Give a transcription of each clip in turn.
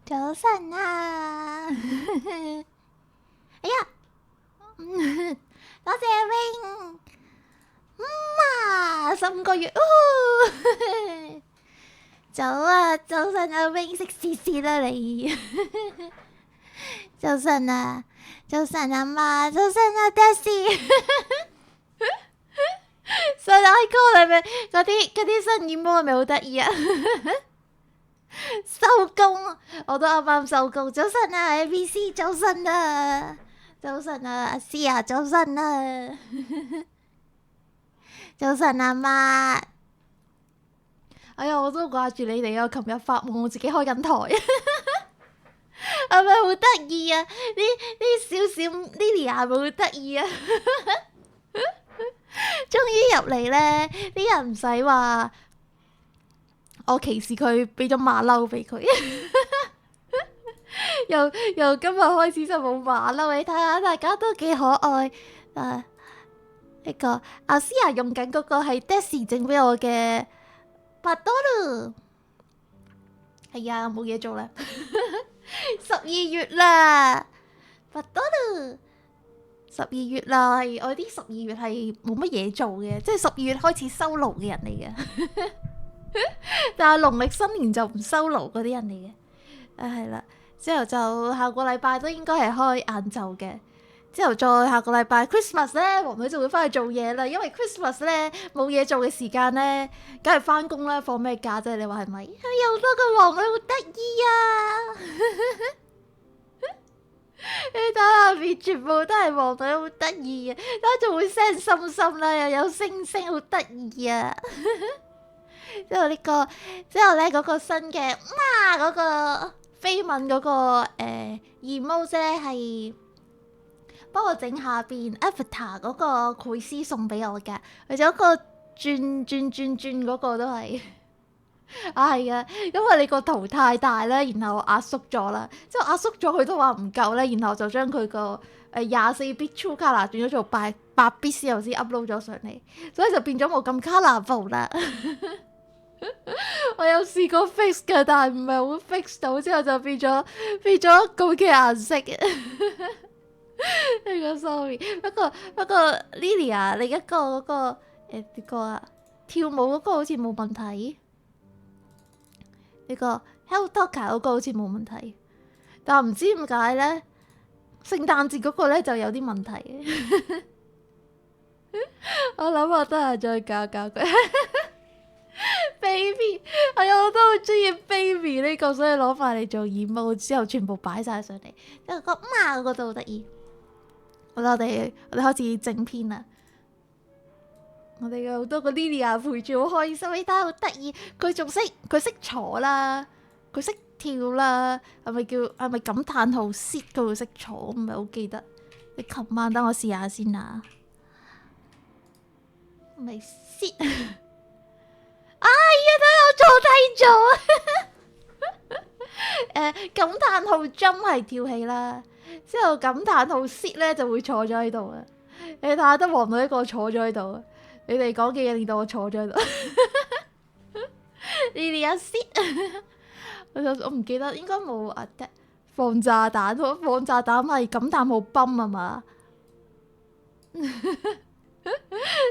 早晨啊！哎呀，多謝 Wing，15個月，早啊，早晨啊 Wing， 食屎屎啦你！早晨啊，早晨啊媽，早晨啊 Daisy， 上嚟歌係咪嗰啲新耳膜係咪好得意啊？收工，我都啱啱收工。早晨啊 ABC， 早晨啊，早晨啊阿 C 啊，早晨啊，早晨啊媽。哎呀，我都掛住你哋啊！琴日發夢我自己開緊台，係咪好得意啊？呢少少 Leliea 係咪好得意啊？終於入嚟咧，啲人唔使話我歧視佢，俾咗馬騮俾佢。由今日開始就冇馬騮，你睇下大家都幾可愛。呢個阿思雅用緊嗰個係 Daisy 整俾我嘅白多魯。係啊，冇嘢做啦。12月啦，白多魯。12月啦，我啲12月係冇乜嘢做嘅，即係12月開始收爐嘅人嚟嘅。但係農曆新年就唔收爐嗰啲人嚟嘅。係啦，之後就下個禮拜都應該係開晏晝嘅。之後再下個禮拜 Christmas 咧，黃女就會翻去做嘢啦。因為 Christmas 咧冇嘢做嘅時間咧，梗係翻工啦，放咩假啫？你話係咪？又多個黃女好得意啊！你睇下面全部都係黃女，好得意啊！睇仲會 send 心心啦，又有星星，好得意啊！之後咧嗰個新嘅嗰個飛吻嗰個emoji 咧係幫我整下邊 avatar 嗰個繪師送俾我嘅，或者嗰個轉嗰個都係。係啊，因為你個圖太大咧，然後壓縮咗啦，之後壓縮咗佢都話唔夠咧，然後就將佢個24bit True Color 轉咗做8bit 之後先 upload 咗上嚟，所以就變咗冇咁 colorful 啦。我有試過 fix 嘅，但係唔係好 fix 到，之後就變咗咁嘅顏色嘅。呢個 sorry，不過 Leliea 另一個嗰個邊個啊？跳舞嗰個好似冇問題。呢個 HKVtuber 嗰個好似冇問題，但係唔知點解咧，聖誕節嗰個咧就有啲問題。我諗我得閒再教佢。baby， 係啊，我都好中意 baby 呢個，所以攞翻嚟做emoji之後，全部擺晒上嚟。之後嗰個都好得意。好啦，我哋開始整篇啦。我哋有好多個 Leliea 陪住，好開心，你睇下好得意。佢識坐啦，佢識跳啦，係咪感嘆號 sit 佢會識坐？我唔係好記得。你琴晚等我試下先啊。咪 sit。哎呀，睇我坐低咗。感嘆號 jump 係跳起啦，之後感嘆號 sit 咧就會坐咗喺度啊。你睇下得黃女一個坐咗喺度啊。你哋講嘅嘢令到我坐咗喺度。Leliea sit， 我唔記得，應該冇放炸彈，放炸彈係感嘆號泵啊嘛。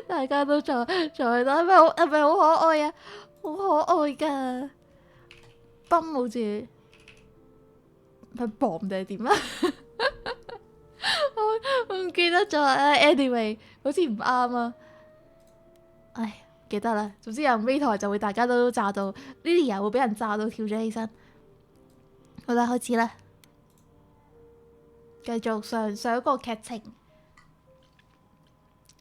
大家都坐喺度，係咪好可愛啊？好可愛噶，泵好似係bomb定係點啊？我唔記得咗。Anyway， 好似唔啱啊。唉，記得啦。總之有 V 台就會大家都炸到 ，Leliea 會俾人炸到跳咗起身。好啦，開始啦，繼續上一個劇情。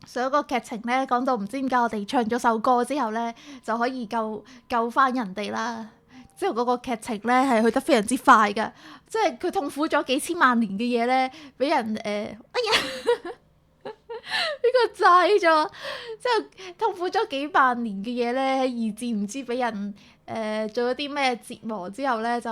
上一個劇情咧講到唔知點解我哋唱咗首歌之後咧就可以救翻人哋啦。之後嗰個劇情咧係去得非常之快噶，即係佢痛苦咗幾千萬年嘅嘢咧，俾人哎呀！呢個炸咗，之後痛苦咗幾萬年嘅嘢咧，喺二戰唔知俾人做咗啲咩折磨之後咧，就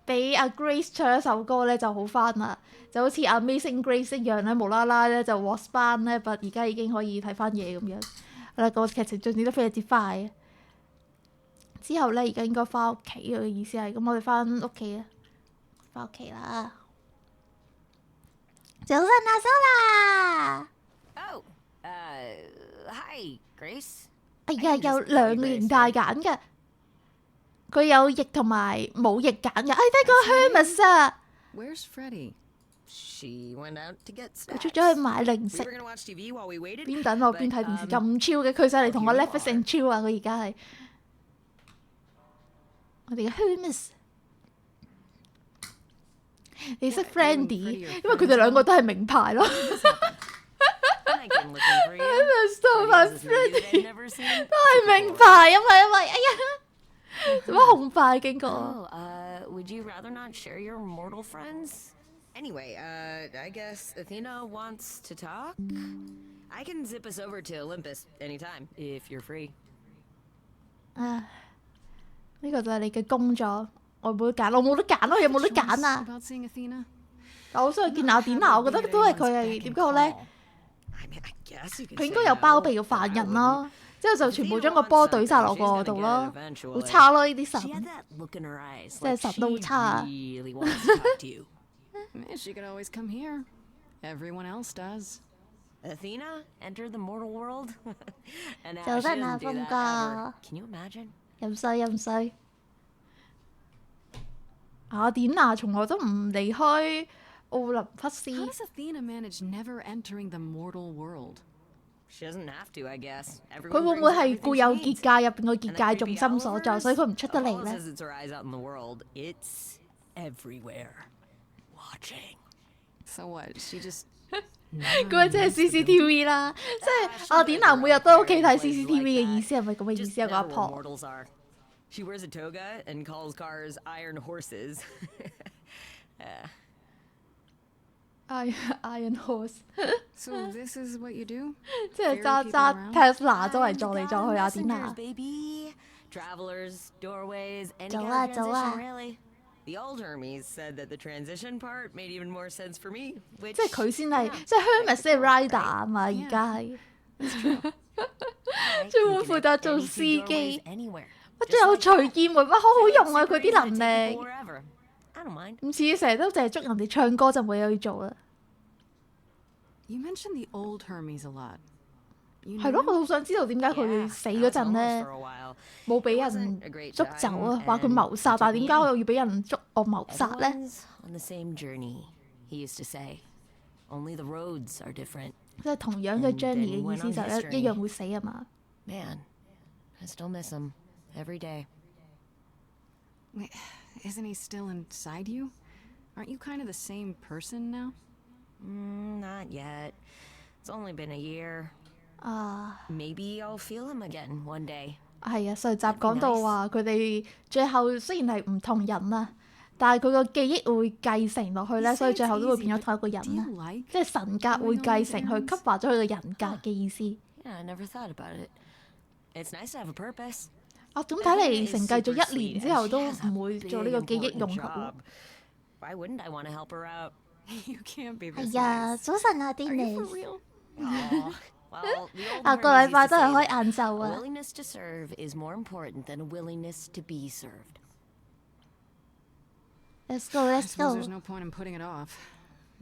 俾阿 Grace 唱一首歌咧就好翻啦，就好似 Amazing Grace 一樣咧，無啦啦咧就 was 班咧，但而家已經可以睇翻嘢咁樣。好啦，個劇情進展得非常之快。之後咧，而家應該翻屋企嘅意思係，咁我哋翻屋企啊，翻屋企啦。早晨啊，Sola。Hi, Grace。哎呀，有兩個形態揀嘅，佢有翼同埋冇翼揀嘅。睇個 Hermes 啊。Where's Freddie? She went out to get snacks. 佢出咗去買零食。邊等我邊睇電視咁超嘅，佢上嚟同我 Netflix and chill 啊！佢而家係我哋嘅 Hermes。你識 Friendy， 因為佢哋兩個都係名牌咯。Hermes 同埋 Friendy 都係名牌，因為哎呀，做乜紅牌經過？Would you rather not share your mortal friends? Anyway, I guess Athena wants to talk. I can zip us over to Olympus anytime if you're free. 呢個就係你嘅工作，我冇得揀，我冇得揀咯，有冇得揀啊？但我好想去見阿典娜，我覺得都係佢係點講好咧？佢應該有包庇個犯人咯，之後就全部將個波懟晒落個度咯，好差咯呢啲神，即係神都好差啊！She could always come here. Everyone else does. Athena enter the mortal world. 就得啦，峰哥。Can you imagine? 又衰。阿典娜從來都唔離開奧林匹斯。How does Athena manage never entering the mortal world? She doesn't have to, I guess. 佢會唔會係固有結界入邊個結界重心所在，所以佢唔出得嚟咧？ It's everywhere. Watching. So what? She just 嗰即係 CCTV 啦，即係阿典娜每日都喺屋企睇 CCTV 嘅意思係咪咁嘅意思啊？個阿婆。She wears a toga and calls cars iron horses. Iron horse. So this is what you do? 即係揸 Tesla 周圍撞嚟撞去阿典娜。Travelers, doorways, any 走 kind 啊 of 走啊 transition, really. The old Hermes said that the transition part made even more sense for me. 即係佢先係，即係 Hermes 即係 rider 啊嘛，而家係。專門負責做司機。乜仲有隨意門，乜好好用啊！佢啲能力。唔似成日都淨係捉人哋唱歌就冇嘢去做啦。You mentioned the old Hermes a lot. 係咯，我好想知道點解佢死嗰陣咧冇俾人捉走啊？話佢謀殺，但係點解我又要俾人捉我謀殺咧？ On the same journey, he used to say. Only the roads are different. 即係同樣嘅 journey 嘅意思就一樣會死啊嘛。Man, I still miss him every day. Wait, isn't he still inside you? Aren't you kind of the same person now? Not yet. It's only been a year. Maybe I'll feel him again one day. 係啊，上集講到話佢哋最後雖然係唔同人啊，但係佢個記憶會繼承落去咧，所以最後都會變咗同一個人啊，即係神格會繼承去 cover 咗佢嘅人格嘅意思。Yeah, I never thought about it. It's nice to have a purpose. 咁睇嚟承繼咗1年之後都唔會做呢個記憶融合。Why wouldn't I want to help her out? You can't be this nice. 係啊，早晨啊，Dennis。下個禮拜都係開晏晝啊。A willingness to serve is more important than a willingness to be served. Let's go, let's go. There's no point in putting it off.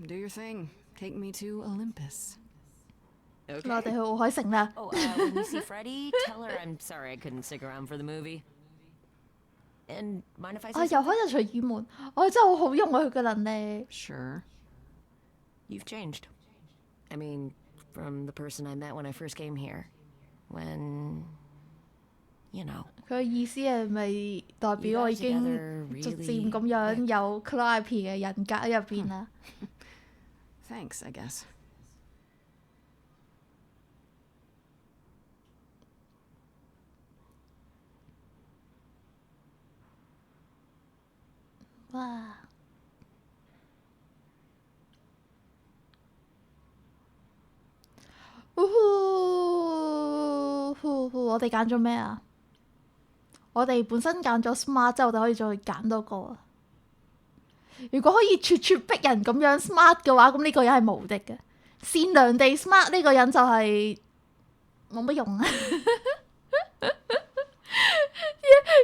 Do your thing. Take me to Olympus. 我哋去奧海城啦。When you see Freddie, tell her I'm sorry I couldn't stick around for the movie. And mind if I say 又開咗隨意門，我真係好好用啊佢嘅能力。Sure. You've changed. I mean, from the person I met when I first came here. When, you know. 佢嘅意思係咪代表我已經逐漸咁樣有 Clive 嘅人格喺入邊啊 ？Thanks, I guess. 哇！我哋揀咗咩啊？我哋本身揀咗 smart， 之後我哋可以再揀多個。如果可以咄咄逼人咁樣 smart 嘅話，咁呢個人係無敵嘅。善良地 smart 呢個人就係冇乜用啊！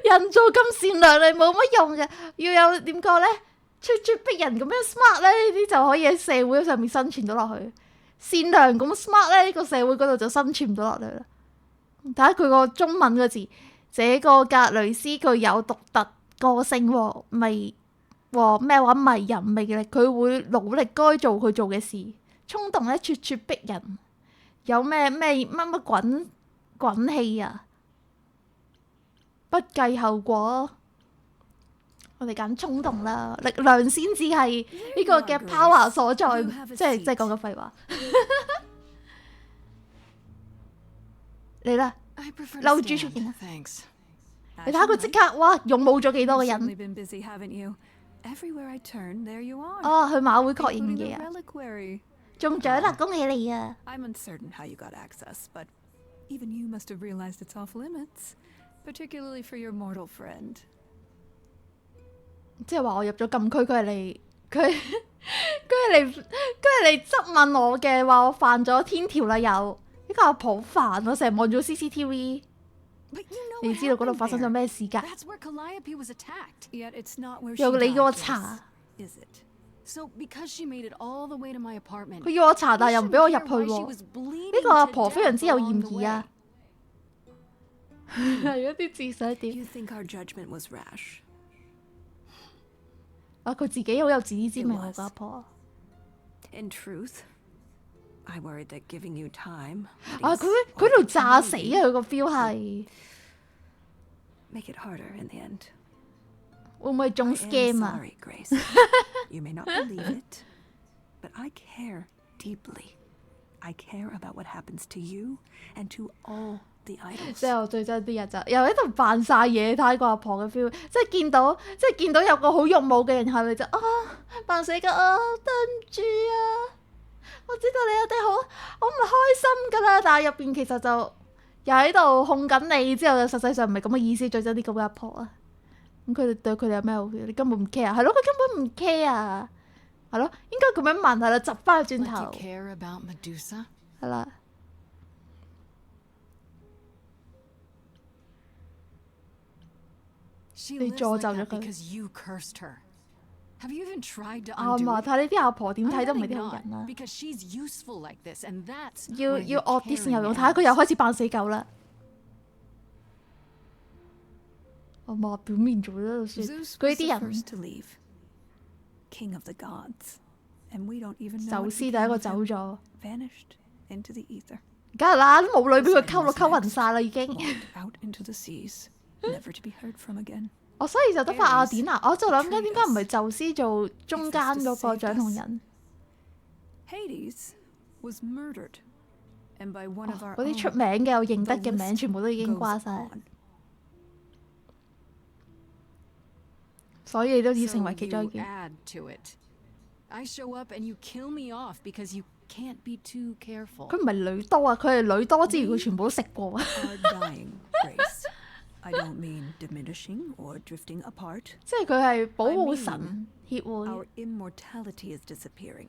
人做咁善良你冇乜用嘅，要有點講咧，咄咄逼人咁樣 smart 咧，呢啲就可以喺社會上面生存到落去。善良咁 smart 咧，呢個社會嗰度就生存唔到落去啦。睇下佢個中文個字，這個格雷斯具有獨特個性和迷人魅力，佢會努力該做佢做嘅事，衝動咧咄咄逼人，有咩乜滾氣啊，不計後果。我哋揀衝動啦，力量先至係呢個嘅 power 所在，即係講緊廢話。嚟啦，嬲豬出現啦！你睇下佢即刻，哇，勇武咗幾多個人？哦，去馬會確認嘢啊！中獎啦，恭喜你啊！ I'm uncertain how you got access, but even you must have realized it's off limits, particularly for your mortal friend. 即係話我入咗禁區，佢係嚟質問我嘅，話我犯咗天條啦又。呢個阿婆好煩，我成日望住 CCTV。你知道嗰度發生咗咩事㗎？又你叫我查。佢要我查，但係又唔俾我入去喎。呢個阿婆非常之有嫌疑啊！有啲字想點？啊！佢自己好有自知之明喎，個阿婆。啊！佢度炸死啊！佢個 feel 係。會唔會中 scam 啊？You may not believe it, but I care deeply. I care about what happens to you and to all the idols. 即係我最憎啲人就又喺度扮晒嘢，睇個阿婆嘅 feel， 即係見到有個好勇武嘅人係咪就扮死㗎啊！對唔住啊！我知道你有啲好唔開心㗎啦，但係入邊其實就又喺度控緊你，之後實際上唔係咁嘅意思，最憎啲咁嘅阿婆啊！咁佢哋對佢哋有咩好 feel？ 你根本唔 care， 係咯，佢根本唔 care， 係咯，應該咁樣問係啦，窒翻去轉頭，係啦。你詛咒咗佢。啱啊！睇呢啲阿婆點睇都唔係啲好人啦。要惡啲先有用。睇下佢又開始扮死狗啦。我話表面做咗就算。佢呢啲人，宙斯第一個走咗。梗係啦，都冇女俾佢溝暈晒啦已經。所以就得翻雅典娜，我就諗緊點解唔係宙斯做中間嗰個掌同人？嗰啲出名嘅我認得嘅名，全部都已經瓜晒，所以你都要成為其中一件。佢唔係女多啊，佢係女多之餘，佢全部都食過。I don't mean diminishing or drifting apart. 即係佢係保護神協會。Our immortality is disappearing.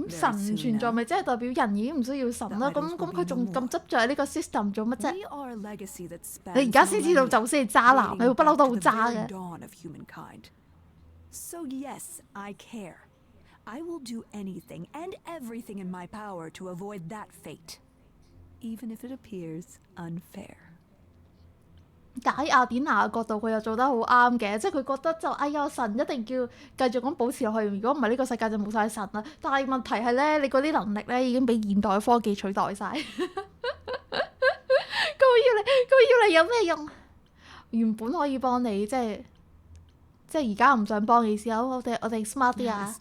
神唔存在咪即係代表人已經唔需要神啦？咁佢仲咁執着喺呢個 system 做乜啫？你而家先知道宙斯係渣男，佢不嬲都好渣嘅。So yes, I care. I will do anything and everything in my power to avoid that fate, even if it appears unfair. 但喺雅典娜嘅角度，佢又做得好啱嘅，即係佢覺得就哎呀神一定要繼續咁保持落去，如果唔係呢個世界就冇晒神啦。但係問題係咧，你嗰啲能力咧已經俾現代科技取代晒。佢要你有咩用？原本可以幫你，即係而家唔想幫你時候，我哋 smart 啲啊。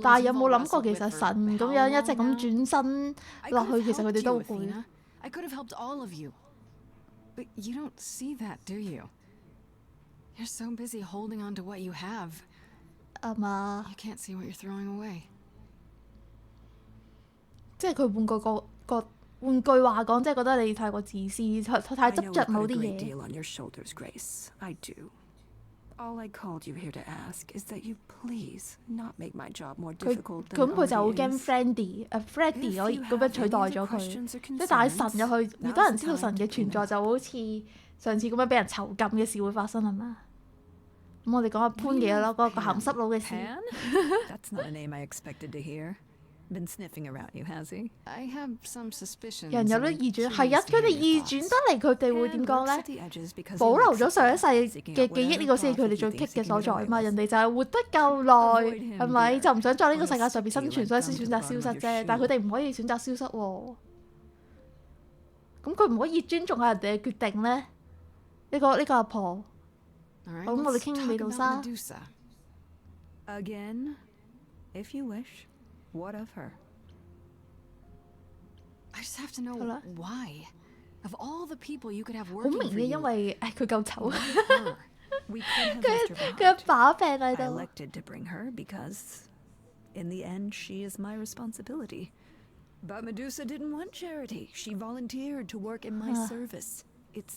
但係有冇諗過其實神咁樣一直咁轉身落去，其實佢哋都會。嘛？即係佢換句話講，即係覺得你太過自私，太執着某啲嘢。All I called you here to ask is that you please not make my job more 佢 difficult than 咁 it 佢就好 already 驚 is. Freddy 可以咁樣取代咗佢，即係帶神入去，越多人知道神嘅存在，就好似上次咁樣俾人囚禁嘅事會發生係嘛？咁我哋講下潘嘅咯，嗰個鹹濕佬嘅事。Pan? That's not a name I expected to hear. Been sniffing around you, has he? I have some suspicions. 人有得 and 異轉， curious 係啊！ to 佢哋 hear your 異轉 thoughts. 得嚟，佢哋會 Pan 點講 lurks 咧 at？the edges because he 保留 likes 咗 it 上一 there, 世 seeking 嘅 out 記憶 whatever 呢個先係佢哋 profit 最 he 棘 thinks 嘅 he 所 can 在 get 啊嘛！ away 人 with. 哋就係活得夠耐 Avoid him, 係咪？ dear. 就唔想在呢個 I 世 will 界上邊 stick 生 to you 存， and 所以 come 先 to 選 the 擇消 bottom 失 of your 啫。但係佢 shoe. 哋唔可以選擇消失喎。咁佢唔可以尊重下人哋嘅決定咧？呢個阿婆， All right, 咁我哋 let's 傾 talk 美杜 about 莎。 Medusa. Again, if you wish. What of her? I just have to know 好啦， why. Of all the people you could have 好 working 明 for 嘅，因 you, 為佢夠醜， her. We could have left her 佢有 behind. 把柄喺 I 度。 elected to bring her because, in the end, she is my responsibility. But Medusa didn't want charity. She volunteered to work in my service. It's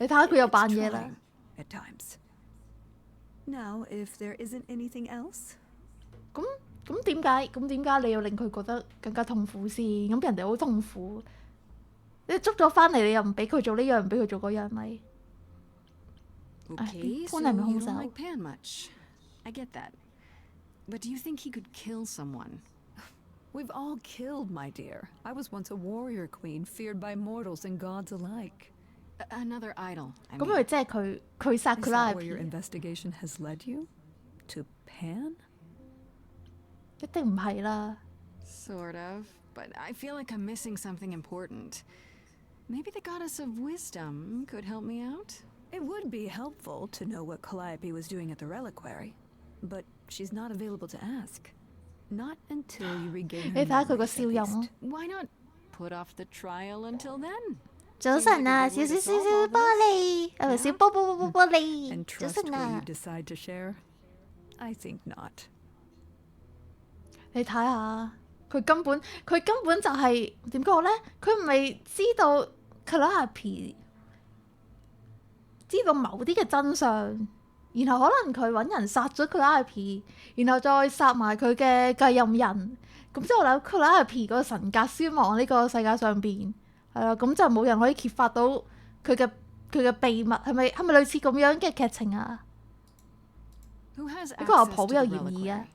你睇下佢又 it's 扮嘢啦。 trying at times. Now, if there isn't anything else, 咁點解你要令佢覺得更加痛苦先？咁人哋好痛苦，你捉咗翻嚟，你又唔俾佢做呢樣，唔俾佢做嗰樣，咪？ Okay, so Pan係咪 you 兇 don't 手？ like Pan much. I get that. But do you think he could kill someone? we've all killed, my dear. I was once a warrior queen, feared by mortals and gods alike. Another idol. I 咁 mean. 咪即係佢殺 Is 佢啦 that where your ，IP investigation has led you? To Pan? 一定唔係啦。 Sort of. But I feel like I'm missing something important. Maybe the goddess of wisdom could help me out? It would be helpful to know what Calliope was doing at the reliquary, but she's not available to ask. Not until you regain 你 her 睇下佢個 memories, 笑 at 容 least.。 Why not put off the trial until then? 早晨啊，少少少少玻璃，係咪少玻璃？ And 早 trust 晨 what 啊 you，decide to share? I think not. 你睇下佢根本就係點講咧？佢唔係知道 Calliope 知道某啲嘅真相，然後可能佢揾人殺咗 Calliope，然後再殺埋佢嘅繼任人，咁之後咧 Calliope 個神格消亡呢個世界上邊，係啦，咁就冇人可以揭發到佢嘅秘密，係咪類似咁樣嘅劇情啊？ Who has 呢個阿 access 婆 to 好有 the 嫌疑啊！ reliquary?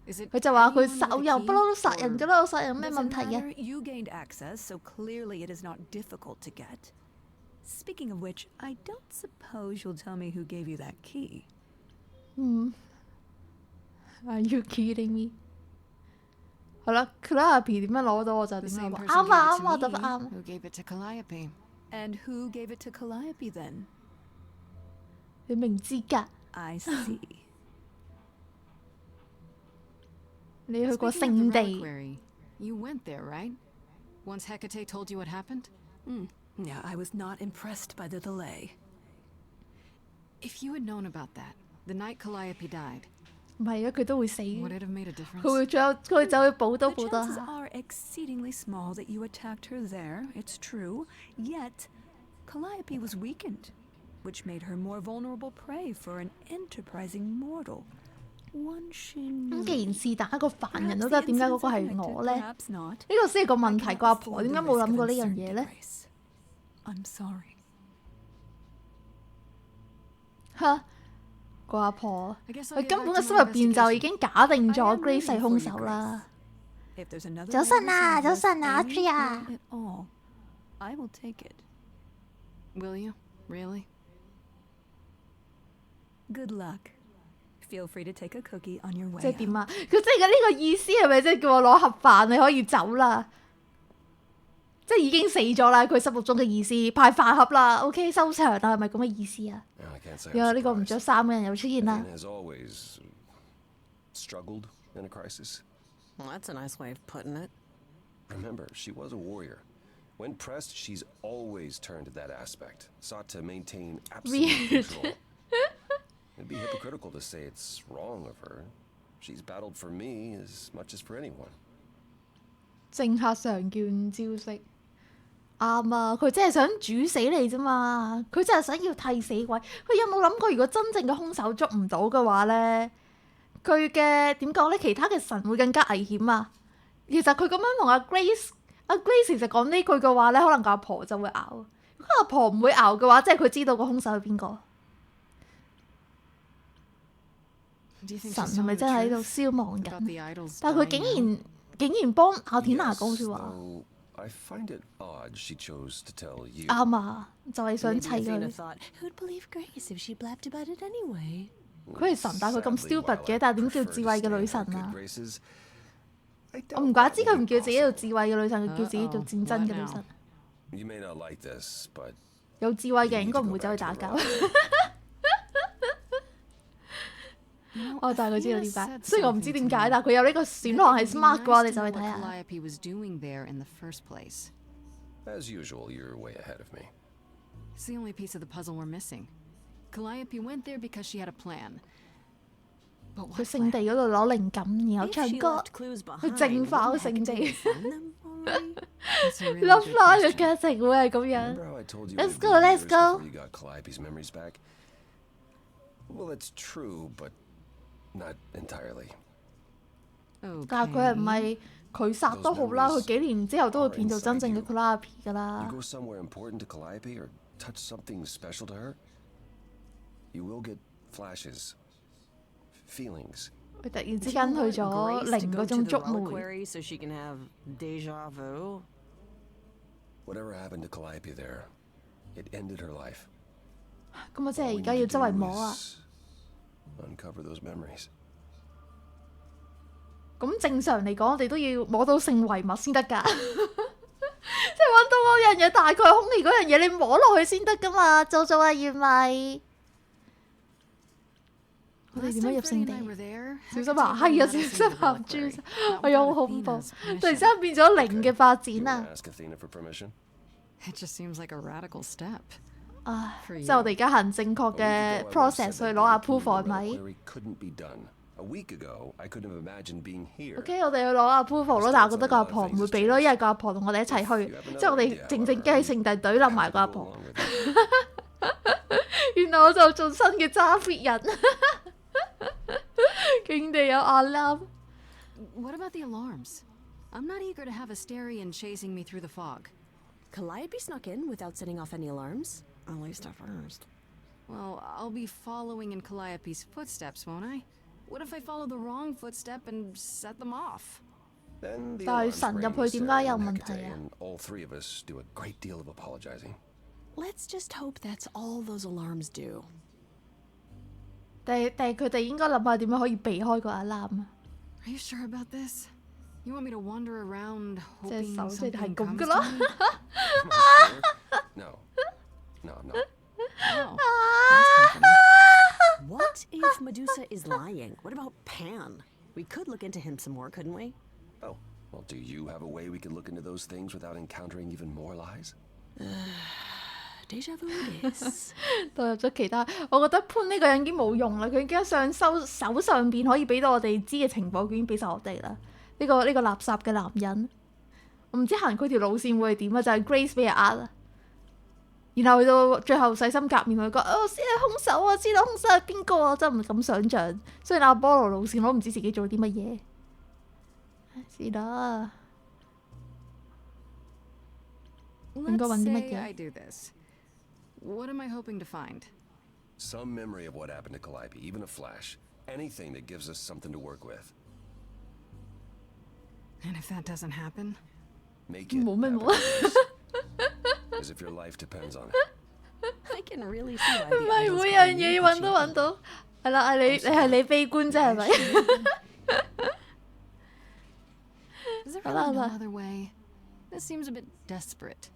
Is it 佢就話佢 anyone 殺 with a 我又 key? 不嬲都殺人㗎啦，我殺人有咩 Doesn't 問題嘅？ matter, you gained access, so clearly it is not difficult to get. Speaking of which, I don't suppose you'll tell me who gave you that key. Are you kidding me？ 係啦 ，Calliope 點樣攞到我就 The 點樣 same 話 person 啱啊 gave 啱啊， it 答 to 得 me, 啱。 who gave it to Calliope. And who gave it to Calliope then? 你明知㗎， I see. 你去過 Speaking 聖 of the 地， reliquary, you went there, right? Once Hecate told you what happened? Yeah, I was not impressed by the delay. If you had known about that, the night Calliope died, 唔係啊，佢都會死， would 佢 it have made a difference? 會佢走去補刀 The 補刀 chances 下。 are exceedingly small that you attacked her there, it's true. Yet, Calliope was weakened, which made her more vulnerable prey for an enterprising mortal. One she 咁 knew. 既然是但一個凡人 Perhaps 都 the 得，點解嗰 incidents 個 are 係 connected, 我咧？呢 perhaps not. 個先係個問 I 題， cannot 個阿婆 afford 點 the 解冇 risk 諗 of 過呢樣 uncertainty, 嘢咧？ Grace. I'm sorry. 嚇，個阿婆， I guess 佢 I'll get 根 back 本 to 嘅心 my 入邊就已 investigation. 經假定 I 咗 am Grace 係 rooting 兇 for 手 you, 啦。 If there's another 早 way 晨 to 啊， solve 早 this, 晨啊 any ，Adria。 problem at all, I will take it. Will you? Really? Good luck. Feel free to take a cookie on your way 即係 out. 點啊？佢即係呢個意思係咪即係叫我攞盒飯你可以走啦？即係已經死咗啦，佢心目中嘅意思派飯盒啦，OK 收場啦，係咪咁嘅意思啊？ I can't say 有 I'm 呢個唔着 surprised. 衫嘅人又出現啦 Athena。has always struggled in a crisis. Well, that's a nice way of putting it. Remember, she was a warrior. When pressed, she's always turned to that aspect, sought to maintain absolute Weird. control. It'd be hypocritical to say it's wrong of her. She's battled for me as much as for anyone. 政客常見招式，啱啊！佢真係想煮死你啫嘛，佢真係想要替死鬼。佢有冇諗過，如果真正嘅兇手捉唔到嘅話咧，佢嘅點講咧？其他嘅神會更加危險啊！其實佢咁樣同阿 Grace 其實講呢句嘅話咧，可能個阿婆就會咬。如果阿婆唔會咬嘅話，即係佢知道個兇手係邊個。神係咪真係喺度消亡緊？但係佢竟然幫阿田娜講説話。I find it odd she chose to tell you. 啱啊，就係想 Maybe 砌 Athena 佢。 thought, who'd believe Grace if she blabbed about it anyway? 佢係神，但係佢咁 Sadly, stupid while 嘅， I 但係點叫 prefer 智 to 慧嘅 stay 女 in 神 her 啊 good？ graces, I 我唔 doubt 怪 that 之 will 佢 be 唔叫自己做 possible. 智慧嘅女神，佢叫自己做戰爭嘅女神。 You may not like this, but 有智慧嘅人應該唔會走去打交。哦，但係佢知道點解，雖然我唔知點解，但係佢有呢個選項係 smart 嘅話，你就去睇下。 Calliope was doing there in the first place. as usual, you're way ahead of me. It's the only piece of the puzzle we're missing. Calliope went there because she had a plan. But 去 what 聖地 plan? 嗰度攞靈感，然後 If 唱 she 歌 left clues 去 behind, 淨化個 wouldn't 聖 Hecate 地。 find them already? That's a really Love good Line 嘅 question. 劇情會係咁樣。 Remember how I told you Let's it would go, be let's years go. before you got Calliope's memories back? Well, it's true, but not entirely. 但係佢係唔 Okay. 係佢殺都好啦，佢幾年之後都會變做真正嘅 Calliope 㗎 You 啦。 go somewhere important to Calliope or touch something special to her, you will get flashes, feelings. 佢突然 Do 之 you 間 want 去咗 Grace to 靈 go 嗰 to 種 the 觸媒。 reliquary so she can have déjà vu? Whatever happened to Calliope there, it ended her life. 咁我即 All 係 we 而家 need 要 to 周圍 do 摸啊！ is uncover those memories. 咁正常嚟講，我哋都要摸到性遺物先得㗎，即係揾到嗰樣嘢大概空氣嗰樣嘢，你摸落去先得㗎嘛，做啊，葉咪。我哋 Last 點樣 time 入 Freddie 聖 and 地 I？were there, 小 Hecate 心啊！ led 係啊， us 小 into 心 the 鹹 reliquary, 豬， not 哎呀，好 without 恐怖！ Athena's 突然之 permission. 間變咗靈嘅發 You 展 wanna 啊！ ask Athena for permission? It just seems like a radical step. 唉， For 即係我哋而家行正確 A week 嘅 ago, I would've process said 去 that 攞 breaking approval 係 the 咪 reliquary couldn't be done. A week ago, I couldn't have imagined being here. ？OK，我哋去攞 approval 咯，但係我覺得個阿婆唔會俾咯，因為個阿婆同我哋一齊去，即係我哋靜靜雞喺聖地懟冧埋個阿 Have to go 婆。 along with it. 原來我就做新嘅揸 fit 人，竟地有 alarm。 What about the alarms? I'm not eager to have Asterion chasing me through the fog. Calliope snuck in without setting off any alarms. At least at first. Well, I'll be following in Calliope's footsteps, won't I? What if I follow the wrong footstep and set them off? Then the 但係 alarms 神入 rang, 去點 Sarah 解有 and 問 Hecate, 題啊？ and all three of us do a great deal of apologizing. Let's just hope that's all those alarms do. 但係佢哋應該諗下點樣可以避開個 alarm 啊！ Are you sure about this? You want me to wander around 即係 hoping 手即係 something 咁 comes 噶 to 咯。 me? Am I sure? No. No, I'm not. Oh, that's comforting. What if Medusa is lying? What about Pan? We could look into him some more, couldn't we? Oh, well, do you have a way we can look into those things without encountering even more lies? Déjà vu it is. 代入咗其他，我覺得潘呢個人已經冇用啦，佢已經上手上邊可以俾到我哋知嘅情報，佢已經俾晒我哋啦。呢個垃圾嘅男人，我唔知行佢條路線會係點啊，就係 Grace 俾人呃啦，然後去到最後洗心革面佢講，我先係兇手啊，知道兇手係邊個啊，我真係唔敢想像。雖然阿波羅路線我都唔知自己做啲乜嘢，是啦。 Let's go on, say Mickey. I do this. What am I hoping to find? Some memory of what happened to Calliope, even a flash. Anything that gives us something to work with. And if that doesn't happen? Make it Moment, happen, what? Grace. As if your life depends on it. I can really see why 唔 the 係 angels 每 call 樣 you 嘢 the 揾都 chief. 揾到，係啦，係你悲觀啫係咪？ Is there Hello, really no hello. other way? This seems a bit desperate.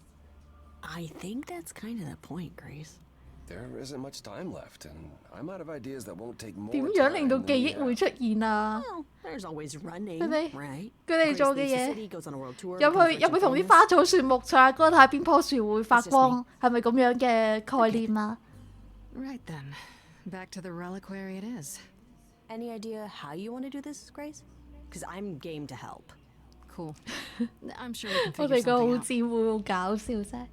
I think that's kind of the point, Grace. There isn't much time left, and I'm out of ideas that won't take more 點 time 樣令到 than 記 we 憶會 have. 出現啊？ Well, there's always running, They- right? 佢哋 Grace 做嘅 leaves the 嘢 city, goes on a world tour, 入 becomes 去 rich 同 and 啲 famous. 花草樹木唱下歌，睇下邊棵樹會發 It's just 光，係咪咁樣嘅概念啊？ Right then. Back to the reliquary it is. Any idea how you want to do this, Grace? Because I'm game to help. Cool. I'm sure we can 我 figure 哋個好 something out. 姊妹好搞笑真係。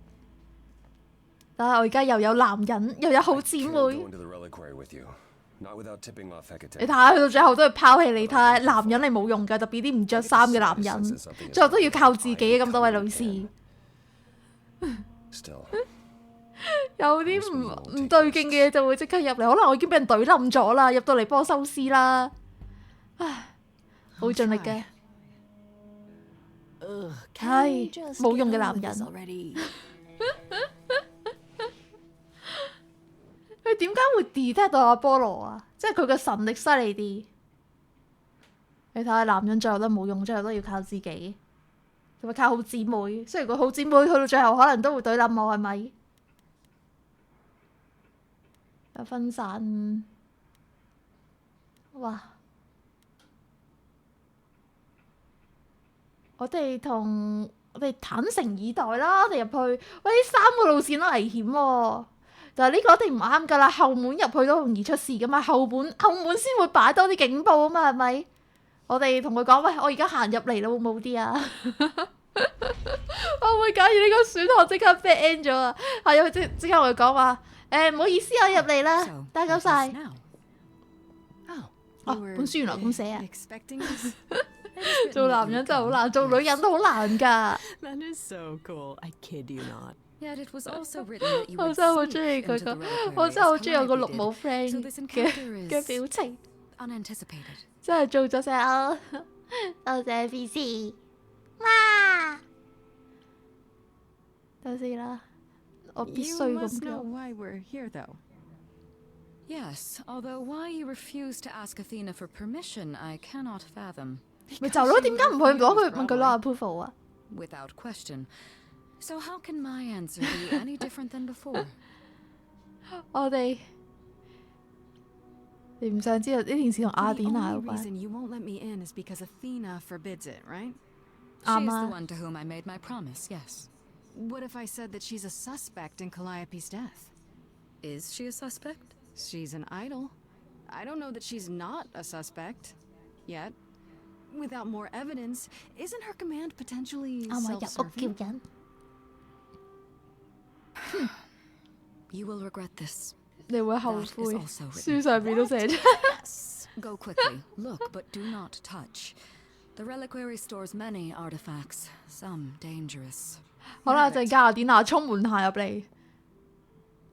但係我而家又有男人，又有好姊 Can't 妹。 go into the reliquary with you. Not without tipping off 你 Hecate. 睇下，去到最後都係拋棄你。睇下男人係冇用㗎，特別啲唔着衫嘅男人，最後都要靠自己嘅。咁多位女士， Still, 有啲唔對勁嘅嘢就會即刻入嚟。可能我已經俾人懟冧咗啦，入到嚟幫我收屍啦。唉，好盡力嘅。 唉，冇用嘅男人。 already. 佢點解會 detect 到阿波羅啊？即係佢嘅神力犀利啲。你睇下男人最後都冇用，最後都要靠自己，同埋靠好姊妹。雖然個好姊妹去到最後可能都會懟冧我，係咪？有分散，哇！我哋坦誠以待啦，我哋入去。喂，呢3個路線都危險喎。但係呢個一定唔啱㗎啦，後門入去都容易出事㗎嘛，後門先會擺多啲警報啊嘛，係咪？我哋同佢講，喂，我而家行入嚟啦，會冇啲啊？我會假如呢個選項即刻 bad end 咗啊！係啊，即刻同佢講話，唔好意思，我入嚟啦， So, 打攪 what's 晒。 this now? Oh, 哦， You were 本書原來咁寫啊！ expecting this? 做男人真係好難，做女人都好難㗎。 that is so cool. I kid you not. Yet it was also written that you 我 would 真係好 sneak 中意 into 佢 the 個， reliquary 我真係好 as 中意我個 Calliope 綠帽 did. friend So this 嘅 encounter 嘅 is 表情， unanticipated. 真係做咗聲多謝 PC， 哇！等先啦，我必 You 須 must 咁 know 做。 why we're here, though. Yes, although why you refuse to ask Athena for permission, I cannot fathom. 咪就咯，點解唔去攞佢問佢攞 approval 啊？ Without question. So how can my answer be any different than before? 我哋你唔想知道呢件事同雅 The 典娜有 only 關？ reason you won't let me in is because Athena forbids it, right? She's the Ama. one to whom I made my promise, yes. What if I said that she's a suspect in Calliope's death? Is she a suspect? She's an idol. I don't know that she's not a suspect. Yet. Without more evidence, isn't her command potentially 啱啊，入屋叫 self-serving? 人。 You will regret this. 你會後 That is 悔。 also 書 written. 上面都寫咗。 Yes. Go quickly. Look, but do not touch. The reliquary stores many artifacts, some dangerous. 好啦，陣間雅典娜衝門行入嚟，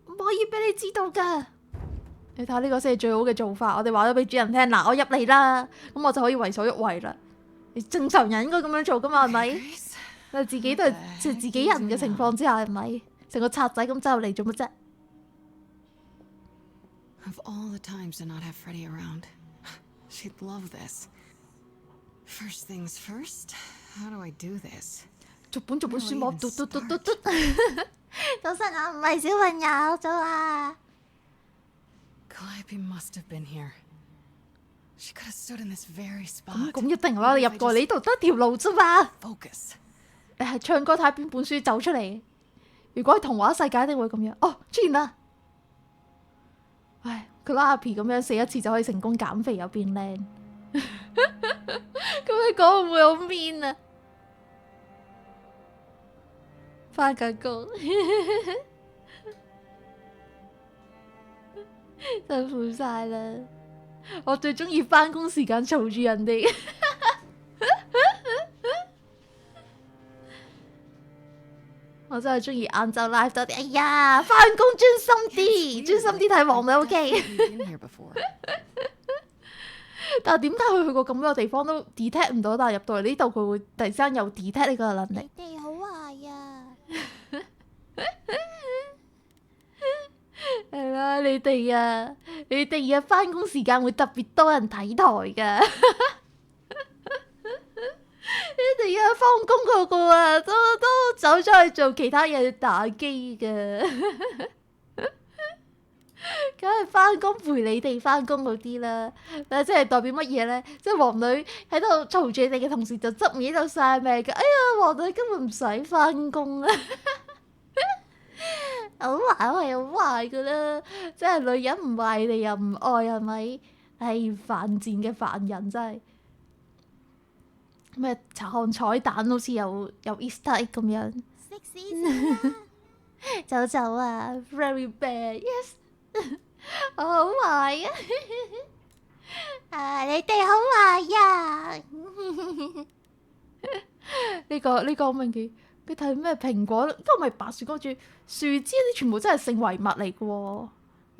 唔可以俾你知道㗎。你睇下呢個先係最好嘅做法。我哋話咗俾主人聽，嗱，我入嚟啦，咁我就可以為所欲為啦。你正常人應該咁樣做㗎嘛，係咪？ Grace? 但係自己都係即係自己人嘅情況之下，係咪？成個賊仔咁走入嚟做乜啫？ Of all the times to not have Freddy around, she'd love this. First things first, how do I do this? 逐本書摸，嘟嘟嘟嘟嘟。早晨啊，唔係小朋友，早啊。 Calliope must have been here. She could have stood in this very spot. 咁一定啦，你入過嚟呢度得一條路啫嘛。 Focus. 你係唱歌睇邊本書走出嚟。如果係童話世界，一定會咁樣。哦，出現啦！唉，佢拉阿皮咁樣死一次就可以成功減肥又變靚。咁你講會唔會好 mean 啊？翻緊工，辛苦晒啦！我最中意翻工時間嘈住人哋。我真係中意晏晝 live 多啲。哎呀，翻工專心啲，專心啲睇黃女 OK。 You've been here before. 但係點解佢去過咁多地方都 detect 唔到，但係入到嚟呢度佢會突然之間有 detect 呢個能力？你哋好壞啊！係啦，你哋啊，翻工時間會特別多人睇台㗎。你哋啊，放工個啊，都走咗去做其他嘢打機㗎。梗係翻工陪你哋翻工嗰啲啦，但係即係代表乜嘢咧？即係黃女喺度嘈住你哋嘅同時，就側面喺度晒命嘅。哎呀，黃女根本唔使翻工啊！好壞係好壞噶啦，即係女人唔壞，你哋又唔愛，係咪？係犯賤嘅犯人真係。咩查看彩蛋，好似有 Easter egg 咁樣。食屎走走啊 ，very bad，yes， 我好壞啊！啊，你哋好壞呀！呢個好明顯，你睇咩蘋果？呢個咪白雪公主、樹枝啲全部真係性遺物嚟嘅喎。我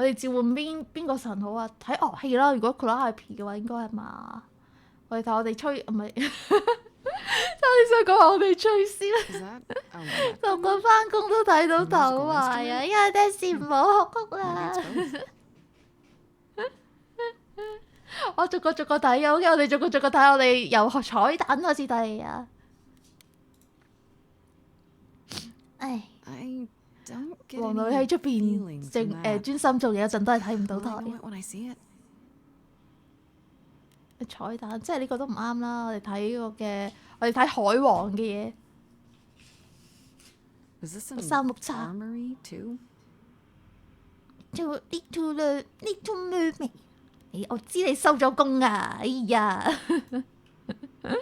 哋召喚邊個神好啊？睇樂器啦，如果 Calliope 嘅話，應該係嘛？我哋睇我哋吹唔係，差啲想講我哋吹先。個個翻工都睇到頭壞啊！因為爹士唔好學曲啦。我逐個睇，OK， 我哋逐個睇，我哋由彩蛋開始睇啊！唉，王女喺出邊專心做嘢嗰陣都係睇唔到台。彩蛋，即係呢個都唔啱啦！我哋睇海王嘅嘢。三木叉。做 little mermaid。我知你收咗工啊！哎呀 They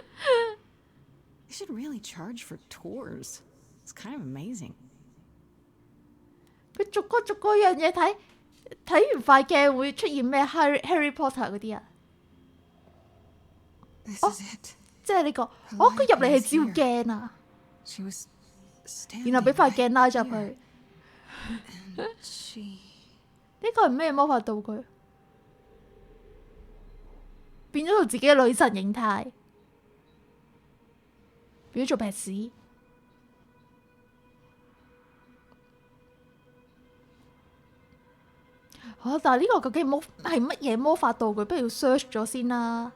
should really charge for tours. It's kind of amazing. 佢逐個樣嘢睇完塊鏡會出現咩 Harry Potter 嗰啲啊？即係呢個，佢入嚟係照鏡啊！然後俾塊鏡拉咗入去。呢個係咩魔法道具？變咗做自己嘅女神形態，變咗做劈屎。但係呢個究竟係乜嘢魔法道具？不如要 search 咗先啦。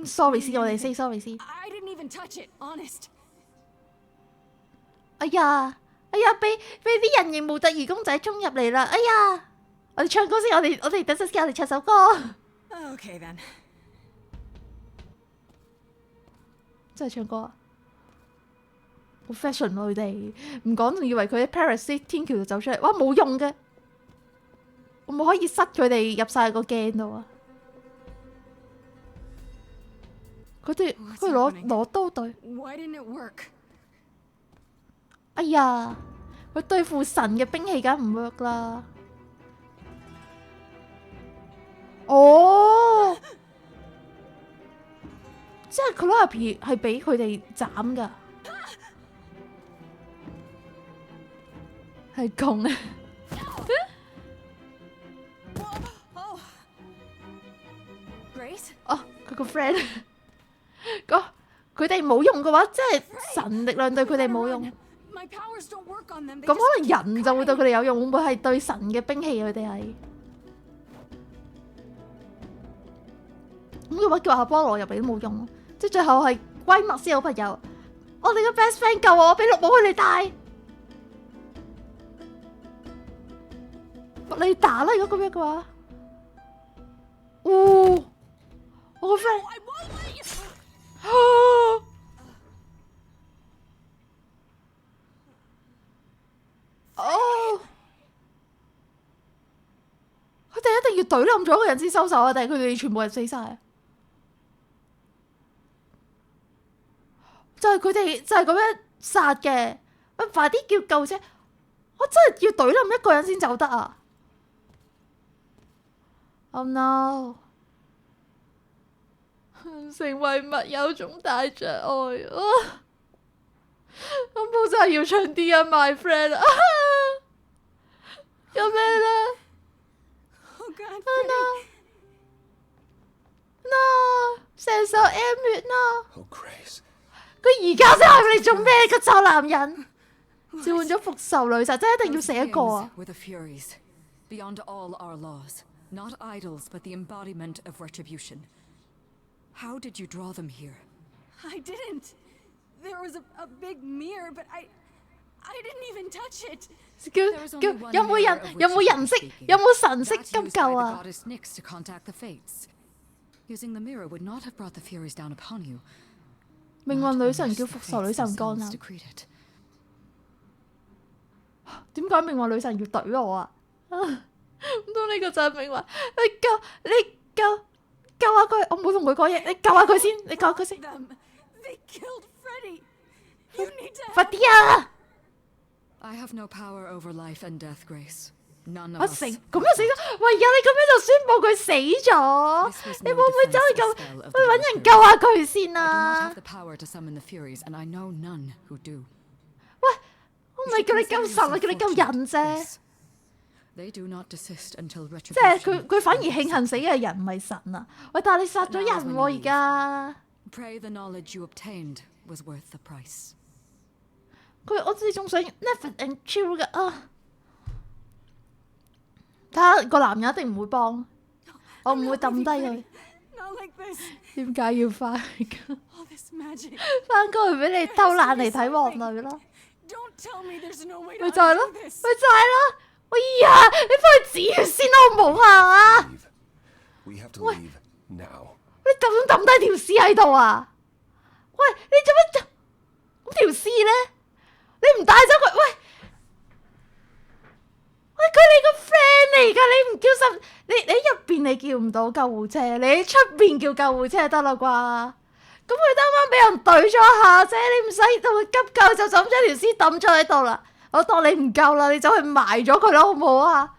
sorry 先，我哋 say sorry 先。哎呀！俾啲人形模特兒公仔衝入嚟啦！哎呀，我哋唱歌先，我哋等陣先，我哋唱首歌。Okay then。真係唱歌啊！好 fashion 佢哋，唔講仲以為佢喺 Paris 天橋度走出嚟，哇冇用嘅，我冇可以塞佢哋入晒個鏡度啊！佢攞刀對。哎呀，佢對付神嘅兵器梗唔 work 啦。哦，即係 Calliope 係俾佢哋斬噶，係窮啊！哦，佢個 friend， 佢哋冇用嘅話，即係神力量對佢哋冇用。咁可能人就會對佢哋有用，會唔會係對神嘅兵器佢哋係？咁嘅話叫阿波羅入嚟都冇用，即係最後係閨蜜先好朋友。我哋嘅 best friend 救我俾綠帽佢哋戴，你打啦！如果咁樣嘅話，我個 friend。佢哋一定要懟冧咗一個人先收手啊！定係佢哋全部人死晒？就係佢哋就係咁樣殺嘅。快啲叫救車！我真係要懟冧一個人先走得啊 ！Oh no！ 成為密友總大障礙啊！咁我真係要唱啲啊 ，my friend 啊！有咩咧？ no， 成首 M 月 no。佢而家先係你做咩？個臭男人召喚咗復仇女神，真係一定要死一個啊！ Beyond all our laws, not idols, but the embodiment of retribution. How did you draw them here? I didn't. There was a big mirror, but I didn't even touch it. 有冇人識？有冇神識急救啊？ Using the mirror would not have brought the furies down upon you. 命運女神叫復仇女神降臨。點解命運女神要懟我啊？唔通呢個就係明話？你救下佢，我冇同佢講嘢，你救下佢先，你救下佢先。They killed Freddy. You need to. 快啲啊！ I have no power over life and death, Grace. None 我 of 死 us. 咁就死咗。喂呀！你咁樣就宣佈佢死咗，你會唔會走去救？去揾人救下佢先 I do not 啊 have！the power to summon the Furies, and I know none who do. 我唔係叫你救神啊，叫你救人啫。 Grace. They do not desist until 即係 retribution. 佢反而慶幸死嘅人唔係神啊！喂，但係你殺咗人喎而家。 Pray the knowledge you obtained was worth the price. 我哋仲想 Netflix and chill 㗎啊！睇下個男人一定唔會幫，我唔會抌低佢。 Not like this. 點解要翻 All this magic. 翻過去俾你偷懶嚟睇王女咯？ Don't tell me there's no way to 咪就係咯， undo 咪 this. 就係咯！哎呀，你翻去止血先好唔好啊？ Leave. We have to leave now. 你就咁抌低條屍喺度啊？喂，你做乜咁條屍咧？你唔帶走佢？喂，佢你個 friend 嚟㗎，你唔叫十，你入邊你叫唔到救護車，你喺出邊叫救護車得啦啩？咁佢啱啱俾人懟咗下啫，你唔使到佢急救就咁將條屍抌咗喺度啦。我當你唔夠啦，你走去埋咗佢啦，好唔好啊？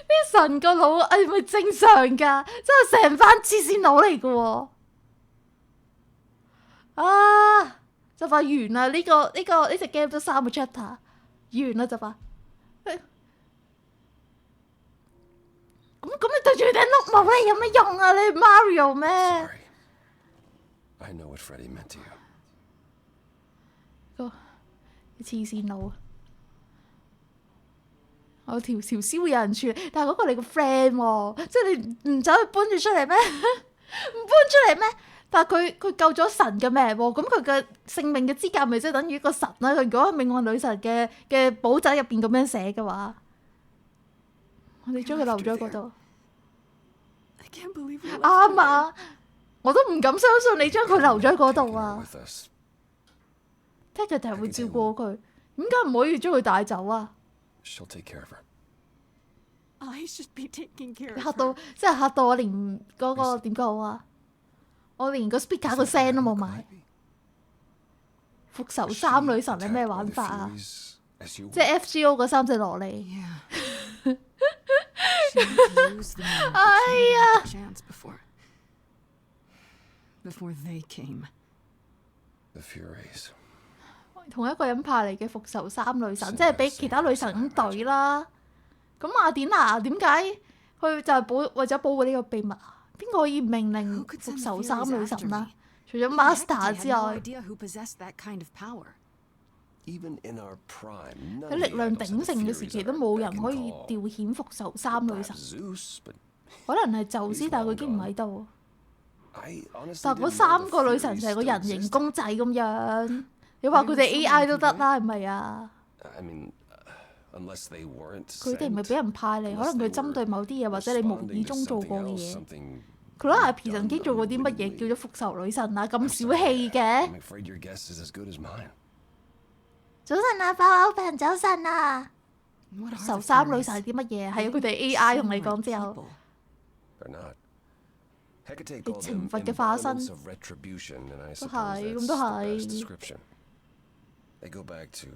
啲神個腦係咪正常㗎？真係成班黐線佬嚟㗎喎！啊，就快完啦！呢隻 game 都3個 chapter， 完啦就快。咁你對住頂綠帽咧有咩用啊？你係 Mario 咩？ Sorry. I know what Freddy meant to you. 個黐線佬啊！我條屍會有人處理，但係嗰個你個 friend 喎，即係你唔走去搬佢出嚟咩？唔搬出嚟咩？但係佢救咗神嘅命喎，咁佢嘅性命嘅資格咪即係等於一個神啦？佢如果係命運女神嘅簿仔入邊咁樣寫嘅話，我哋將佢留咗喺嗰度。 I can't believe you. 啱啊！我都唔敢相信你將佢留咗喺嗰度 Taking her 啊 with us. ！Taketer 會照顧佢，點解唔可以將佢帶走啊？ She'll take care of her. I should be taking care 嚇 of 到 her. 即係嚇到我連嗰個點講好啊！我連個 speaker 個聲都冇埋。復仇三女神係咩玩法啊？ Furies as you 即係 FGO 嗰3隻蘿莉。 Yeah. She had to use the moment that she had a chance before they came. the Furies. 同一個人派嚟嘅復仇三女神，即係俾其他女神咁懟啦。咁雅典娜點解佢就係為咗保護呢個秘密啊？邊個可以命令 Who could send 復 the 仇 Furies 三女 after 神啊 me?？除咗 And Master Hecate 之 had no 外， idea who possessed that kind of power. Even in our prime, none 喺 of 力 the 量 idols 鼎 had 盛嘅 the 時 Furies 期 at 都 our 冇人 beck 可 and 以 call. 調遣復仇三女 Perhaps 神， Zeus, but 可能係宙斯，但係佢已經唔喺度。 I honestly 但係嗰 didn't know 3 the 個女神 Furies 成個 still 人形 existed. 公仔咁樣，你話佢哋 AI 都得啦，係咪啊？ I mean, unless they weren't 佢哋唔係 sent, 俾人派嚟，可 unless 能佢 they 針對 were 某啲嘢，或者你無 responding 意 to 中做 something 過嘅 else, 嘢。 something 佢拉 we'd 阿皮曾經 done 做過啲乜嘢 unwittingly. 叫做復仇女神啊？咁 I'm 小 sorry, 氣嘅 I'm。afraid your guess is as good as mine. 早晨啊，爆口病早晨啊！ What 復 are 仇 the 三女 Furies? 神係啲乜嘢？係啊，佢 They 哋 AI 同 seem 你 like 講之後， people. They're not. Hecate 係 called 懲 them 罰嘅化身。 embodiments of retribution, and I 都 suppose 係， that's 咁都 the best 係。 description. They go back to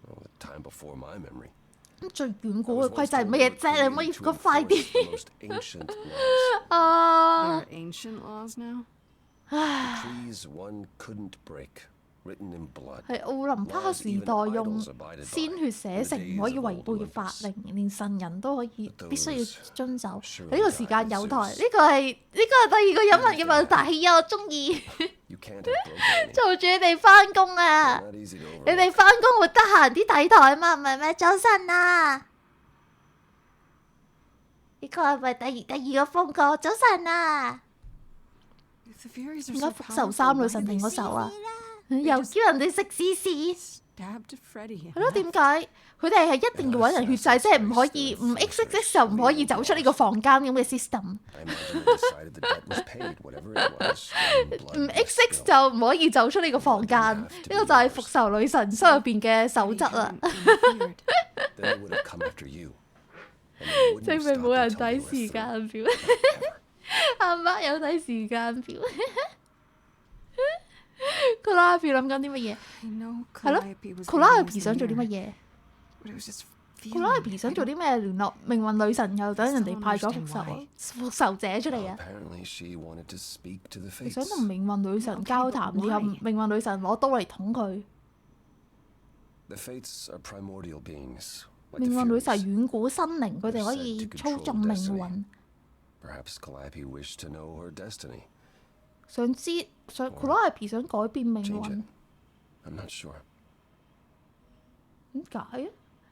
well, the time before my memory. 咁最遠 I 古 was 嘅 once 規則係 told 乜 they 嘢 were 啫？你可唔可以 created 講 to 快 enforce 啲 the most ancient laws. 啊 There！are ancient laws now? Decrees one couldn't break, written in blood. 係奧林匹克時代用鮮血寫成唔可以違背嘅法令，連神人都可以必須要遵守。呢個時間有台，呢個係第二個人物嘅問題啊！我中意 You can't have broken any. 做住你哋翻工啊！ Not easy to 你 overlook. 哋翻工會得閒啲睇台嘛？唔係咩？早晨啊！呢個係咪第二個風格？早晨啊！ If the Furies are 點 so 解復仇 powerful, 三女 why 神 do 停 they 咗手 save 啊 us?？又叫人哋食屎屎！ stabbed Freddy. 係咯，點解佢哋係一定要揾人血祭，即係唔可以唔 XX 就唔可以走出呢個房間咁嘅 system。唔 XX 就唔可以走出呢個房間，呢個就係復仇女神書入邊嘅守則啦。證明冇人睇時間表，阿媽有睇時間表。Calliope 諗緊啲乜嘢？係咯 ，Calliope 想做啲乜嘢？Calliope 想做啲咩？聯絡命運女神，又等人哋派咗復仇者出嚟啊！佢想同命運女神交談，然後命運女神攞刀嚟捅佢。命運女神遠古生靈，佢哋可以操縱命運。想知想 Calliope 想改變命運，點解啊？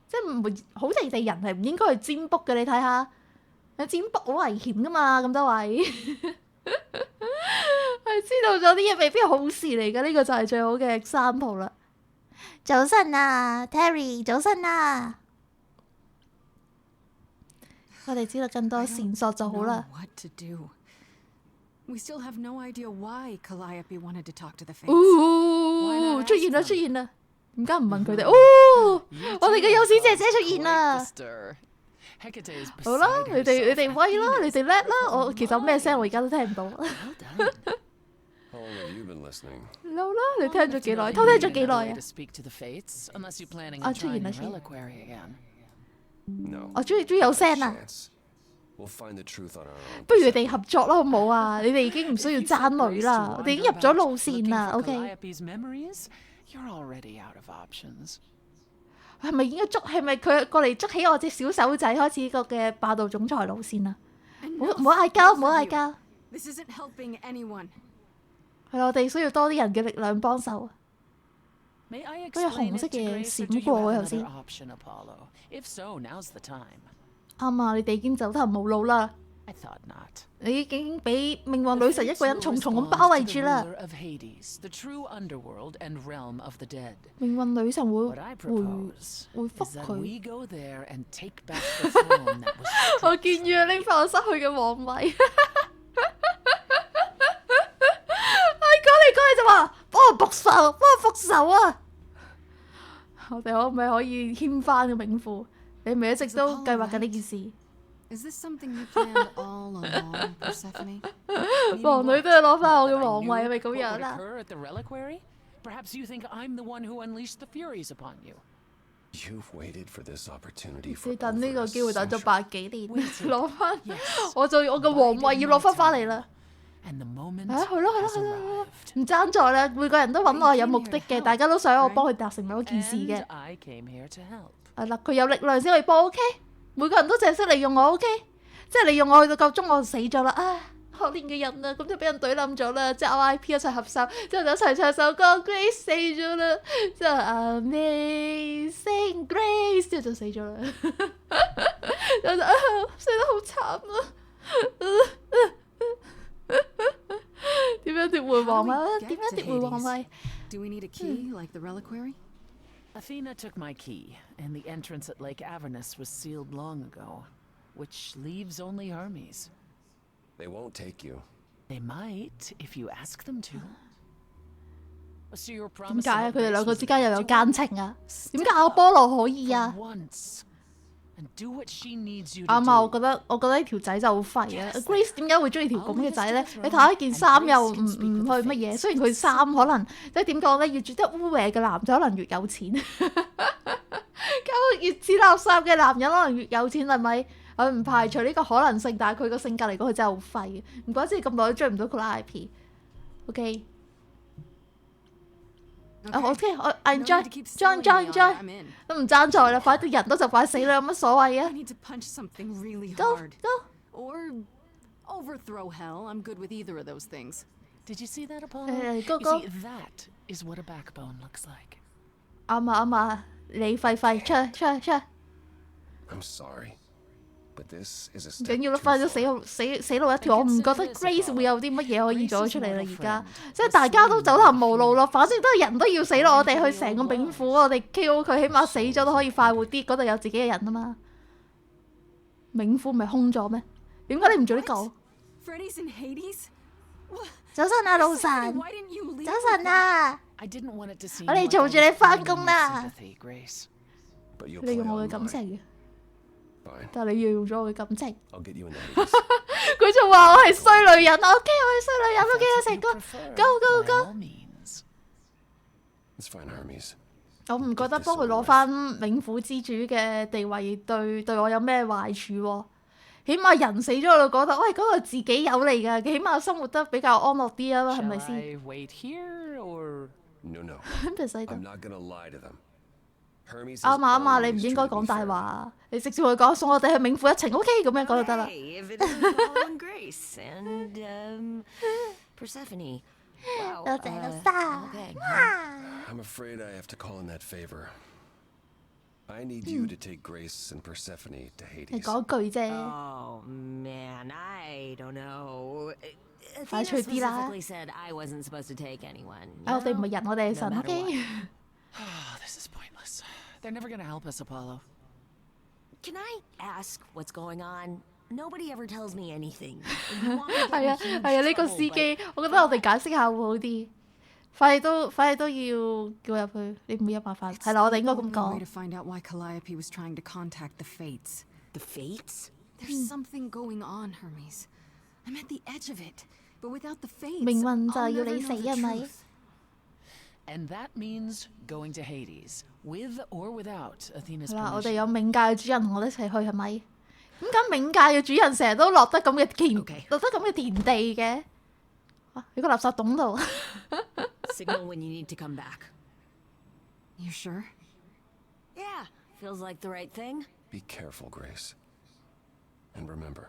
即係唔好地人係唔應該去占卜嘅，你睇下，占卜好危險噶嘛，咁多位係知道咗啲嘢未必係好事嚟嘅，呢個就係最好嘅example啦。早晨啊 ，Terry， 早晨啊！我哋知道更多線索就好啦。We still have no idea why Calliope wanted to talk to the Fates. 出現啦，出現啦！點解唔問佢哋？我哋嘅有錢姐姐出現啦！好啦，你哋威啦，你哋叻啦！我其實咩聲我而家都聽唔到。嬲啦！你聽咗幾耐？偷聽咗幾耐啊？出現啦，出現！我終於有聲啦！不如你哋合作啦，好唔好啊？你哋已經唔需要爭女啦，我哋已經入咗路線啦。OK， 係咪應該係咪佢過嚟捉起我隻小手仔，開始呢個嘅霸道總裁路線啊？唔好嗌交，唔好嗌交。係啦，我哋需要多啲人嘅力量幫手。嗰有紅色嘅閃過頭先。啱啊！你哋已經走投無路啦。你已經俾命運女神一個人重重咁包圍住啦。命運女神會覆佢。我建議佢拎翻我失去嘅皇位。講嚟就話幫我復仇啊！我哋可唔可以牽翻個冥庫？你咪一直都計劃緊呢件事。王女都要攞翻我嘅皇位，係咪咁樣啦？你等呢個機會等咗100幾年，攞翻我嘅皇位要攞翻嚟啦！係咯，唔爭在啦，每個人都揾我係有目的嘅，大家都想我幫佢達成某件事嘅。係啦，佢有力量先可以幫 OK， 每個人都淨係識利用我 OK， 即係利用我去到夠鐘我就死咗啦，唉，可憐嘅人啊，咁就俾人懟冧咗啦，即係 RIP 一齊合手，之後就一齊唱首歌 Grace 死咗啦，之後 Amazing Grace 之後就死咗啦，就死得好慘啊！點樣奪回皇位？點樣奪回皇位？ Do we need a key like the reliquary? Athena took my key, and the entrance at Lake Avernus was sealed long ago, which leaves only Hermes. They won't take you. They might, if you ask them to. So your 點 promise 解啊？佢哋兩個之間又有奸情啊？點解阿波羅可以啊？ and do what she needs you to 啱啊！我 do. 覺得呢條仔就好廢啊 ！Grace 點解會中意條咁嘅仔咧？你睇下件衫又唔去乜嘢？雖然佢衫可能即係點講咧，越着得污穢嘅男仔可能越有錢，越似垃圾嘅男人可能越有錢，係咪？我唔排除呢個可能性，但係佢個性格嚟講，佢真係好廢嘅。唔怪之咁耐都追唔到佢啦 IP。OK。OK， 我 enjoy，都唔爭在啦，快啲人都就快死啦，有乜所謂啊 ？Go or overthrow hell. I'm good with either of those things. Did you see that, Apollo? Go. You see, that is what a backbone looks like. 啱啊，你廢出。I'm sorry. but this is a 唔 step 緊要啦， too 快咗 far. 死路一條，我唔覺得 Grace 會有啲乜嘢可以做出嚟啦。而家即係大家都走投無路咯，反正都係人都要死咯。我哋去成個冥府，我哋 KO 佢，起碼死咗都可以快活啲，嗰度有自己嘅人啊嘛。冥府咪空咗咩？點解你唔早啲講？ Freddy's in Hades? 早晨啊，老神！ Why didn't you leave? 早晨啊！ I didn't want it to seem 我哋 like 做 I 住 was 你翻 finding 工 your 啦。 sympathy, Grace. But you'll 你 play 用我 on 嘅感 mine. 情嘅， Fine. 但係你要用咗我嘅感情。 I'll get you in Hades. 佢就話我係衰女人，OK，我係衰女人 If ，OK， that's 成 what 功 you prefer, ，Go Go by Go！ all means. It's fine, Hermes. 我唔覺得幫佢攞翻冥府之主嘅地位對我有咩壞處喎？起碼人死咗我就覺得，喂，嗰個自己有嚟㗎，起碼生活得比較安樂啲啊嘛，係 Shall 咪先？ I wait here or? No, no. 唔使得 I'm。not gonna lie to them. Hermes has 啱啊啱啊，你唔 always 應該 treated 講 me 大 fairly. 話，你直接去講送我哋去冥府一程，OK 咁樣講就得啦。 Hey, if it isn't following Grace and Persephone. Wow, 多謝老生。 okay. I'm afraid I have to call in that favor. I need you to take Grace and Persephone to 你 Hades. 講句啫， Oh man, I don't know. Athena 快脆啲啦。 specifically said I wasn't supposed to take anyone. 我哋唔係人，我哋係 No 神 matter ，OK？ Oh, this is pointless. They're never gonna help us, Apollo. Can I ask what's going on? Nobody ever tells me anything. You want me to get 係啊 in huge 係啊，呢個 trouble, 司機 but，我覺得我哋解釋下會好啲。快啲都要叫入去，你唔會有辦法。係啦，我哋應該咁 Only way 講 to。find out why Calliope was trying to contact the Fates. the fates? There's something going on, Hermes. I'm at the edge of it, but without the Fates, 命運就 I'll 要 never 你 know 死 the 係咪？ truth. And that means going to Hades, with or without Athena's 係啦，我哋 permission. 有冥界嘅主人同我哋一齊去係咪？點解冥界嘅主人成日都落得咁嘅田 Okay 落得咁嘅田地嘅？啊！喺個垃圾桶度。 Signal when you need to come back. You sure? Yeah, feels like the right thing. Be careful, Grace. And remember,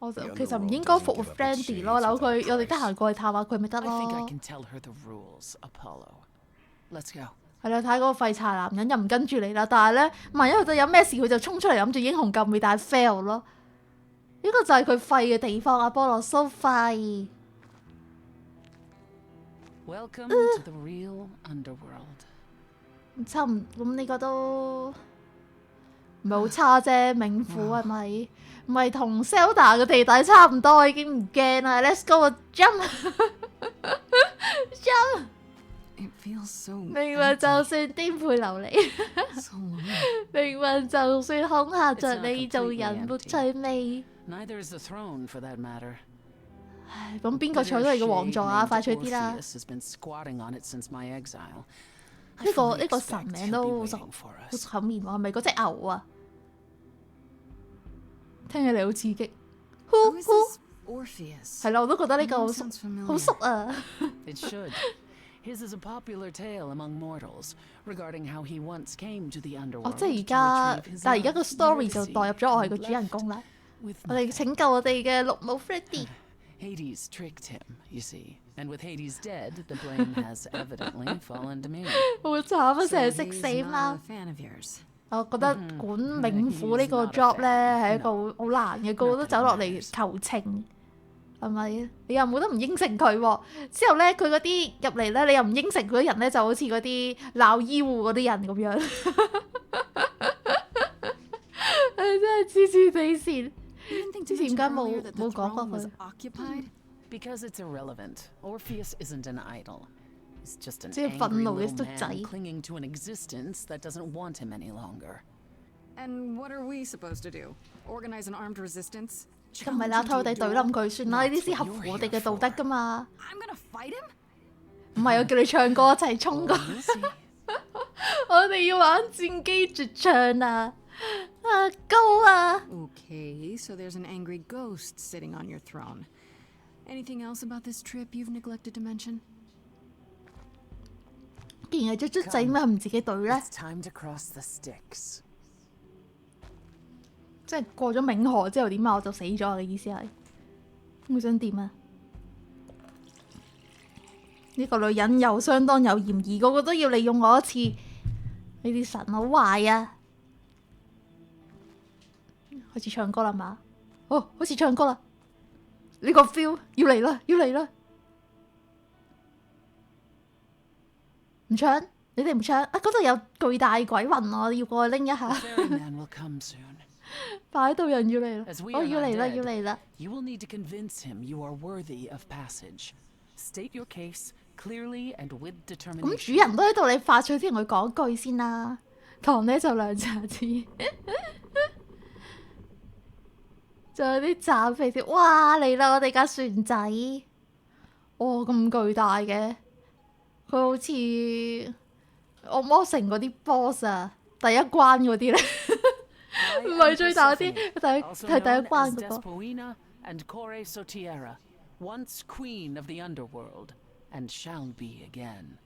我就其實唔應該復活 Brandy 咯，扭佢，我哋得閒過去探下佢咪得 I think I 咯。 can tell her the rules, Apollo. Let's go. 係啦，睇嗰個廢柴男人又唔跟住你啦，但係咧，萬一佢就有咩事，佢就衝出嚟諗住英雄救美，但係 fail 咯。呢個就係佢廢嘅地方，阿波羅 so 廢。 Welcome to the real underworld. 差唔咁呢個都唔係好差啫，冥府係咪？唔係同 Zelda 嘅地底差唔多，已經唔驚啦。Let's go jump jump！ It feels so 命運就算顛沛流離， so long. 命運就算恐嚇着 It's not 你，做 completely 人沒 empty. 趣味。 Neither is the throne, for that matter. 唉，咁邊個搶咗你嘅王座啊？ Leader 快 shade 脆 named 啲啦！ Orpheus has been squatting on it since my exile. I 呢個 fully 呢個 expect 神名 he'll 都 be 好 waiting for 好 us. 冚面喎，係咪嗰隻牛啊？聽起嚟好刺激。 Who is this Orpheus? 係啦，我都覺得呢個好 Name 熟 sounds familiar. 好熟啊！ It should. His is a popular tale among mortals regarding how he once came to the 哦， underworld 即係而 to 家 retrieve，his 但係而家個 love, story 就 Eurydice, 代入咗我係個 and 主人 left 公啦。 with 我哋 nothing. 拯救我哋嘅綠帽 Freddy。 Hades tricked him, you see. And with Hades dead, the blame has evidently fallen to me. 好慘啊！ So 成日食 he's 死 not 貓 a。fan of yours. 我覺得管冥府呢個 job 咧係一個好難嘅，個個都走落嚟求情，係咪？你又冇得唔應承佢喎？之後咧，佢嗰啲入嚟咧，你又唔應承佢啲人咧，就好似嗰啲鬧醫護嗰啲人咁樣。真係黐黐地線。 You didn't think 之 to 前點 mention 解 earlier that the 冇講過 throne was 佢？ occupied? Because it's irrelevant. Orpheus isn't an idol. He's just an 即係 angry 憤怒嘅 little 卒 man 仔。 clinging to an existence that doesn't want him any longer. And what are we supposed to do? Organize an armed resistance? 咁唔係啦，睇我哋懟冧佢算啦，呢啲先合 That's what 乎我 you're 哋嘅道德噶嘛。 I'm gonna fight him? 唔係我叫你唱歌一齊衝過， We'll see. 我哋要玩戰機絕唱啊！啊高啊！ Okay, so there's an angry ghost sitting on your throne. Anything else about this trip you've neglected to mention? 既然係隻卒仔，點解唔自己懟咧？ It's time to cross the Styx. 即係過咗冥河之後點啊？我就死咗啊！嘅意思係，咁佢想點啊？呢個女人又相當有嫌疑，個個都要利用我一次。呢啲神好壞啊！開始唱歌啦嘛？哦，開始唱歌啦！呢個 feel 要嚟啦，要嚟啦！唔唱？你哋唔唱啊？嗰度有巨大鬼魂我要過去拎一下。擺渡人要嚟啦！哦，要嚟啦，要嚟啦！ You will need to convince him you are worthy of passage. State your case clearly and with 咁 determination. 主人都喺度，你發出先同佢講句先啦。糖呢就2茶匙，仲有啲斬飛條，哇嚟啦！我哋架船仔，哦咁巨大嘅，佢好似惡魔城嗰啲 boss 啊，第一關嗰啲咧，唔係最大嗰啲，係第一關嗰個。 Despoina and Core Sotiera, once queen of the underworld, and shall be again.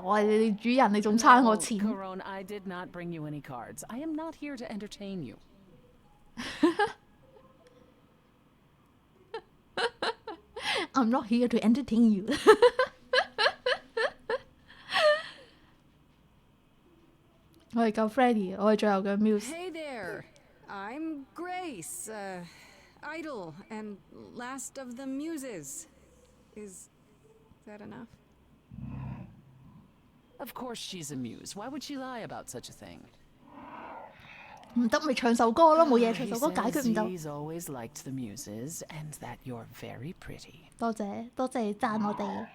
我係你哋主人，你仲差我錢。 Corone, I did not bring you any cards. I am not here to entertain you. I'm not here to entertain you 。我係救 Freddy， 我係最後嘅 Muse。 Hey there. I'm Grace. Idol and last of the muses. Is that enough? Of course she's a muse. Why would she lie about such a thing? 唔得咪唱首歌咯，冇嘢唱 He 首歌解 says 決唔到。 he's always liked the muses and that you're very pretty. 多謝多謝讚我哋。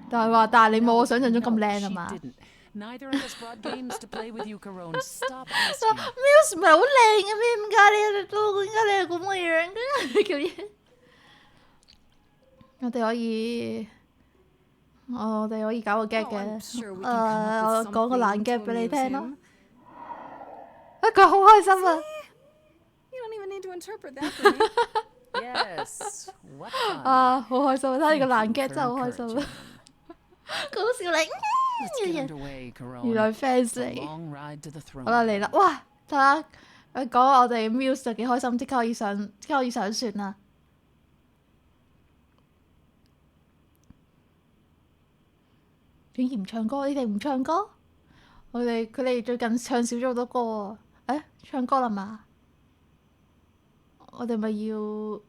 但係你冇我想象中咁 No, 靚 she 啊嘛 didn't. Neither of us brought games to play with you, Corone. Stop asking. Muse 唔係好靚嘅咩？點解你都點解你係咁嘅樣嘅？叫嘢。我哋可以搞個 gag 嘅。 I'm sure we can come up 我 with 講個爛 something gag to 俾你聽 amuse 咯。 him. 佢好開心啊！ You don't even need to interpret that for me. Yes. What fun. 啊，好開心！睇你個爛 Thank gag you 真係好 for 開心 encouraging 啊！ him. 佢好笑你 Let's 嘅 get 人， underway, Corone. 原來 fans It's a 嚟。 long ride to the throne. 好啦，嚟啦！哇，睇下講我哋 Muse 就幾開心，即刻可以上船啦！竟然唔唱歌，你哋唔唱歌？佢哋最近唱少咗好多歌喎。唱歌啦嘛？我哋咪要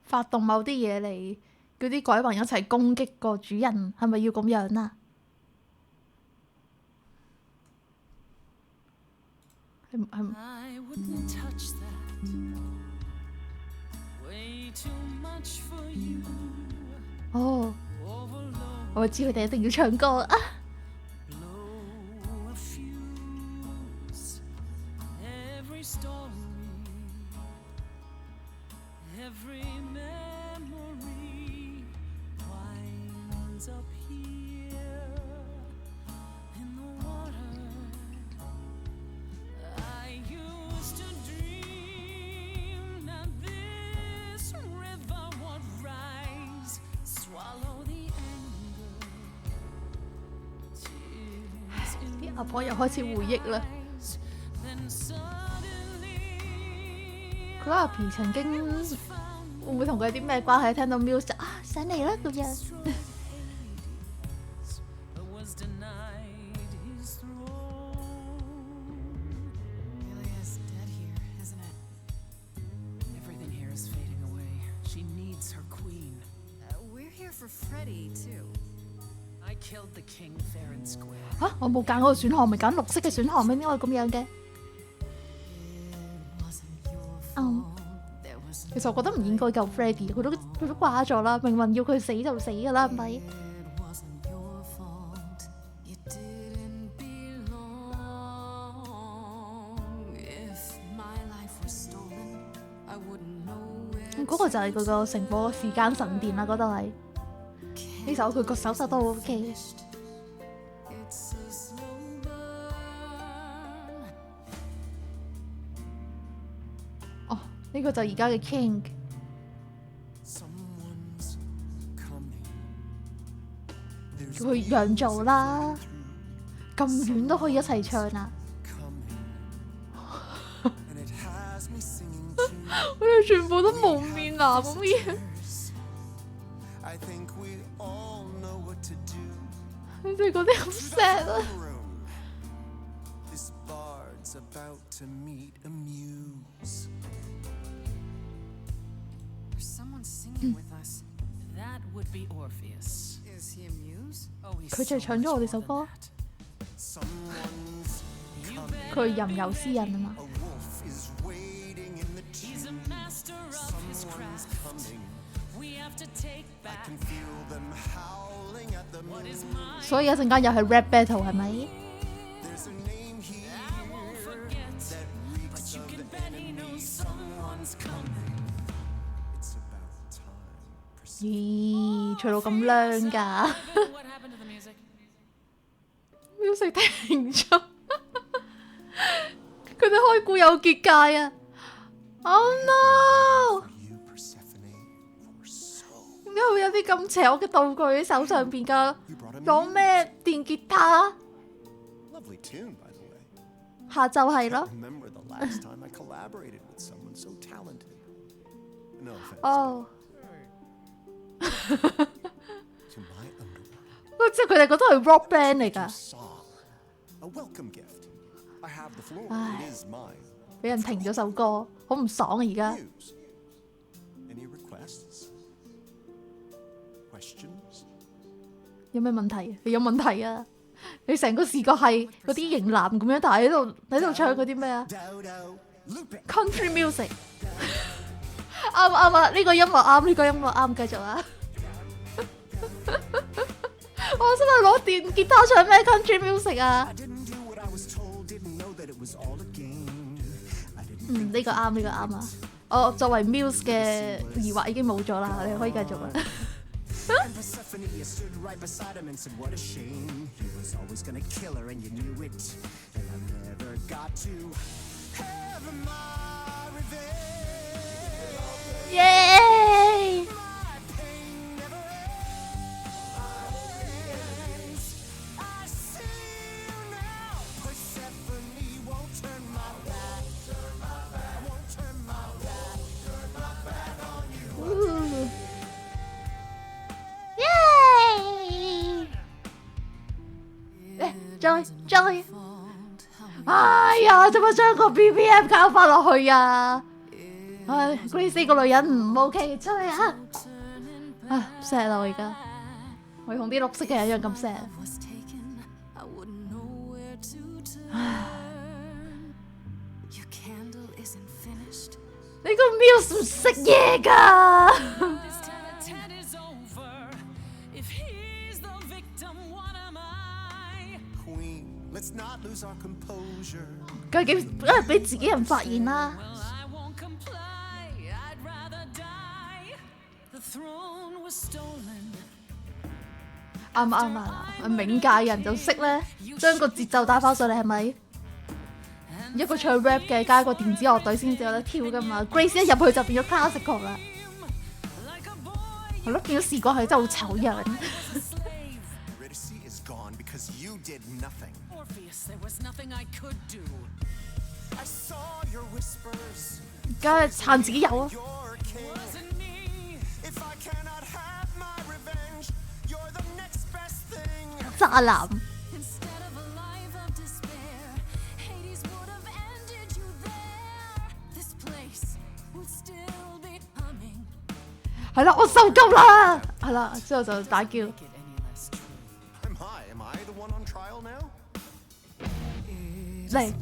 發動某啲嘢嚟，叫啲鬼魂一齊攻擊個主人，係咪要咁樣啊？係 I wouldn't touch that. Way too much for you. 哦， Overload, 我知佢哋一定要唱歌啊！ blow a fuse. Every story, every memory winds up here in the water. I used to dream that this river would rise, swallow the anger. Tears in 啲阿婆又開始回憶啦。 eyes, then suddenly 佢阿 P 曾經會唔會同佢有啲咩關係？聽到 music 啊，上嚟啦咁樣。 but was denied his throne. Lelia's dead here, isn't it? Everything here is fading away. She needs her queen. We're here for Freddy, too. I killed the king fair and square. 嚇！我冇揀嗰個選項，咪揀綠色嘅選項咩？點解會咁樣嘅？ It wasn't your Um. fault. There was 其實我覺得唔應該救 Freddy，佢都掛咗啦，命運要佢死就死㗎啦，係咪？ It wasn't your fault. It didn't belong. If my life was stolen, I wouldn't know where 嗰個就係佢個成個時間神殿啦，嗰度係。呢首佢個手勢都好 OK。 it's a slow burn. 哦，呢個就而家嘅 King。 Someone's coming. There's 叫佢讓做啦，咁遠都可以一齊唱啊！ coming. And it has me singing to 佢哋全部都蒙面啊咁樣。 tears. I think we all know what to do. 佢哋嗰啲好 sad 啊！ Room. This bard's about to meet a muse. There's someone singing with us. That would be Orpheus. Is he a muse? Oh, he's 佢就係 so 唱咗 much 我哋 more 首 than 歌， that. Someone's coming. 佢吟遊詩人啊嘛。 A wolf is waiting in the He's a tomb. master of his Someone's craft. coming. We have to take I back can feel them howling at the what is moon. mine. 所以一陣間又係 rap battle 係咪？ There's a name here I won't forget, that but reeks you of can bet he knows enemy. someone's coming. It's about time. 咦，吹到咁靚㗎 What happened to the music? ，music 停咗，佢哋開估有結界啊！Oh no！ You, Persephone, for so. 點解會有啲咁邪惡嘅道具喺手上邊㗎？ You brought a 攞 mute. 咩電吉他？ Lovely tune, by the way. 下晝係咯。 Remember the last time I collaborated with someone so talented. No offense. 哦， To my underworld. 即係佢哋覺得係 rock band 嚟 Your 㗎， song. A welcome gift. I have the floor. Ay. It is mine. 俾人停咗首歌，好唔爽啊！而家 Muse. Any requests? Questions? 有咩問題？你有問題啊！你成個視覺係嗰啲型男咁樣，但係喺度唱嗰啲咩啊 Dodo. Loop it. ？Country music 啱啊！呢個音樂啱，呢個音樂啱，繼續啊！我真係攞電吉他唱咩 country music 啊！ I didn't do what I was told. Didn't know that it was all a game. I didn't 呢個啱，呢個啱啊！我作為 Muse 嘅疑惑已經冇咗啦，你可以繼續啦。 And Persephone stood right beside him and said, what a shame. He was always gonna kill her and you knew it. And I never got to have my revenge. 耶！ My pain never ends. I see you now. Persephone won't turn my back. I won't turn my back. Turn my back on you. 耶！再，哎呀，做乜將個 BPM 交翻落去啊？唉，Grace 呢個女人唔 OK，出去啊！唉，sad 啦我而家，我同啲綠色嘅人一樣咁 sad。 Was taken, I wouldn't know where to turn. Your candle isn't finished. 你個 Muse 唔識嘢㗎。 This tete-a-tete is over. If he's the victim, what am I? Queen, let's not lose our composure. 究竟梗係俾自己人發現啦。 Well, I won't comply. I'd rather die. The throne was stolen. 啱啊！冥界人就識咧，將個節奏帶翻上嚟係咪？一個唱 rap 嘅加一個電子樂隊先至有得跳噶嘛。Grace 一入去就變咗 classical 啦， Like a boy, 係咯，變咗視覺係真係好醜樣。 slave. Eurydice is gone because you did nothing. Orpheus, there was nothing I could do. I saw your whispers. 梗係撐自己有啊！ You're a king. Wasn't me. If I cannot have my revenge, you're the next best thing. 渣男 Instead of a life of despair, Hades would have ended you there. This place would still be humming. 係啦，我受夠啦，係啦，之後就大叫。 Get any less true. Am I the one on trial now? 嚟，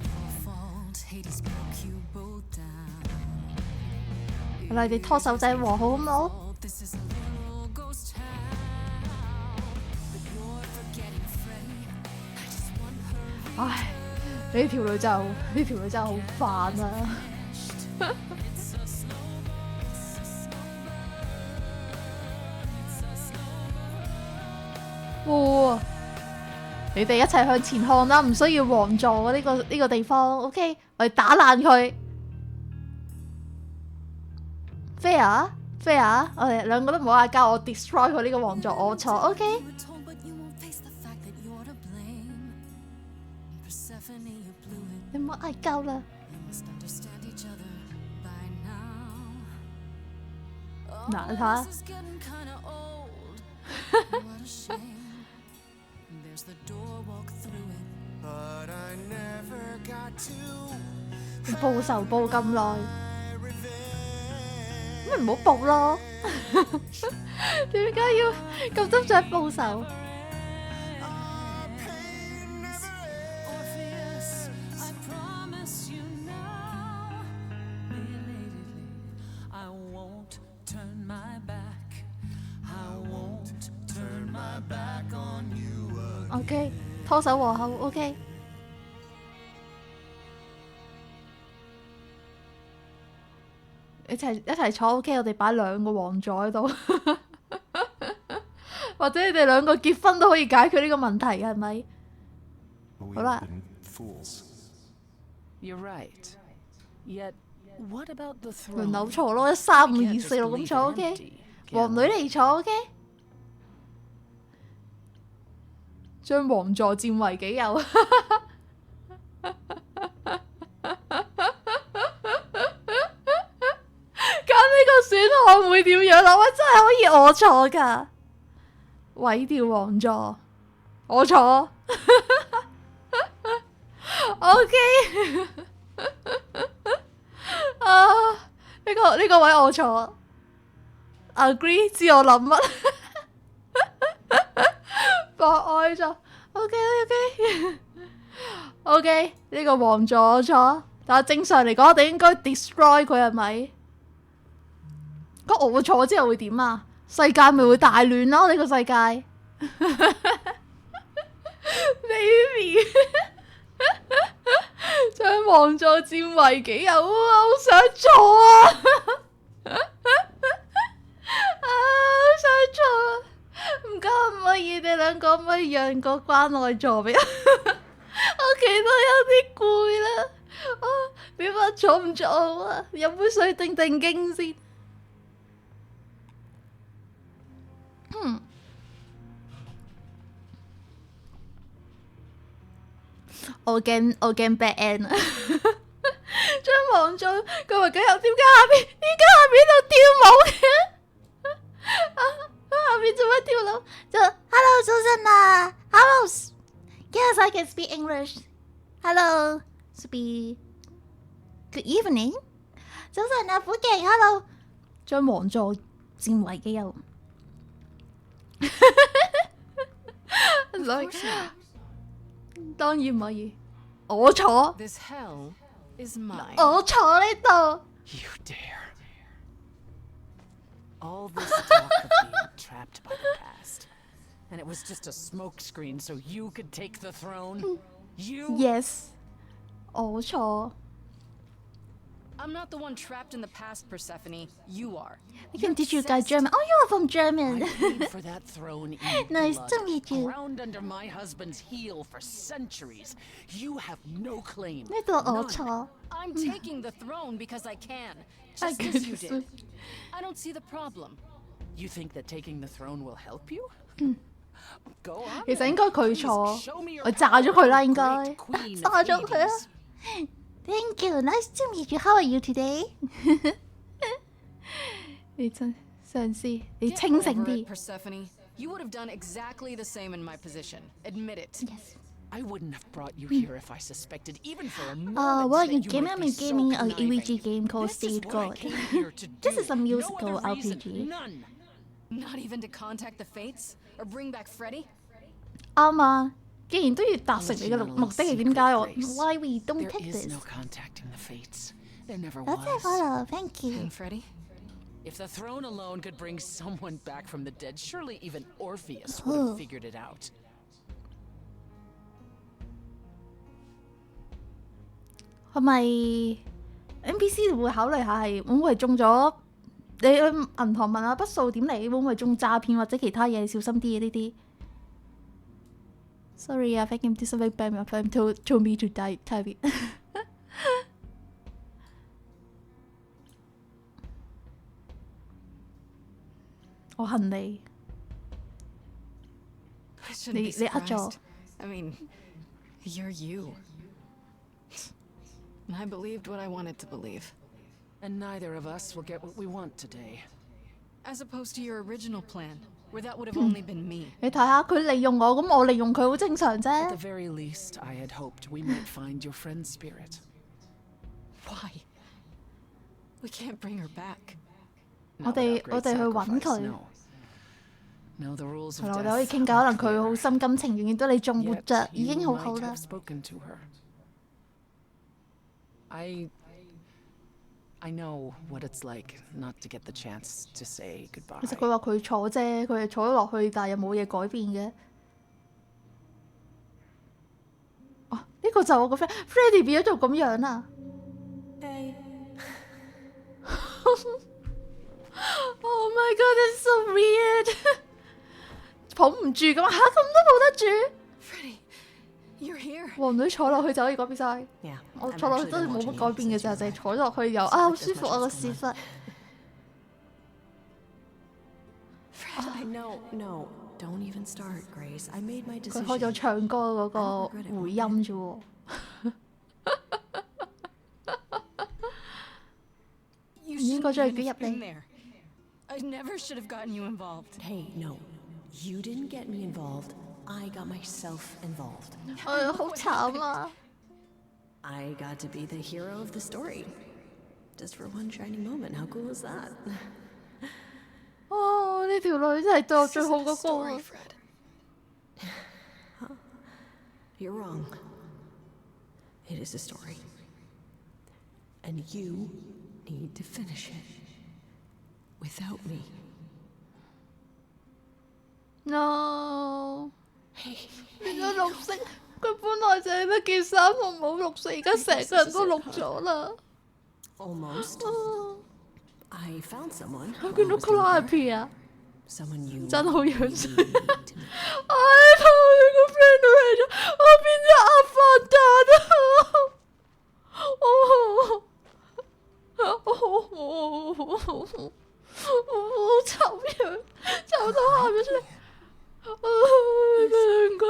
Fault, Hades broke you both down. 係啦，你哋拖手仔和好好唔好？ Oh, this is a little ghost town. But you're forgetting Freddy. I just want her 唉，呢條女真係好煩啊！ It's a slow burn. It's a slow burn. It's a slow burn. 哇！你哋一齊向前看啦，唔需要王座呢個地方。OK， 我哋打爛佢。Fair，我哋兩個都唔好嗌交，我 destroy 佢呢個王座，我錯。OK， You were told, but you won't face the fact that you're to blame. Persephone, you blew it. 你唔好嗌交啦。 You must understand each other by now. 嗱，你睇下 This is getting kinda old. What a shame. There's the door, walk through it. but I never got to 報仇報咁耐，咪唔好報咯。點解要咁執着報仇？ Orpheus, I promise you now, belatedly, I won't turn my back. I won't turn my back on you again. OK， 拖手和口 OK。一齊坐 OK， 我哋擺2個王座喺度，或者你哋2個結婚都可以解決呢個問題，係咪？好啦。 You're right. Yet, what about the 輪 throne? 流坐咯，1、3、5、2、4、6咁坐 OK， 王女嚟坐 OK， 將王座佔為己有。揀呢個選項會點樣啊？喂，真係可以我坐㗎，毀掉王座，我坐。OK 啊，呢個位我坐 ，agree 知我諗乜，博愛咗 OK 呢個王座我坐，但係正常嚟講，我哋應該 destroy 佢係咪？咁我坐之後會點啊？世界咪會大亂咯！呢個世界，baby 將王座佔為己有，好想坐啊！好想坐，唔該可唔可以？你哋2個可唔可以讓個關愛座俾我？我企到有啲攰啦，點解坐唔坐好啊？飲杯水定定經先。我驚 bad end 啊！將王座佢話緊有點解下邊度跳舞嘅？下邊做乜跳舞？就 Hello 早晨啊 ，Hello Yes I can speak English Hello speak Good evening 早晨啊，虎勁 Hello 將王座佔為己有。當然唔可以，我坐。 This hell is mine. 我坐呢度。 You dare. All this talk of being trapped by the past. And it was just a smokescreen so you could take the throne? You? Yes. 我坐。 I'm not the one trapped in the past, Persephone. You are. I can teach you guys German. Oh, you're from German. I paid for that throne in Nice blood, to meet you. ground under my husband's heel for centuries. You have no claim. 呢度我坐。 I'm taking the throne because I can, I just as you guess. did. I don't see the problem. You think that taking the throne will help you? Go on. 其實應該佢 Please 坐， show me your 我炸咗佢啦， power, 應該 great queen of 炸咗佢啊 Hades.！ Thank you, nice to meet you. How are you today? 你真上司，你 Get 清醒 over it, 啲。 Persephone. You would have done exactly the same in my position. Admit it. Yes. I wouldn't have brought you here if I suspected, even for a moment, Well, that you you came might I'm be so gaming a conniving. AVG game called This is State what I God. came here to This do. is a musical No other reason, RPG. None. Not even to contact the Fates or bring back Freddy? 啱啊！既然都要達成你嘅 I'll let you 目的，係 know 點解 a 我 secret place. Why we don't There take is this？ no contacting the fates. There never 多謝 was. follow, thank you。 And Freddy? If the throne alone could bring someone back from the dead, surely even Orpheus would have figured it out. 係咪 NPC 會考慮下係會唔會係中咗？你去銀行問下筆數點嚟，會唔會係中詐騙或者其他嘢？你小心啲啊！呢啲。Sorry, I think I'm just a bit bad. My friend told me to type it. 我恨你。 I shouldn't be 你呃咗。 surprised. I mean, you're you. And I believed what I wanted to believe. And neither of us will get what we want today. As opposed to your original plan. where that would have only been me. 你睇下佢利用我，咁我利用佢好正常 At the 啫。 very least, I had hoped we might find your friend's spirit. Why? We can't bring her back. Not 我哋 without 我 great 哋去揾 sacrifice, 佢， no. No, the rules 係 of 咯，我哋可以 death 傾偈，可 are 能佢 clear. 好心甘情願，見到你仲活 Yet 着，已 you 經好好 might 啦 have。spoken to her. I know what it's like not to get the chance to say 其 goodbye. 實佢話佢坐啫，佢係坐咗落去，但係又冇嘢改變嘅。哦，呢個就係我個 friend，Freddy 變咗做咁樣啊！ Oh my god, that's so weird！ 捧唔住咁嚇，咁都抱得住？ Freddie, you're here. 王女坐落去就可以改變晒。 Yeah. 我 I've 坐落去 actually 都係 been 冇 watching 乜 you 改變嘅 since 就 you 係 were 坐落去又好舒服啊個屎忽。 I know, no, don't even start, Grace. I made my 佢開咗 decision. 唱歌嗰個回音啫喎。 You 唔應該 shouldn't 將佢 even 捲入 have been 嚟。 there. I never should have gotten you involved. Hey, no, you didn't get me involved. I got myself involved. 哎好慘啊！ I got to be the hero of the story. Just for one shining moment. How cool is that? 哦，呢條女真係對我 This 最好 isn't a 嗰個 story, 啊。 Fred. You're wrong. It is a story. And you need to finish it. Without me. No，變咗綠色。佢本來就係得件衫同冇綠色，而家成個人都綠咗啦。 Almost. I found someone. 我 while 見 I 到 was down Clara there. P 啊， Someone you 真好樣 really 衰。 need to meet. 唉，我個 friend 都係咗，我變咗阿凡達啊！好醜樣，醜到喊咗出嚟。兩個喺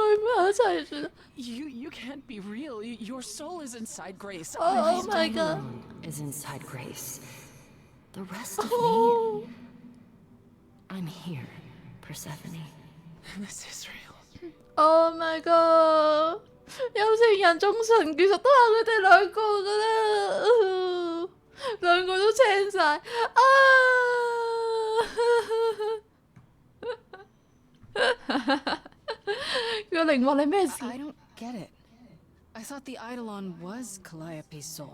一齊算啦。 You can't be real. Your soul is inside Grace. Oh my Stone god！ alone is inside Grace. The rest of Oh. me. I'm here, Persephone. This is real. Oh my god！有情人終成，其實都係佢哋兩個噶啦，兩個都青晒啊！個靈魂係咩事？ I don't get it. I thought the Eidolon was Calliope's soul.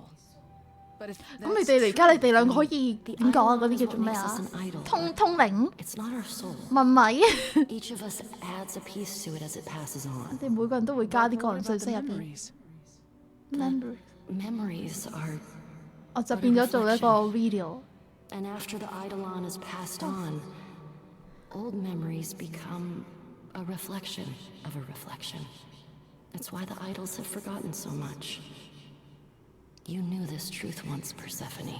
But if 咁你 that's 哋而家 true, 你哋兩個可以 The 點講啊？ idol 嗰啲 is 叫 what 做咩 makes 啊 us an idol. 通靈 It's not our soul. 問米， Each of us adds a piece to it as it passes on. 你每個人都會加啲 But 個 what 人 about 信 the 息入邊。 memories? Memory， Memories are. 我就變咗做一個 video。 And after the Eidolon is passed on, old memories become a reflection of a reflection. That's why the idols have forgotten so much. You knew this truth once, Persephone.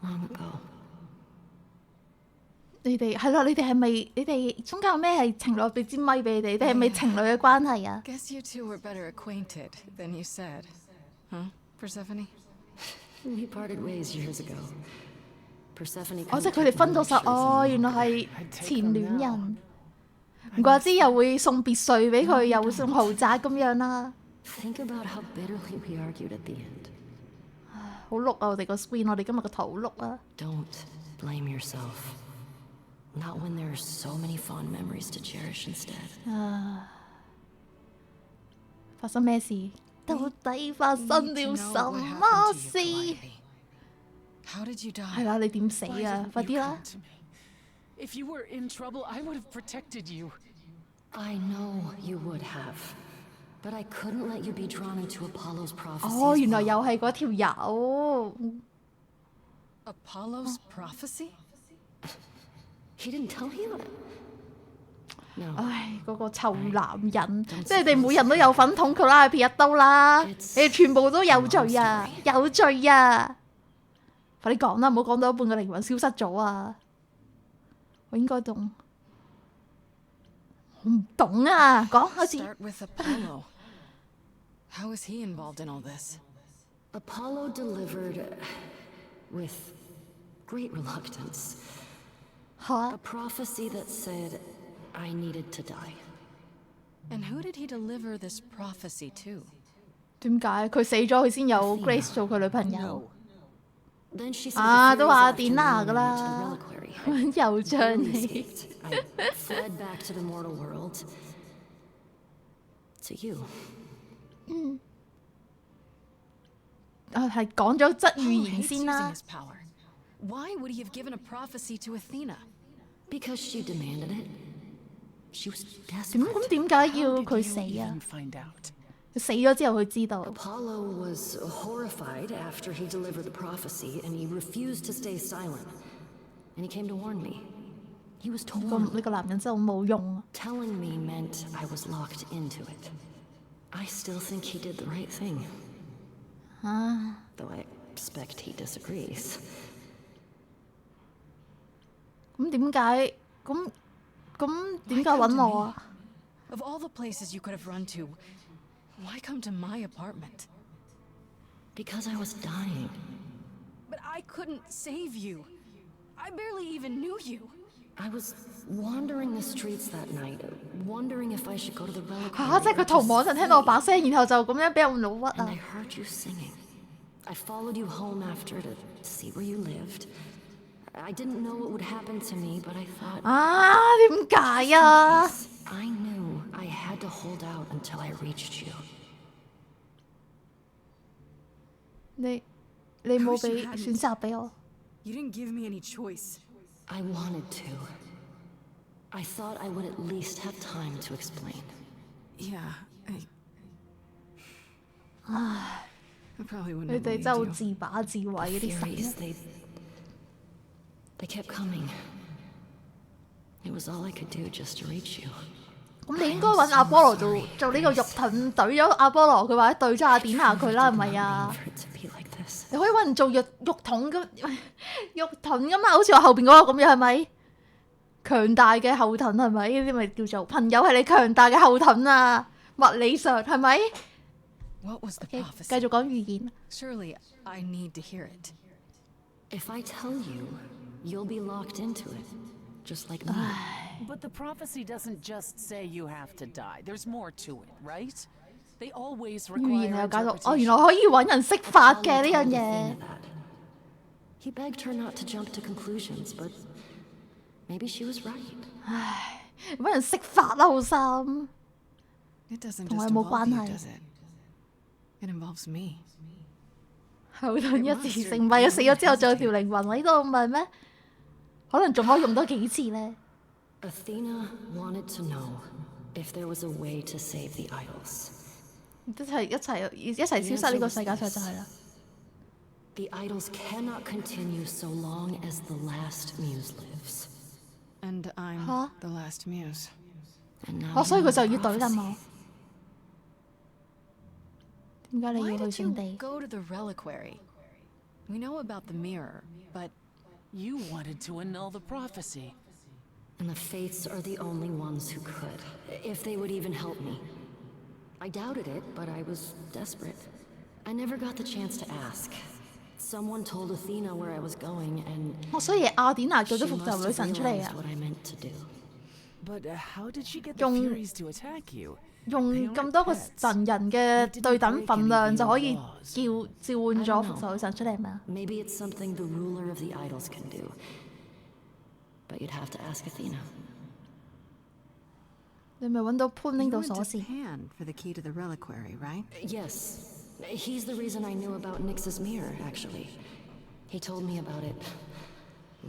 Long ago. 你哋係咯？你哋係咪？你哋中間有咩係情侶？俾支咪俾你哋，你哋係咪情侶嘅關係啊？ guess you two were better acquainted than you said. Huh, Persephone? We parted ways years ago. Persephone 哦，即 couldn't 係佢哋 take 分咗 my 手。 truth 哦， anymore. 原來係前戀人。唔怪之又會送別墅俾佢，又會送豪宅咁樣啦。 Think about how bitterly we argued at the end. 好碌啊！我哋個 screen，我哋今日個圖好碌啊！ Don't blame yourself. Not when there are so many fond memories to cherish instead. 發生咩事？到底發生 Need 了 to know 什 what 麼 happened to 事？ you, Calliope. How did you 係 die? 啦，你點死 Why 啊？ didn't 快 you 啲啦 come！to me? If you were in trouble, I would have protected you. I know you would have. But I couldn't let you be drawn into Apollo's prophecy. 哦， as 原來 well. 又係嗰條友。 Apollo's prophecy? He didn't tell you? No. 唉，嗰個臭男人，即係你哋每人都有份捅佢啦，撇一刀啦，你哋全部都有罪啊！有罪啊！快啲講啦，唔好講到一半個靈魂消失咗啊！我應該懂，我唔懂啊！講開始。 Start with Apollo. How is he involved in all this? Apollo delivered with great reluctance A prophecy that said I needed to die. And who did he deliver this prophecy to? 點解佢死咗佢先有 Grace 做佢女朋友？ Then she said 啊， the 都 fairies 話阿 after 典 me 娜 went 噶 to 啦， the reliquary. I 又將 barely 你 escaped. I fled back to the mortal world. To you. 係講咗則 Apollo 預言 hates 先 using 啦。 his power. Why would he have given a prophecy to Athena? Because she demanded it. She was 咁 desperate. 點解 How 要 did 佢 you 死啊 even？ find out? 佢死咗之後佢知道。 Apollo was horrified after he delivered the prophecy, and he refused to stay silent. And he came to warn me. He was 個 torn. 呢個男人真係好冇用啊！ Telling me meant I was locked into it. I still think he did the right thing. 啊， Though I expect he disagrees. 咁點解？咁點解揾我啊？ Of all the places you could have run to, why come to my apartment? Because I was dying. But I couldn't save you. I barely even knew you. I was wandering the streets that night, wondering if I should go to the reliquary. 嚇！即係 or 佢逃 just 亡嗰陣聽到我把 stay. 聲，然後就咁樣俾人老屈 And I 啊！ heard you singing. I followed you home after to see where you lived. I didn't know what would happen to me, but I thought, 啊，點解啊？ I knew I had to hold out until I reached you. 你冇俾選擇俾我， You didn't give me any choice. I wanted to. I thought I would at least have time to explain. Yeah, I probably 你 wouldn't 哋 have 真係好 believed you. 自把自為嗰啲 Theories, 神。 they kept coming. It was all I could do just to reach you. 咁你應該揾阿波羅做呢個肉盾，懟咗阿波羅佢或者懟咗阿典娜佢啦，係咪啊？ For it to be like this. 你可以揾人做肉盾咁肉盾噶嘛，好似我後邊嗰個咁樣係咪？強大嘅後盾係咪？呢啲咪叫做朋友係你強大嘅後盾啊？物理上係咪？ What was the 繼 prophecy? 續講預言。 Surely I need to hear it. If I tell you, you'll be locked into it. Just like me. But the prophecy doesn't just say you have to die. There's more to it, right? They always 預言 require 又搞到 interpretation. 原來可以揾人識法 Apollo 嘅呢 told 樣 Athena 嘢。 that. He begged her not to jump to conclusions, but maybe she was right. 揾人識法啦，好心。 It doesn't 同 just 我冇 involve 關 you, 係。 does it? It involves me. 後盾一時成敗，佢死咗之後仲有條靈魂喺度，唔係咩？可能仲可以用多幾次咧。 Athena wanted to know if there was a way to save the idols. 一齊消失呢個世界上就係啦。 The idols cannot continue so long as the last muse lives. And I'm Huh? the last muse. And now 哦，所以 you 佢就 know 要 the 懟冧 prophecy. 我。點解你 Why 要去 did 聖 you 地？ go to the reliquary? We know about the mirror, but You wanted to annul the prophecy. And the Fates are the only ones who could, if they would even help me. I doubted it, but I was desperate. I never got the chance to ask. Someone told Athena where I was going, and 哦，所以阿典娜叫 she 咗復 must 仇女 have 神出嚟 realized 啊！ what I meant to do. But how did she get the Yung- Furies to attack you? 用 They aren't 咁多個 pets. 神人嘅對等份量就可以召喚咗復仇女神出嚟係咪啊？ Maybe it's something the ruler of the idols can do. But you'd have to ask Athena. 你咪揾到潘拎 You 到 went 鎖 to 匙。 Pan for the key to the reliquary, right? Yes. He's the reason I knew about Nyx's mirror, actually. He told me about it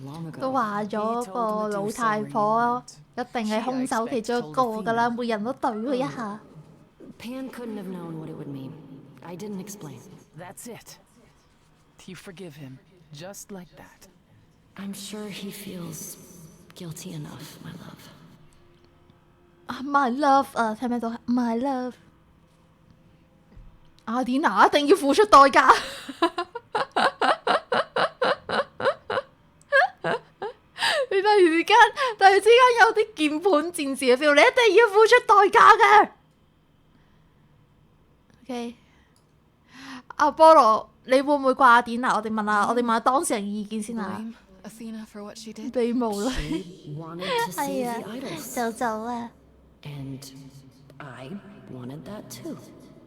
long 都 ago. 話咗個老太婆一定係兇手其中一個㗎啦，每人都懟佢一下。 Pan couldn't have known what it would mean. I didn't explain. That's it. You forgive him, just like that. I'm sure he feels guilty enough, my love. 啊，my love 啊，聽唔聽到？my love。阿典娜一定要付出代價。你突然之間有啲鍵盤戰士嘅 feel，你一定要付出代價嘅。OK，阿波羅，你會唔會掛阿典娜？我哋問下當事人意見先啊。Athena for what she did? 被無啦， She wanted to 哎 save 呀 the，idols. 就走啦。 And I wanted that too.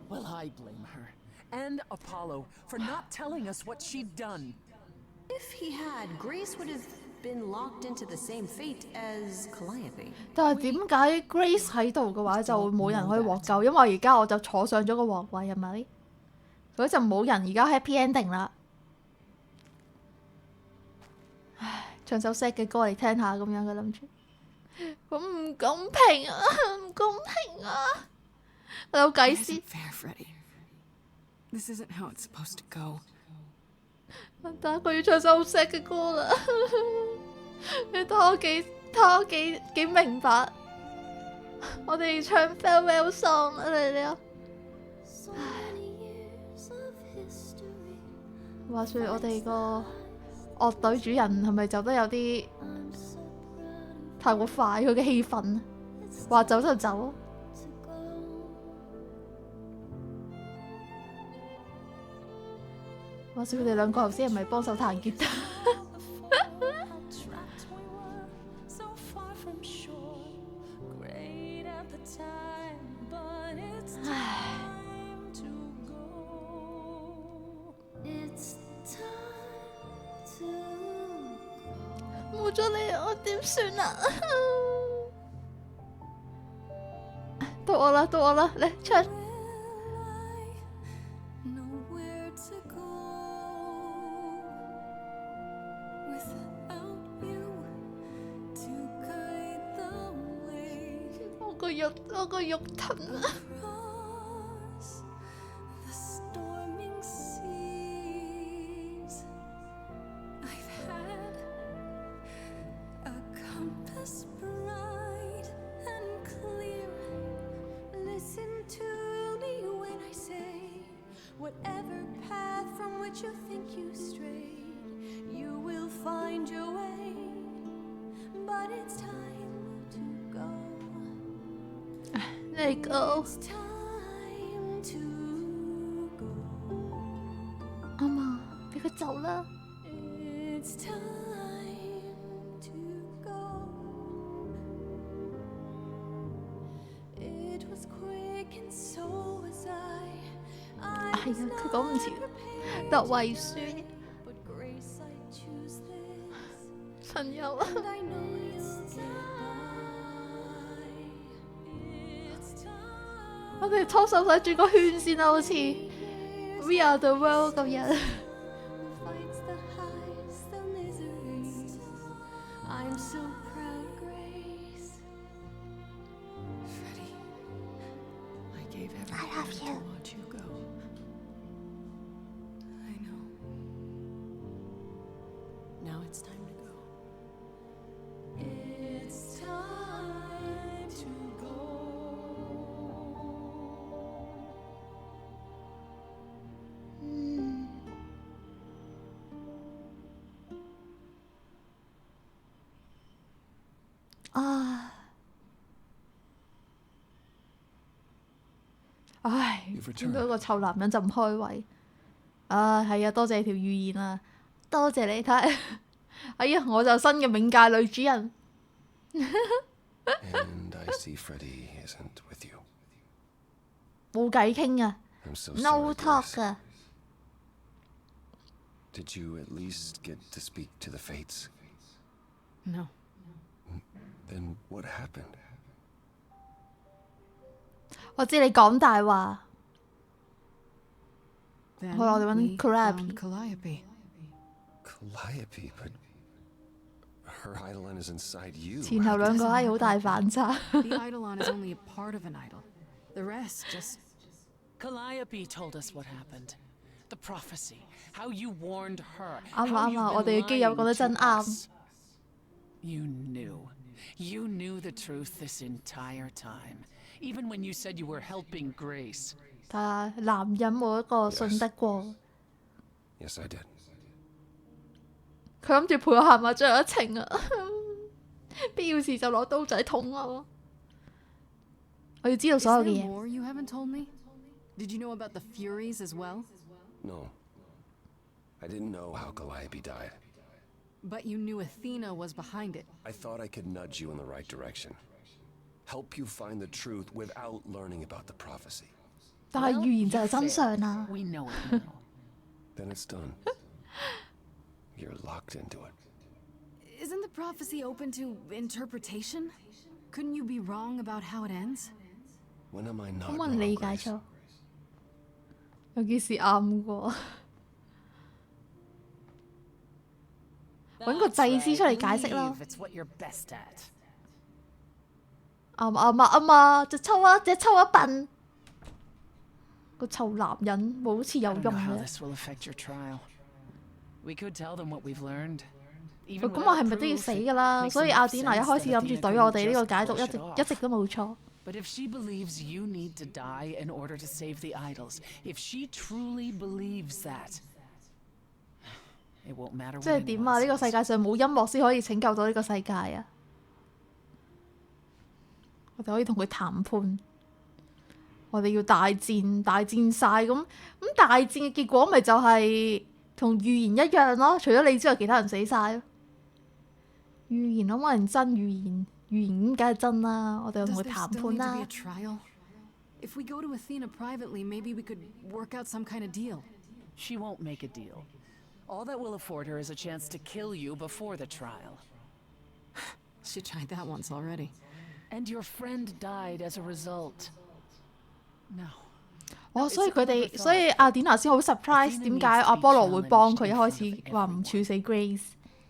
Well, I blame her. And Apollo for not telling us what she'd done. If he had, Grace would have been locked into the same fate as Calliope. 但係點解 Grace 喺度嘅話就冇人可以獲救？因為而家我就坐上咗個皇位係咪？所以就冇人而家 happy ending 啦。唉，唱首 sad 嘅歌嚟聽下咁樣嘅諗住，咁唔公平啊！唔公平啊！我有計 This 先 isn't。fair, Freddy. This isn't how it's supposed to go. 但係佢要唱首好 sad 嘅歌啦，你睇我幾明白。我哋唱 farewell song 啊，你啊！話說我哋個樂隊主人係咪走得有啲太過快？佢嘅氣氛話走就走。話說佢哋兩個頭先係咪幫手彈吉他？唉，冇咗你我點算啊？到我啦，到我啦，嚟唱。我個肉疼啊！Whatever path from which you think you strayed, you will find your way. But it's time to go. Let it go. It's time to go. 啱啊，俾佢走啦。It's time to go. It was quick and so was I. 係啊，佢講唔切，特為書 But Grace, I choose this. 朋友啊。 And I know you'll get by. It's time. 我哋拖手仔轉個圈先啦，好似 We Are The World 咁樣。 Who fights the highs, the miseries. I'm so proud, Grace. Freddy, I gave everything I love to you. watch you go. I know. Now it's time to go. It's time to go. 啊！唉， You've 見到 returned. 個臭男人就唔開胃。啊，係啊，多謝條預言啊，多謝你睇。哎呀，我就新嘅冥界女主人。 And I see Freddy isn't with you. 冇計傾啊 I'm so ，no sorry. talk Grace. 啊。 Did you at least get to speak to the Fates? No. Then what happened? 我知你講大話。 Then 好啦，我哋 we 揾 found Calliope。 Calliope. Calliope, but her eidolon is inside you. 前後兩個係好大反差。 The eidolon is only a part of an idol. The rest just... Calliope told us what happened. The prophecy. How you warned her. 啱 how 啊 you've 啱啊， been 我哋嘅基友講得 lying 真 to 啱。 us. You knew. You knew the truth this entire time. Even when you said you were helping Grace. 但係男人冇一個信得過。 Yes, I did. 佢諗住陪我行埋最後一程啊！必要時就攞刀仔捅我。我要知道 Is 所有 there 嘅嘢。 more you haven't told me? Did you know about the Furies as well? No. I didn't know how Calliope died. But you knew Athena was behind it. I thought I could nudge you in the right direction. Help you find the truth without learning about the prophecy. 但係預言就係真相啊！ We know it now. Then it's done. You're locked into it. Isn't the prophecy open to interpretation? Couldn't you be wrong about how it ends? When am I not 可能 wrong, 理解 Grace? 錯，有件事啱喎。揾個祭司出嚟解釋咯。 Believe it's what you're best at. 啱嘛，隻抽啊笨，個臭男人冇好似有 I 用 don't know how 嘅。 this will affect your trial. We could tell them what we've learned. 咁 Even 我係 without 咪都要 proof, 死 it 㗎啦？ makes 所以 enough 阿典娜一 sense 開始 that 諗住 Athena 懟我哋 couldn't 呢個 just 解讀， push 一直 it off. 一直都冇錯。 But if she believes you need to die in order to save the idols, if she truly believes that, it won't matter 即 what 係點 anyone 啊？呢個 says. 世界上冇音樂先可以拯救到呢個世界啊！我哋可以同佢談判，我哋要大戰晒咁大戰嘅結果咪就係同預言一樣咯。除咗你之外，其他人死晒咯。預言可唔可能真預言？預言梗係真啦，我哋同 Does 佢 there 談 still 判 need to be 啦 a。trial? If we go to Athena privately, maybe we could work out some kind of deal. She won't make a deal. All that will afford her is a chance to kill you before the trial. She tried that once already. And your friend died as a result. No. 所以佢哋，所以阿典娜先好 surprise 點解阿波羅會幫佢一開始話唔處死 Grace。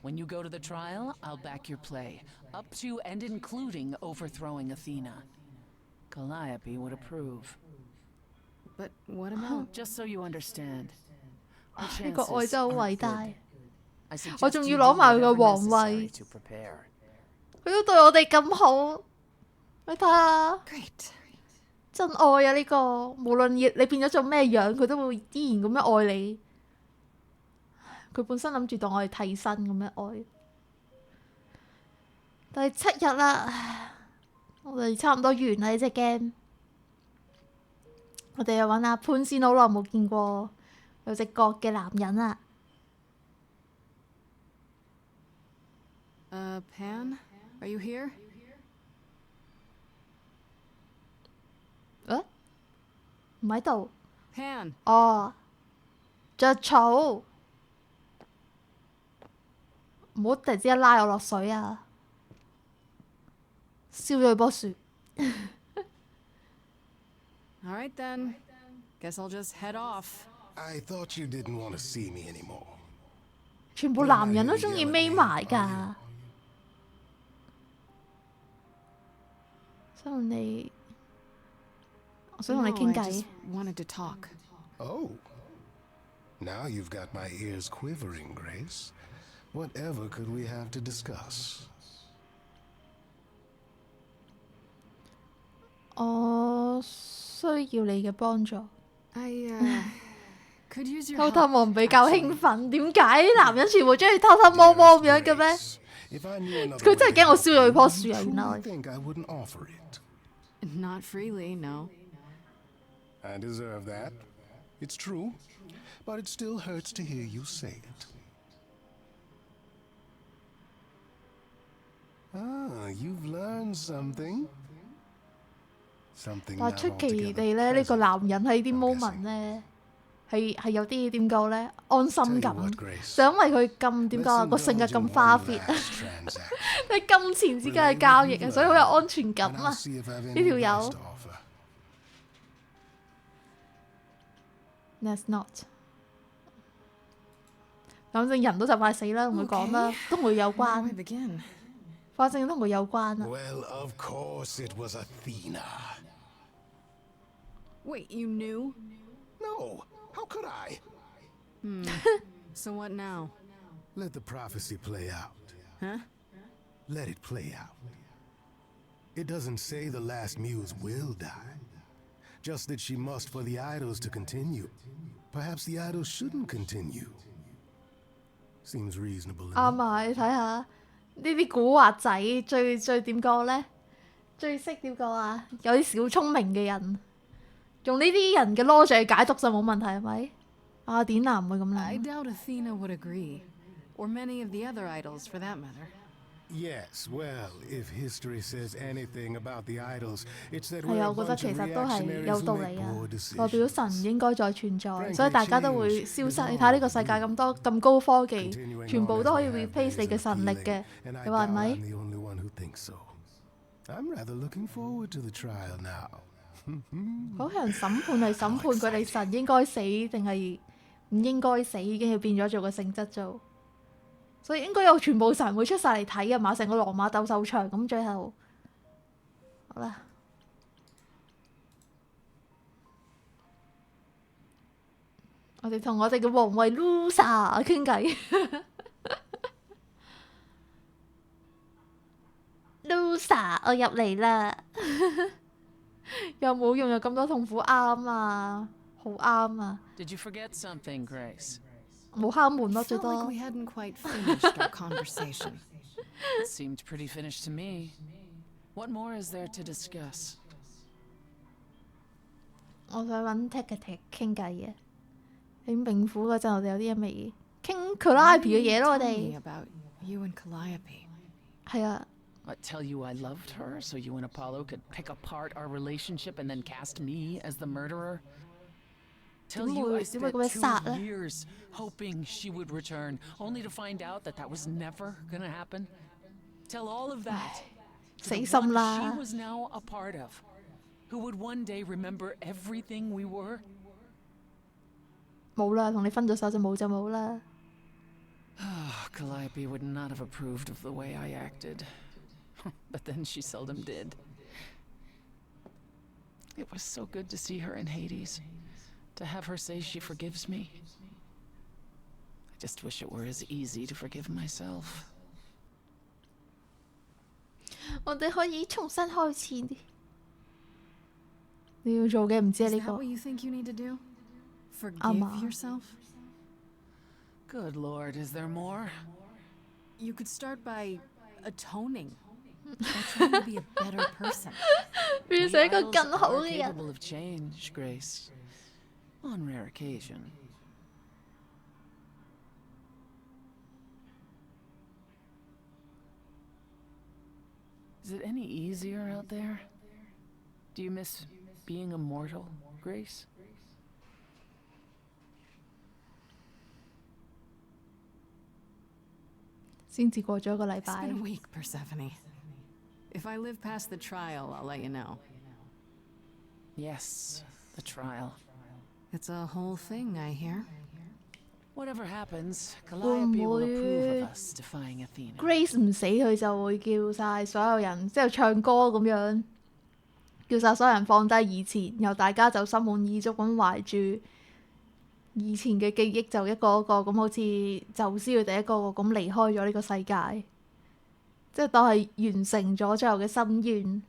When you go to the trial, I'll back your play, up to and including overthrowing Athena. Calliope would approve. But what about... Just so you understand, our 呢個愛 chances 真係好 aren't 偉大。 good. I suggest 我仲要 you 攞 do 埋佢嘅 whatever 皇 necessary 位， to prepare. 佢都對我哋咁好，你睇下。 Great. 真愛啊！呢、個無論你變咗做咩樣，佢都會依然咁樣愛你。佢本身諗住當我哋替身咁樣愛。第7日啦，我哋差唔多完啦呢隻 game。我哋又揾阿潘先好耐冇見過有隻角嘅男人啦。Pan? Are you here? 唔喺度。 Pan! 哦，着草，唔好突然之間拉我落水啊！燒咗佢棵樹。 All right then. Guess I'll just head off. I thought you didn't want to see me anymore. 全部男人都中意匿埋㗎。想同你，我想同你 No, 傾 I 偈 just。wanted to talk. Oh. Now you've got my ears quivering, Grace. Whatever could we have to discuss? 我需要你嘅幫助。 I, could use your 偷 help. 偷望比較興奮，點解啲男人全部中意偷偷摸摸咁樣嘅咩？ If I knew another 佢真係驚我燒咗佢棵樹啊！ you 原來 truly think I wouldn't offer it. Not freely, no. I deserve that. It's true. But it still hurts to hear you say it. Ah, you've learned something. Something 但 not 出奇 altogether 地咧，呢個 pleasant. 男人喺啲 I'm moment guessing. 咧係有啲點講咧安心 Tell you 感， what, Grace. 就因為佢咁點講啊 Let's 個性格 indulge 咁 in 花 one 費， last transaction. 喺金錢之間嘅交易啊，所以好有安全感 And 啊！ I'll see if I've 呢 any 條 advice 友 to offer.，That's not。反正人都就快死啦，同佢講啦，同佢有 Where do I 關， begin? 反正同佢有關啊。 Well, of course it was Athena. Wait, you knew? No, how could I? So what now? Let the prophecy play out. Huh? Let it play out. It doesn't say the last muse will die, just that she must for the idols to continue. Perhaps the idols shouldn't continue. Seems reasonable. 啱啊！你睇下呢啲古惑仔最點講咧？最識點講啊？有啲小聰明嘅人，用呢啲人嘅 logic 去解讀就冇問題係咪？阿典娜唔會咁 I 諗。 doubt Athena would agree. Or many of the other idols, for that matter. Yes, well, if history says anything about the idols, it's that 係 we're 啊， a 我覺得 bunch 其 of 實都係 reactionaries 有 who 道 make 理啊， poor 代表 decisions. 神唔應該再存在， Frankly, 所以大家都會 change 消失。 is 你睇呢個 all 世界 we 咁多咁高科技， Continuing 全 on 部 as 都可以 we have replace ways 你嘅 of 神力 healing, 嘅， and I 你話係 doubt 咪 I'm？ the only one who thinks so. I'm rather looking forward to the trial now. 嗰場審判係審判佢哋神應該死定係唔應該死，已經係變咗做個性質做，所以應該有全部神會出晒嚟睇嘅嘛，成個羅馬鬥獸場咁最後，好啦，我哋同我哋嘅皇位 loser 傾偈，loser 我入嚟啦。又冇用，有咁多痛苦，啱啊，好啱啊！ Did you forget something, Grace? 冇敲門咯，最 Felt 多 like。we hadn't quite finished our conversation. It seemed pretty finished to me. What more is there to discuss? 我想揾 Tecate 傾偈嘅。喺冥府嗰陣，我哋有啲嘢未傾 Calliope 嘅嘢咯，我 Tell me 哋 about you and Calliope. 係啊， I tell you I loved her, so you and Apollo could pick apart our relationship and then cast me as the murderer? Tell you I 點會 spent 咁樣殺咧？ 2 years hoping she would return, only to find out that that was never gonna happen? Tell all of that to 死 the 心 one 啦 she！ was now a part of, who would one day remember everything we were? 冇啦，同你分咗手就冇就冇啦。 Calliope would not have approved of the way I acted. But then she seldom did. It was so good to see her in Hades, to have her say she forgives me. I just wish it were as easy to forgive myself. 我哋可以重新開始。你要做嘅唔知係 Is 呢 that 個 what you think you need to do? Forgive Ama. yourself? Good Lord, is there more? You could start by atoning. By trying to be a better person. 變 We 成一個 idols 更好 are 嘅人。 capable of change, Grace. On rare occasion. Is it any easier out there? Do you miss being immortal, Grace? 先至過咗一個禮 It's 拜 been a，week, Persephone. If I live past the trial, I'll let you know. Yes, the trial. It's a whole thing, I hear. Whatever happens, Calliope will approve of Would- us defying Athena. Grace 唔死佢就會叫晒所有人，即係唱歌咁樣，叫晒所有人放低以前，然後大家就心滿意足咁懷住以前嘅記憶，就一個一個咁，好似宙斯佢哋一個個咁離開咗呢個世界，即係當係完成咗最後嘅心願，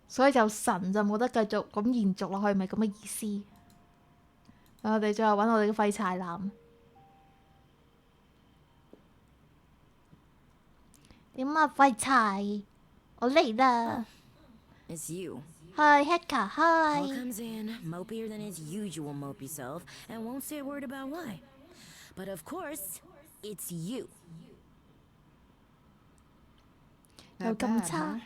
所以就神就冇得繼續咁延續落去，咪咁嘅意思。我哋最後揾我哋嘅廢柴男。點啊，廢柴！我嚟啦！ It's you. Hi, Hecka, Paul hi! comes in, mopier than his usual mopey self, and won't say a word about why. But of course, it's you. 又 That 咁 bad, 差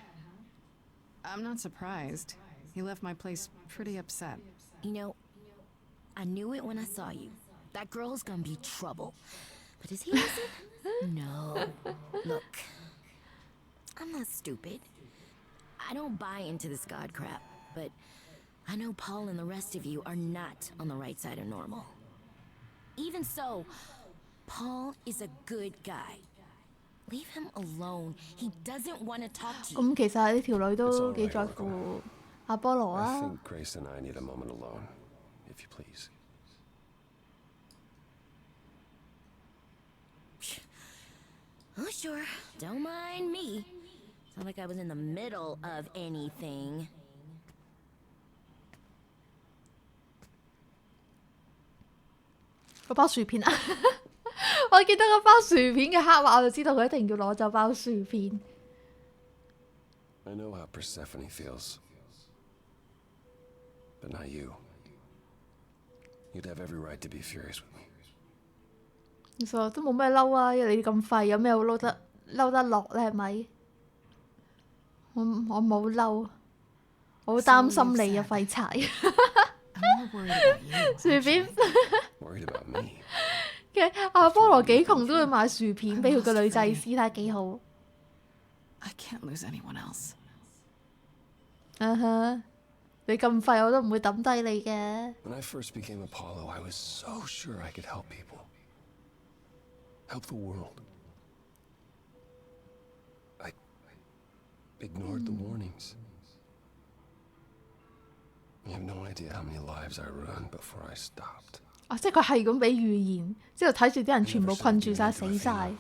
huh?，I'm not surprised. He left my place pretty upset. You know, I knew it when I saw you. That girl's gonna be trouble. But is he listen? No. Look, I'm not stupid. I don't buy into this god crap, but I know Paul and the rest of you are not on the right side of normal. Even so, Paul is a good guy. Leave him alone. He doesn't want to talk to you. 咁其實呢條女都幾在乎阿波羅 I 啊 think。Grace and I need a moment alone, if you please. Oh, sure. Don't mind me. It's not like I was in the middle of anything. 嗰包薯片啊！我見到嗰包薯片嘅刻畫，我就知道佢一定要攞走包薯片。 I know how Persephone feels. But not you. You'd have every right to be furious with me. 其實都冇咩嬲啊，因為你咁廢，有咩好嬲得落咧？係咪？我冇嬲，我好擔心你啊，廢柴！薯片嘅阿波羅幾窮都會買薯片俾佢個女祭司，睇下幾好。你咁廢，我都唔會抌低你嘅。When I first became Apollo, I was so sure I could help people, help the world. I ignored the warnings. You have no idea how many lives I ruined before I stopped. 即係佢係咁俾預言，之後睇住啲人全部困住晒死晒。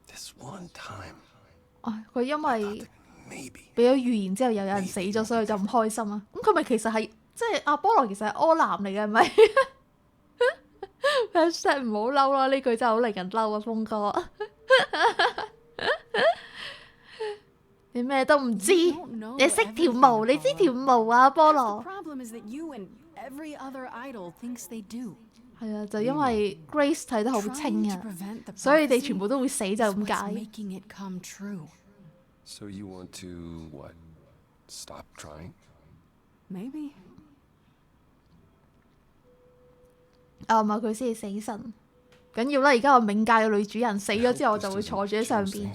This one time. 佢因為俾咗預言之後又有人死咗，所以就唔開心啊！咁佢咪其實係即係阿波羅其實係柯南嚟嘅係咪？#唔好嬲啦！呢句真係好令人嬲啊，峰哥。你咩都唔知，你識條毛，你知條毛啊，阿波羅。係啊，就因為 Grace 睇得好清啊，所以你哋全部都會死就咁解。So you want to what? Stop trying? Maybe. 唔係佢先係死神，緊要啦！而家我冥界嘅女主人死咗之後，我就會坐住喺上邊。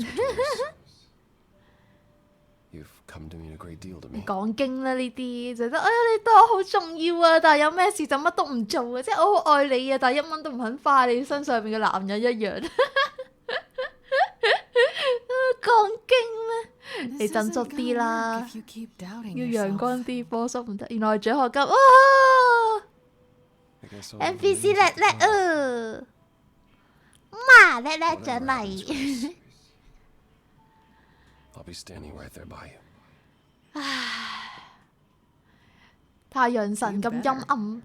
講經啦，呢啲就得你對我好重要啊，但係有咩事就乜都唔做啊，即係我好愛你啊，但係1蚊都唔肯花你身上邊嘅男人一樣。講經咩？你振作啲啦，要陽光啲，波叔唔得。原來係獎學金NPC 叻叻啊！媽叻叻獎勵。太陽神咁陰暗，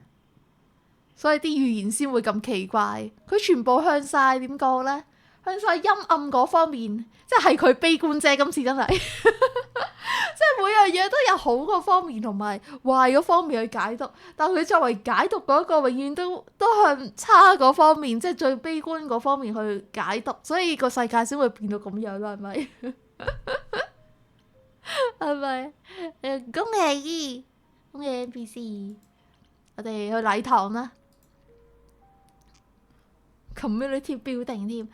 所以啲預言先會咁奇怪。佢全部向晒點講呢？向晒陰暗嗰方面，即係佢悲觀啫。今次真係，即係每樣嘢都有好個方面同埋壞嗰方面去解讀，但佢作為解讀嗰個，永遠都向差嗰方面，即係最悲觀嗰方面去解讀，所以個世界先會變到咁樣啦，係咪？係咪？恭喜恭喜 NPC， 我哋去禮堂啦 ，community building 添。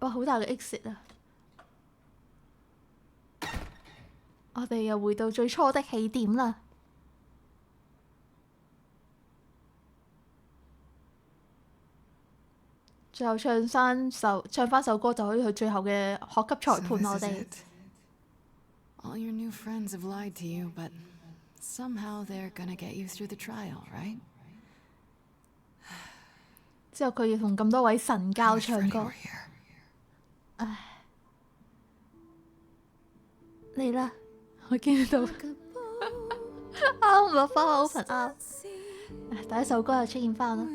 哇！好大嘅 exit 啊！我哋又回到最初的起點啦。最後唱翻首歌就可以去最後嘅學級裁判我哋。All your new friends have lied to you, but somehow they're gonna get you through the trial, right? 之後佢要同咁多位神教唱歌。唉，嚟啦！我見到啱落翻 open 啱，第一首歌又出現翻啦。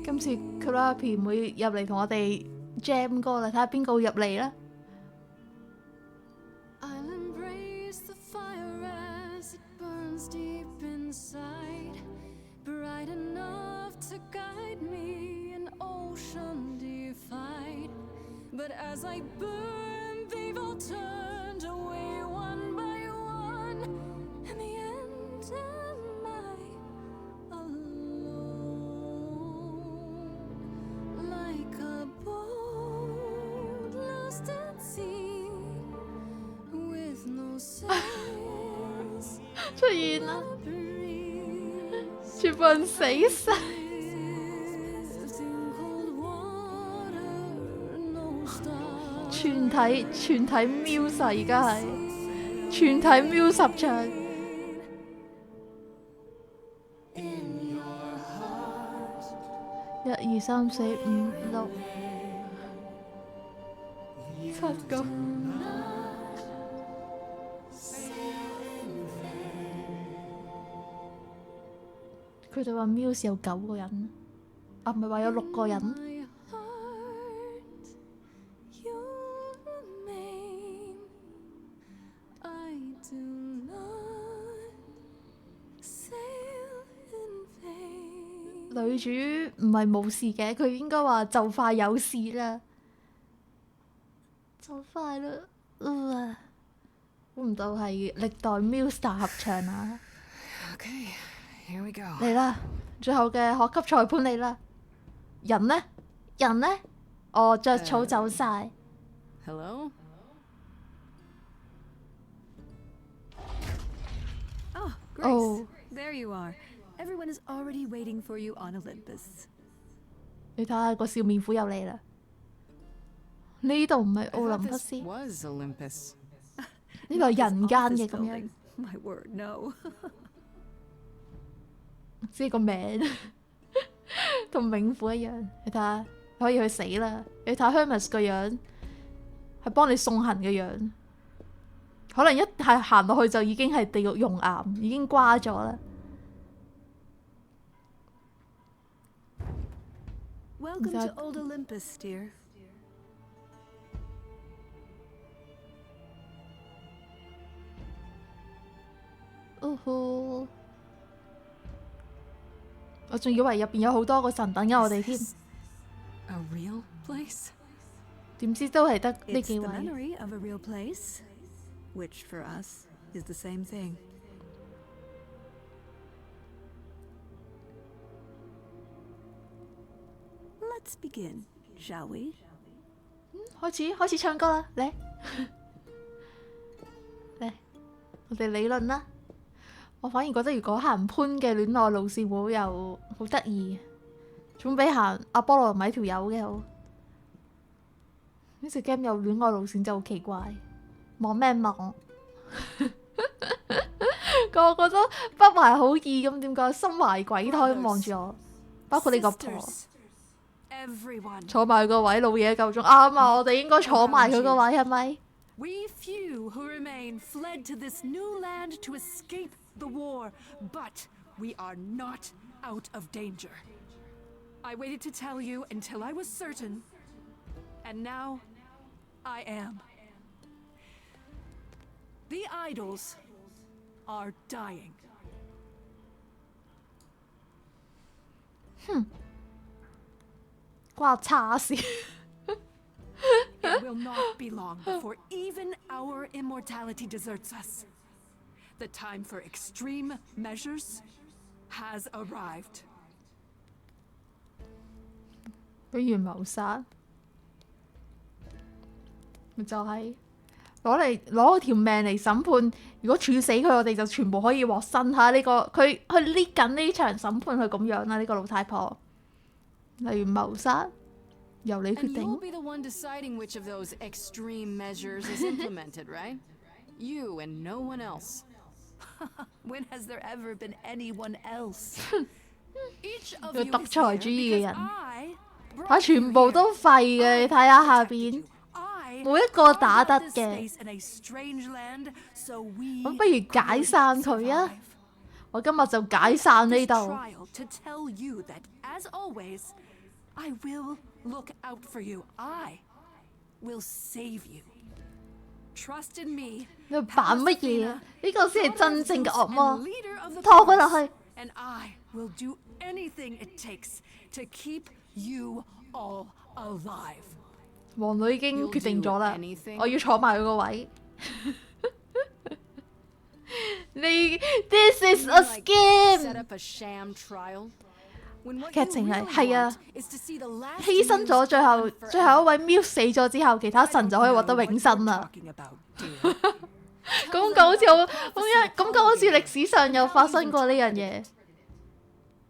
今次 Calliope 唔會入嚟同我哋 jam 歌啦，睇下邊個會入嚟啦。出現啦！全部人死晒，全體 muse 而家係全體 muse 十場。1、2、3、4、5、6、7個。佢哋話 Muse 有9個人，啊，唔係話有6個人。My heart, you'll remain. I do not sail in vain. 女主唔係冇事嘅，佢應該話就快有事啦，就快啦，估唔到係歷代 Muse 大合唱啊！ Okay, here we go. 嚟啦，最後嘅學級裁判嚟啦！人呢？人呢？哦，着草走晒。 Hello? Oh, Grace. Oh. There you are. Everyone is already waiting for you on Olympus. 你睇下個笑面虎又嚟啦！呢度唔係 I 奧 thought 林匹 this 斯， was Olympus. 呢度係人間 Office 嘅咁樣 building.。My word, no. 即係個名同冥府一樣。你睇下，可以去死啦！你睇 Hermes 個樣，係幫你送行嘅樣，可能一係行落去就已經係地獄熔岩，已經瓜咗啦。 Welcome to Old Olympus, dear. 我仲以為入邊有好多個神等緊我哋添， A real place? 點知都係得呢 It's 幾 the 位。 memory of a real place, which for us is the same thing. Let's begin, shall we? 開始唱歌啦，嚟嚟，我哋理論啦。我反而覺得如果行潘嘅戀愛路線會又好得意，總比行阿波羅米條友嘅好。呢隻 game 有戀愛路線就好奇怪，望咩望？個個都不懷好意咁，點解心懷鬼胎咁望住我？包括你個婆。 Everyone. 坐埋個位，老嘢夠鐘啱啊！我哋應該坐埋佢個位係咪？ We few who remain fled to this new land to escape the war, but we are not out of danger. I waited to tell you until I was certain, and now I am. The idols are dying. 關我叉事。 It will not be long before even our immortality deserts us. The time for extreme measures has arrived. 俾人謀殺，咪就係攞條命嚟審判。如果處死佢，我哋就全部可以獲身嚇。呢個佢去 lead 緊呢場審判，佢咁樣啦。呢個老太婆，例如謀殺，由你決 And you'll 定。 be the one deciding which of those extreme measures is implemented, right? You and no one else. When has there ever been anyone else? Each of 個 you 獨 is 裁 here 主義嘅 because 人， I 睇 brought 全 you 部 here. 都廢嘅。你睇下下 protected 邊 you.，I 冇一個打得 carved out this 嘅。 space in a strange land, so we 咁不如解散佢啊！ survive. 我今日就解散呢 This 度。 trial to tell you that, as always, I will look out for you. I will save you. Trust in me. 你扮乜嘢啊？呢個先係真正嘅惡魔 and，leader of the 拖佢落 palace, 去。 and I will do anything it takes to keep you all alive. 王女已經 You'll 決定咗啦 do anything？我要坐埋佢個位。你 This is a Set scam。 up a sham trial. When what 劇 you 情係 really 係啊 want，is to see the last 犧牲咗 muse 最後 gone 最後一 forever. 位 Muse 死咗之後，其他神就可以獲得永生啦。咁講好似咁講好似歷史上有發生過呢樣嘢。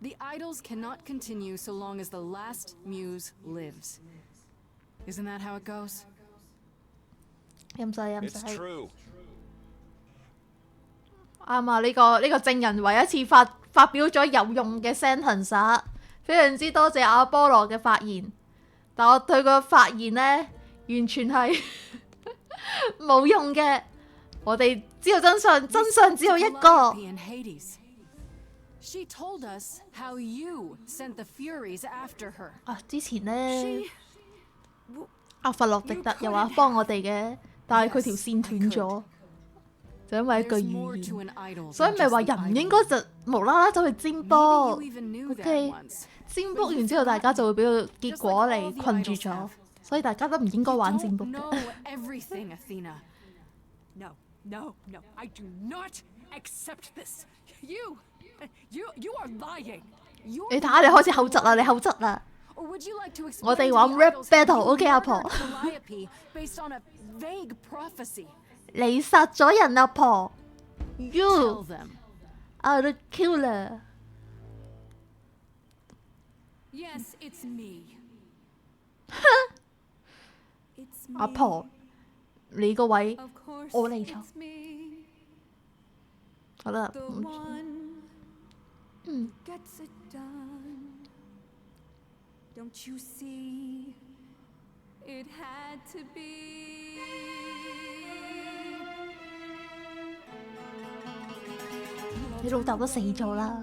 The idols cannot continue so long as the last muse lives. Isn't that how it goes? 飲水飲 It's 水。 true. 啱啊！呢個證人唯一次發表咗有用嘅 sentence， 非常之多謝阿波羅嘅發言。但我對佢個發言呢，完全係冇用嘅。我哋知道真相，真相只有一個。 Calliope and Hades. She told us how you sent the Furies after her. 啊，之前咧，阿弗洛迪特又話幫我哋嘅，但係佢條線斷咗，就因為一句語言，所以咪話人唔應該就無啦啦走去占卜。OK， 占卜完之後，大家就會俾個結果嚟困住咗，所以大家都唔應該玩占卜嘅。No, no, no, I do not accept this. You are lying. 你睇下，你開始口窒啦，你口窒啦。我哋玩 rap battle，OK， 阿婆。你殺咗人，阿婆。You are the killer. Yes, it's me. 阿婆，你個位我嚟坐。好啦。Gets it done. Don't you see? It had to be. 你老豆都死咗啦。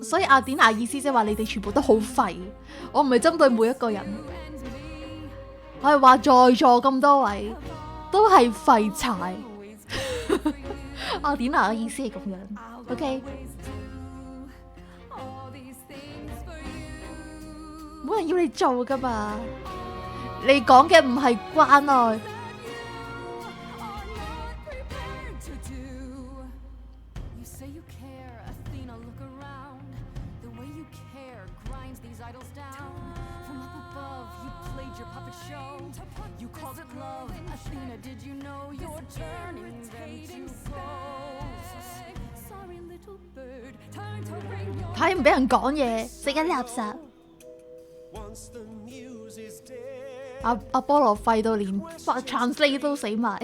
所以阿典娜意思即係話你哋全部都好廢，我唔係針對每一個人。我係話在座咁多位都係廢柴。阿典娜嘅意思係咁樣 ，OK？ 冇人要你做噶嘛，你講嘅唔係關愛。睇唔俾人講嘢，食緊垃圾。阿波羅廢到連translate 都死埋。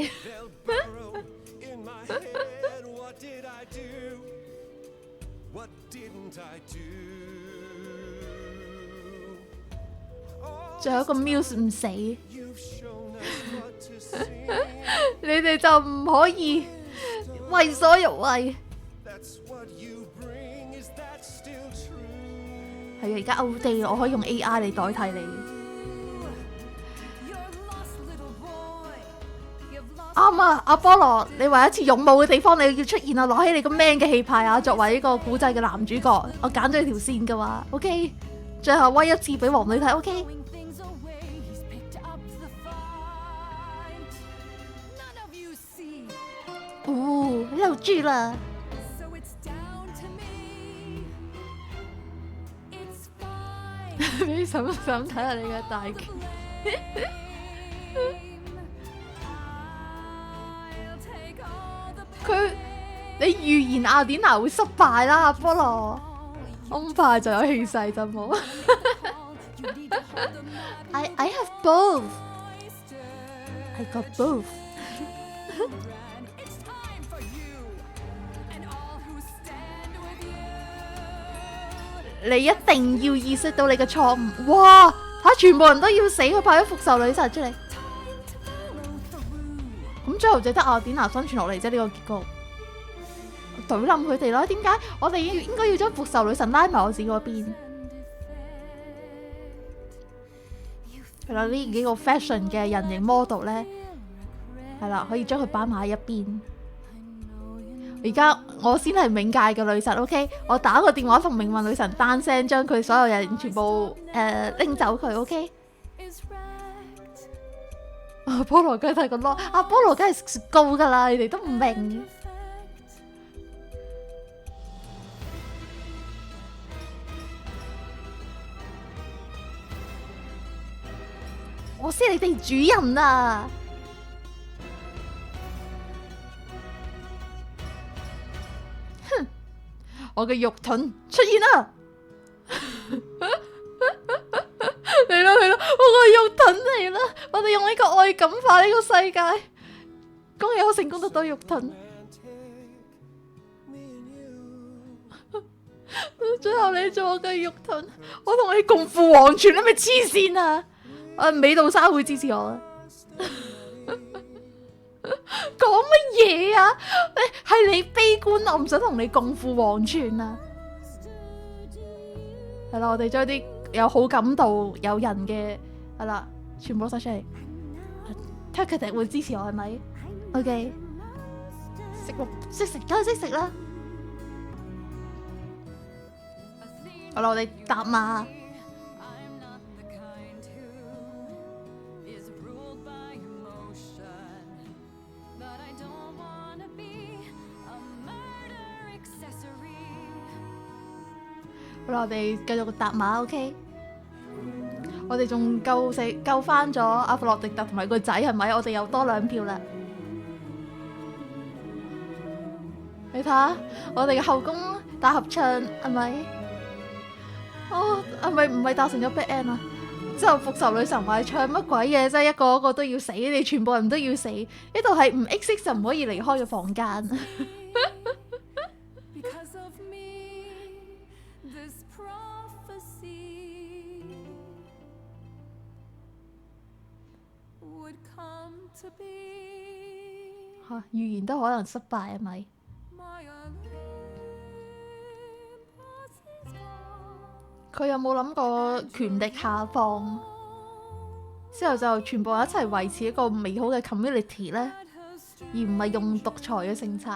仲有一個 Muse 唔死，你哋就唔可以為所欲為。係啊，而家 out day 我可以用 AI 嚟代替你。啱啊，阿波羅，你為一次勇武嘅地方，你要出現啊，攞起你個 man 嘅氣派啊，作為呢個古仔嘅男主角，我揀咗你條線嘅話 ，OK， 最後威一次俾王女睇 ，OK。哦，漏豬啦！你想唔想睇下你嘅大劇？你預言雅典娜會失敗啦，阿波羅，恐怕就有氣勢就冇。I have both. I got both. 你一定要意識到你嘅錯誤。哇！全部人都要死，佢派咗復仇女神出嚟。咁最後就得雅典娜生存落嚟啫，呢個結局。懟冧佢哋啦！點解我哋應該要將復仇女神拉埋我自己嗰邊？係啦，呢幾個 fashion 嘅人形 model 咧，係啦，可以將佢擺埋喺一邊。而家我先係冥界嘅女神 ，OK？ 我打個電話同命運女神單聲，將佢所有人全部拎走佢 ，OK？ 阿波羅梗係睇個咯，阿波羅梗係高噶啦，你哋都唔明。我先係你哋主人啊！哼，我嘅肉盾出現啦！嚟啦嚟啦，我個肉盾嚟啦！我哋用呢個愛感化呢個世界，恭喜我成功得到肉盾。最後你做我嘅肉盾，我同你共赴黃泉，你咪黐線啊！美杜莎會支持我講乜嘢啊？係你悲觀，我唔想同你共赴黃泉啊！係啦，我哋將啲有好感度、有人嘅係啦，全部攞晒出嚟。睇佢哋會支持我係咪 ？OK， 識食梗係識食啦。好啦，我哋搭馬。好啦，我哋繼續搭馬 ，OK。我哋仲救翻咗阿弗洛狄特同埋個仔係咪？我哋又多2票啦。你睇下，我哋嘅後宮大合唱係咪？哦，係咪唔係達成咗 bad end 啊？之後復仇女神話唱乜鬼嘢啫？一個個都要死，你哋全部人都要死。呢度係唔 exit 就唔可以離開嘅房間。嚇，預言都可能失敗係咪？佢有冇諗過權力下放之後就全部一齊維持一個美好嘅 community 呢？而唔係用獨裁嘅政策？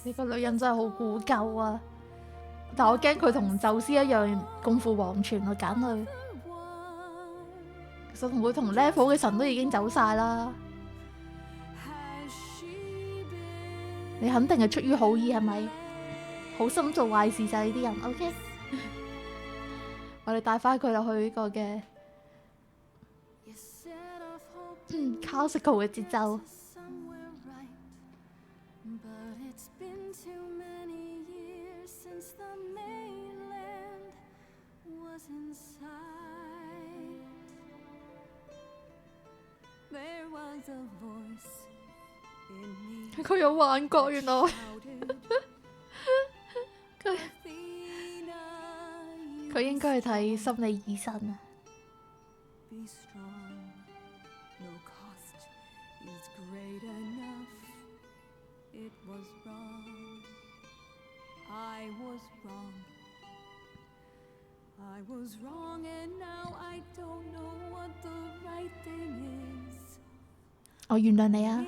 呢個女人真係好古舊啊！但我驚佢同宙斯一樣共赴黃泉，我揀佢。其實同佢同 level 嘅神都已經走晒啦。你肯定係出於好意係咪？好心做壞事就係呢啲人。OK， 我哋帶翻佢落去呢個嘅classical 嘅節奏。佢有幻覺，原來佢應該去睇心理醫生啊！我原諒你啊！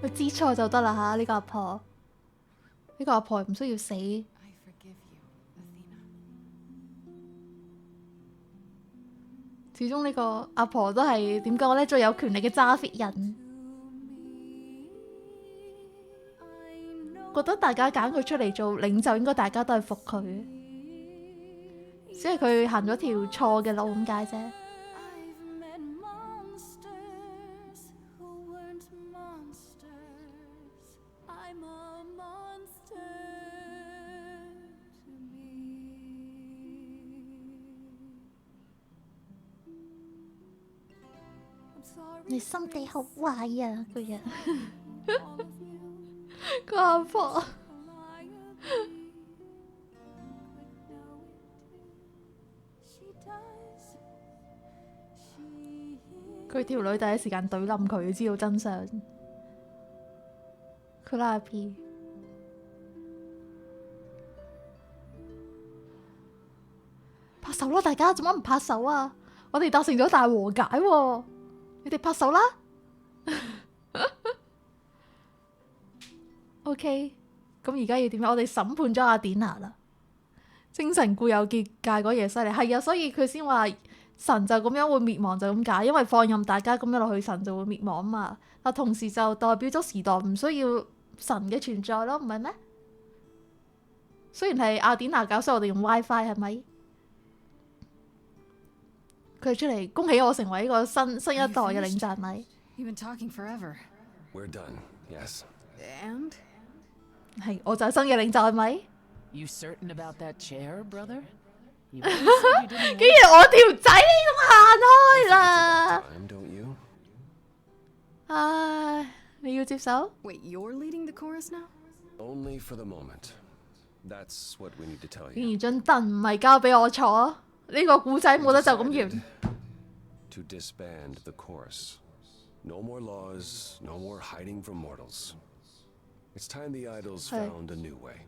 佢知錯就得啦吓，呢個阿婆，呢個阿婆唔需要死。始終呢個阿婆都係點講呢？最有權力嘅揸 fit 人，覺得大家揀佢出嚟做領袖，應該大家都係服佢，只係佢行咗條錯嘅路咁解啫。你心地好壞啊，個人個阿婆。佢條女第一時間懟冧佢，知道真相。佢拉 P， 拍手啦！大家做乜唔拍手啊？我哋達成咗大和解喎，你哋拍手啦！OK， 咁而家要點樣？我哋審判咗阿典娜啦，精神固有結界嗰嘢犀利，係啊，所以佢先話神就咁樣會滅亡就咁解，因為放任大家咁樣落去，神就會滅亡啊嘛。但同時就代表咗時代唔需要神嘅存在咯，唔係咩？雖然係阿典娜搞，所以我哋用 WiFi 係咪？佢出嚟恭喜我成為一個新一代嘅領袖，係咪？ You've been talking forever. We're done. Yes. And? 係，我就係新嘅領袖，係咪？ You certain about that chair, brother? 竟然我條仔都行開啦！唉，你要接手？ Wait, you're leading the chorus now? Only for the moment. That's what we need to tell 竟 you. 然張凳唔係交俾我坐，呢個故仔冇得就咁完。 Decided to disband the chorus. No more laws, no more hiding from mortals. It's time the idols found a new way.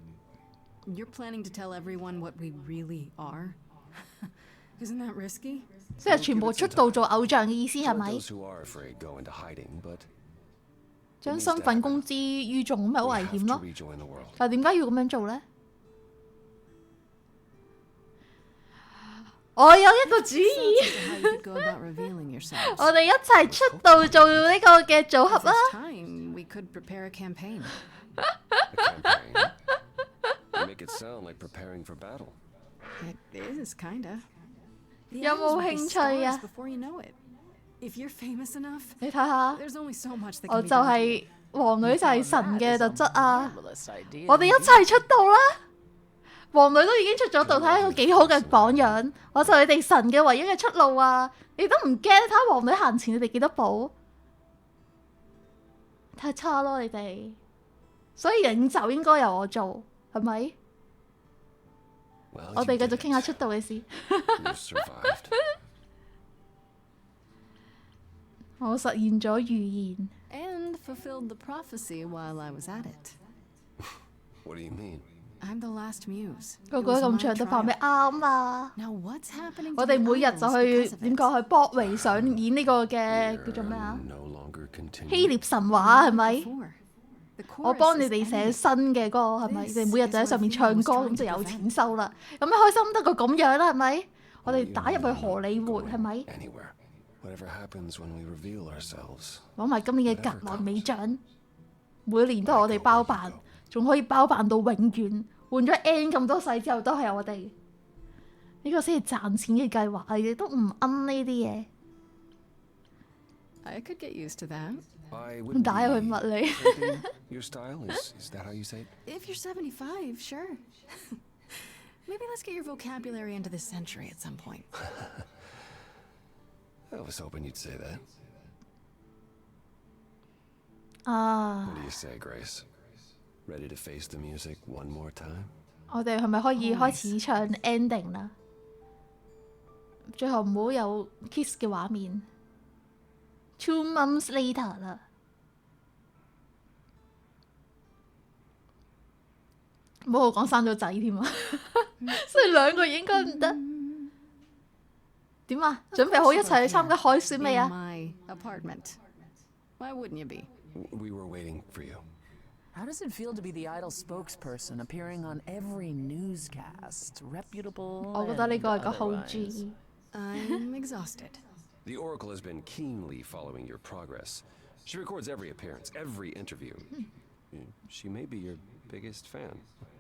You're planning to tell everyone what we really are? Isn't that risky? 即係全部出道做偶像嘅意思係 Let 咪？ those who are afraid go into hiding, but 將身份公之於眾咁咪好 we 危 have 險 to 咯。 rejoin the world. 但係點解要咁樣做咧？我有一個主意， How you could go about revealing yourselves. 我哋一齊出道做呢個嘅組合 If 啦。 it's time, we could prepare a campaign. A campaign. You make it sound like preparing for battle. It is, kinda. The 有 idols 冇 would be 興趣啊？ stars before you know it. If you're famous enough, 你睇下， there's only so much that 我 can be 就 done. 係王女就係神嘅特質啊！ Marvelous idea. 我哋一齊出道啦！王女都已經出咗道，睇下個幾好嘅榜樣。我就係你哋神嘅唯一嘅出路啊！你都唔驚？睇下王女行前你哋幾多步？太差咯你哋！所以領袖應該由我做，係咪？ Well, 我 you 哋繼 did 續傾下 it. 出道嘅事。 You survived. 我實現咗預言。 And fulfilled the prophecy while I was at it. What do you mean? I'm the last muse. 個 It 個 was 咁 my 長頭髮咪 trial. 啱啊！ Now what's happening to 我哋 the 每日 idols 就去 because of 點 it? 講去博維上演呢個嘅叫做咩 You're 啊？ no longer 希 continuing. 臘神話係咪？ Before. The 我 chorus 幫你 is 哋寫 ending. 新嘅歌係咪？你哋每日就喺上面唱歌，咁就有 This is 錢收啦。有咩開心得過咁樣啦？係咪？我哋打入去荷里活係咪？ Anywhere. Whatever happens when we reveal ourselves. 攞埋今年嘅格萊美獎，每年都係我哋包辦，仲可以包辦到永遠。換咗 N 咁多世之後，都係我哋。呢個先係賺錢嘅計劃，你哋都唔奀呢啲嘢。 I could get used to that. I wouldn't 打入去 be 物理。 taking your style? Is that how you say it? If you're 75, sure. Maybe let's get your vocabulary into this century at some point. I was hoping you'd say that. 啊 What！do you say, Grace? Ready to face the music one more time? 我哋係咪可以開始唱 ending 啦？最後唔好有 kiss 嘅畫面。Two months later 啦，唔好講生咗仔添啊！所以兩個應該唔得。點啊？準備好一齊去參加海選未 In 啊？ my apartment. Why wouldn't you be? We were waiting for you. How does it feel to be the idol spokesperson, appearing on every newscast, reputable 我覺得呢個係個 and 好主 otherwise? 意。 I'm exhausted. The Oracle has been keenly following your progress. She records every appearance, every interview. She may be your biggest fan.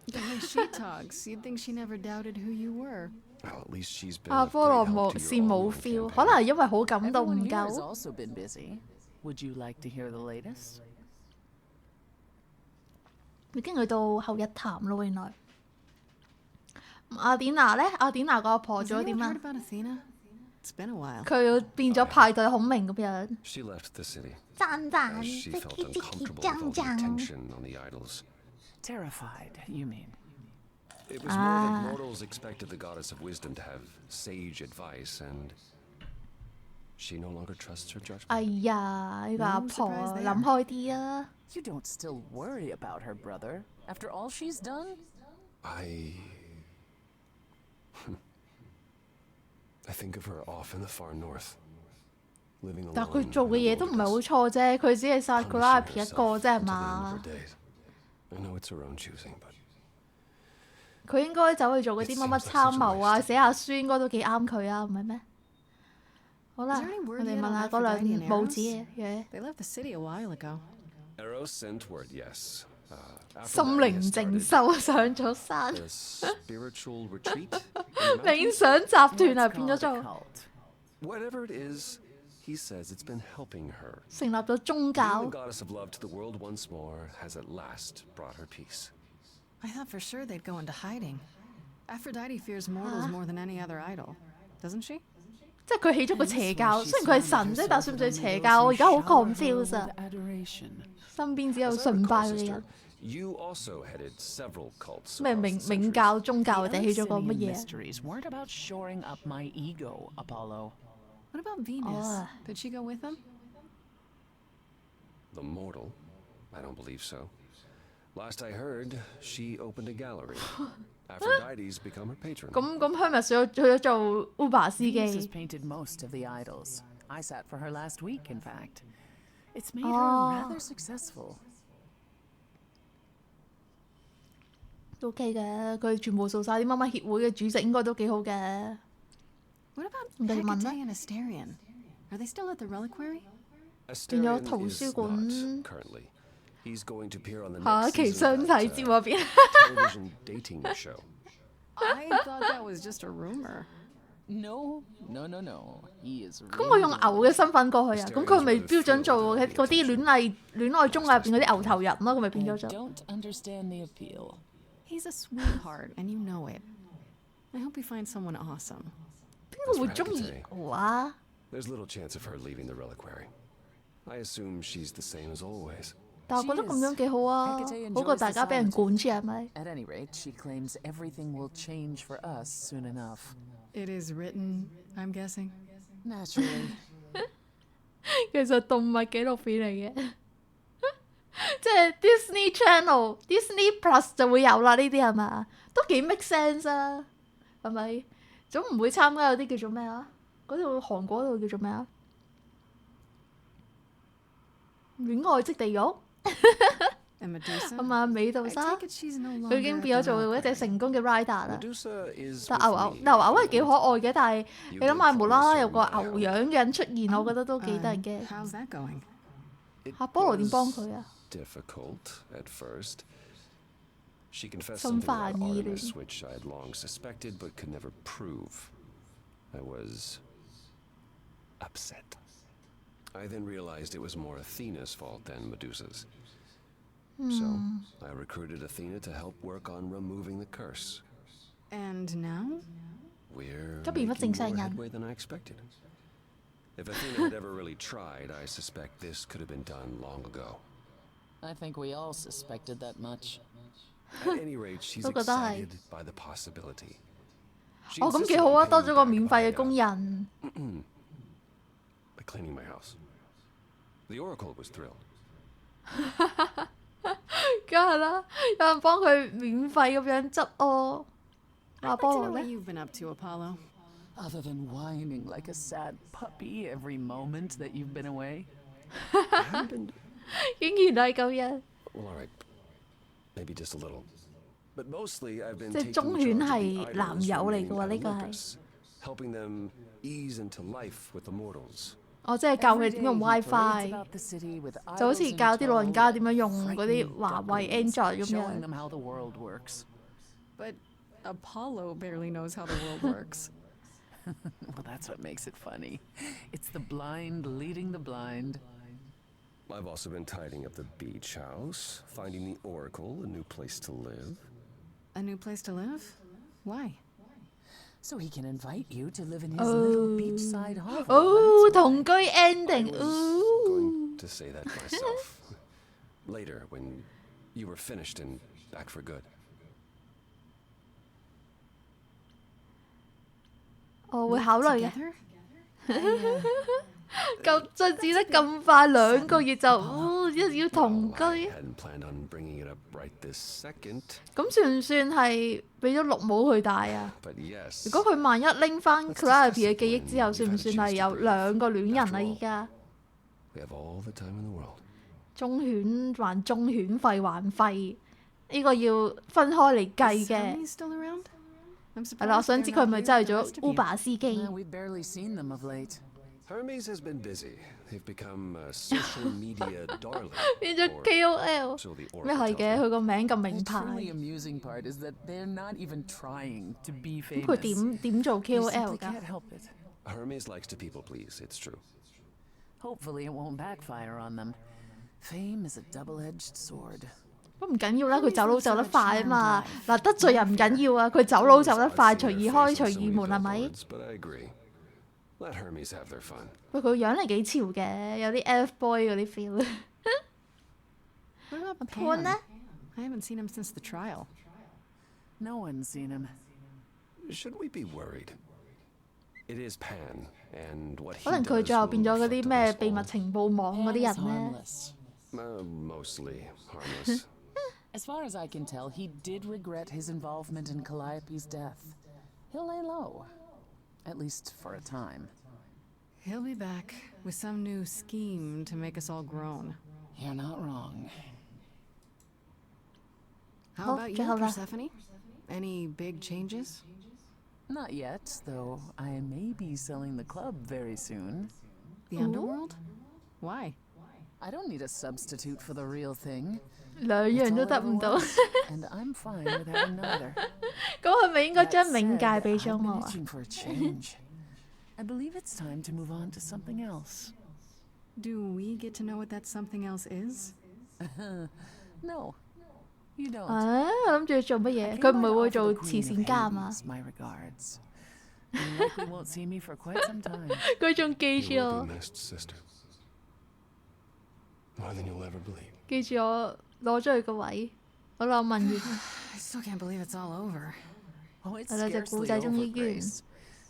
The way she talks, you'd think she never doubted who you were. Well, at least she's been 阿 of 波羅 great 無 help to 是 your 冇 online feel， campaign. 可能係因為好感動 Everyone 唔 here has 夠。 also been busy. Would you like to hear the latest? 已經去到後日談咯，原來。阿典娜咧，阿典娜個阿婆 Has 做咗 anyone 點 heard 啊？ about Athena? It's been a while. 佢變咗派對孔明咁樣。 She left the city 讚 as she 讚， felt 即即 uncomfortable with 讚 all the 讚。 attention on the idols. Terrified, you mean? It was more that mortals expected the goddess of wisdom to have sage advice, and she no longer trusts her judgment. 哎呀，呢個阿 No 婆 surprise there. 諗開啲啊！ You don't still worry about her, brother, after all she's done? I think of her off in the far north, living alone. 但係佢做嘅 in the 嘢都唔係好 wilderness, 錯啫，佢只係殺 punishing 格拉皮一 herself 個啫係 until the end of 嘛 her？days. I know it's her own choosing, but 佢應該走去做嗰啲乜乜參謀啊，寫下書應該都幾啱佢啊，唔係咩？好啦， Is there any 我 word 哋 yet 問 on 下嗰兩 Aphrodite and 母 Eros? 子嘅 They left the city a while ago. Eros sent word, yes. 心 Aphrodite 靈 has 靜 started 修上咗山， a spiritual retreat in the 冥 mountains. 想集團啊 It's 變咗 called a 做 cult. Whatever it is, he says it's been helping her. 成立咗宗 Being 教 the。goddess of love to the world once more has at last brought her peace. I thought for sure they'd go into hiding. Aphrodite fears mortals more than any other idol, doesn't she? 即係佢起咗個邪教，雖然佢係神啫，但算唔算邪教？我而家好 confused 啊！身邊只有崇拜佢嘅人。You also headed several cults. 咩冥教、宗教定起咗個乜嘢？ Mysteries weren't about shoring up my ego, Apollo. What about Venus? Did she go with him? The mortal? I don't believe so. Last I heard, she opened a gallery. Aphrodite's become her patron. 咁 Hermes 去咗做 Uber 司 Venus has 機。 painted most of the idols. I sat for her last week, in fact. It's made her rather successful. OK 嘅，佢全部做晒啲乜乜協會嘅主席，應該都幾好嘅。 What about 唔俾問啦。 Hecate and Asterion? Are they still at the reliquary? 變咗 Asterion 圖 is 書館 not currently. He's going to appear on the 下 next 一期 season 相 of 睇 that, 節嗰邊。 television dating show. I thought that was just a rumor. No. He is 咁我用牛嘅身份過去啊，咁佢咪標準做嗰啲戀愛綜藝入邊嗰啲牛頭人咯，佢咪變咗做。 don't understand the appeal. He's a sweetheart, and you know it. I hope you find someone awesome. 邊個會中意牛啊？ There's little chance of her leaving the reliquary. I assume she's the same as always. 但係我覺得咁樣幾好啊，好過大家俾人管住係咪？ At any rate, she claims everything will change for us soon enough. It is written, I'm guessing. Naturally. 其實動物紀錄片嚟嘅，即係 Disney Channel、Disney Plus 就會有啦。呢啲係嘛？都幾 make sense 啊，係咪？總唔會參加有啲叫做咩啊？嗰度韓國嗰度叫做咩啊？戀愛即地獄。 And Medusa? 係嘛？美杜莎， I take it she's no 佢已 longer 經 at 變咗 the 做一隻 reliquary. 成功嘅 rider 啦。 Medusa is 但 with 牛 me, 係幾可愛嘅，但係 You 你諗下 did 無啦啦 promise 有個 me 牛樣嘅人出現，我覺得都幾得人驚。 How's that going? It 阿波羅點幫 was 佢啊？ difficult at first. She confessed 心 something 煩 about 意亂。 Artemis, which I had long suspected but could never prove. I was upset. I then realized it was more Athena's fault than Medusa's. So I recruited Athena to help work on removing the curse. And now? We're 都變咗 making 正常 more 人。 headway than I expected. If Athena had ever really tried, I suspect this could have been done long ago. I think we all suspected that much. At any rate, she's 都覺得係。 excited by the possibility. She 哦，咁 insisted 幾好 on 啊！ paying 多 me 咗個 back 免費 by, 嘅工人。 by cleaning my house. The Oracle was thrilled. 梗係啦，有人幫佢免費咁樣執哦。 I'd 阿 like 波 to 羅 know what 咧， you've been up to, Apollo. Other than whining like a sad puppy every moment that you've been away. I haven't been. 竟然係咁樣， Well, all right. Maybe just a little. But mostly, I've been 即係 taking 忠 charge 犬 of the 係男 idols 友嚟 remaining 嘅喎， at 呢個係。 Olympus, helping them ease into life with the mortals. 我即係教佢 Every 點 day 用 he parades WiFi， about the city with 就好 idols 似 in 教啲老人 tow 家點樣 and 用嗰啲 frightened 華為 ducklings, Android 咁 showing 樣。 them how the world works. But Apollo barely knows how the world works. Well, that's what makes it funny. It's the blind leading the blind. I've also been tidying up the beach house, finding the Oracle a new place to live. A new place to live? Why? So he can invite you to live in his little beachside hovel. 哦， That's why. 同居 ending， I 哦 was going to say that myself. Later, when you were finished and back for good. 我會考慮嘅。 Together? 咁進展得咁快，2個月就一要同 Well, I 居， hadn't planned on bringing it up right this second, 咁算唔算係俾咗綠帽佢戴啊？ but yes. 如果佢萬一拎翻 Clarity 嘅記憶之後，算唔算係有2個戀人啊？依家 We have all the time in the world. 忠犬還忠犬，費還費，呢個要分開嚟計 Is 嘅。 Hermes still around? I'm 係啦，我 surprised 想 they're 知佢係 not 咪 here 真係 with the 做 rest of you. Uber 司機？ Well, we've barely seen them of late. Hermes has been busy. They've become a social media darling. 變咗 or KOL， so the 咩 Oracle 係 tells 嘅？ me. 佢個名咁 The 名牌， truly amusing part is that they're not even trying to be 咁 famous. 佢點做 They KOL simply 㗎？ can't help it. Hermes likes to people please, it's true. Hopefully it won't backfire on them. Fame is a double-edged sword. 都唔緊要啦，佢走佬走得快啊嘛。嗱，得罪人唔緊要啊，佢走佬走得快，隨意開隨意門係咪？ But I agree. Let Hermes have their fun. 喂，佢樣係幾潮嘅，有啲 F boy 嗰啲 feel。 What about Pan呢？ I haven't seen him since the trial. No one's seen him. Should we be worried? It is Pan, and what he 可能佢 does 最後 will 變咗嗰 reflect 啲 on 咩 us 秘密 all. 情報網嗰 Pan 啲 is 人咧。 harmless. Mostly harmless. As far as I can tell, he did regret his involvement in Calliope's death. He'll lay low. At least for a time. He'll be back with some new scheme to make us all groan. You're not wrong. How about you, 最後啦。 Persephone? Any big changes? Not yet, though I may be selling the club very soon. The underworld? Why? I don't need a substitute for the real thing. 兩樣 It's 都 all 得 ever 唔到。 was, and I'm fine with having neither. 咁係咪應該 That 將 said, 冥界俾 I've 咗 been 我啊？ itching for a change. I believe it's time to move on to something else. Do we get to know what that something else is? No, you don't. 啊，我諗住要做乜 I 嘢？ came 佢唔 by 係 to 會 offer 做 the 慈 Queen 善 of 家嘛？ Hades my regards. You likely won't see me for quite some time. 佢仲記 You 住 will 我 be，missed, sister. More than you'll ever believe. 記住我攞咗佢個位。好啦，我問完。 I still can't believe it's all over. Oh, it's 係啦，隻故 scarcely 仔終 over, 於完。 Grace.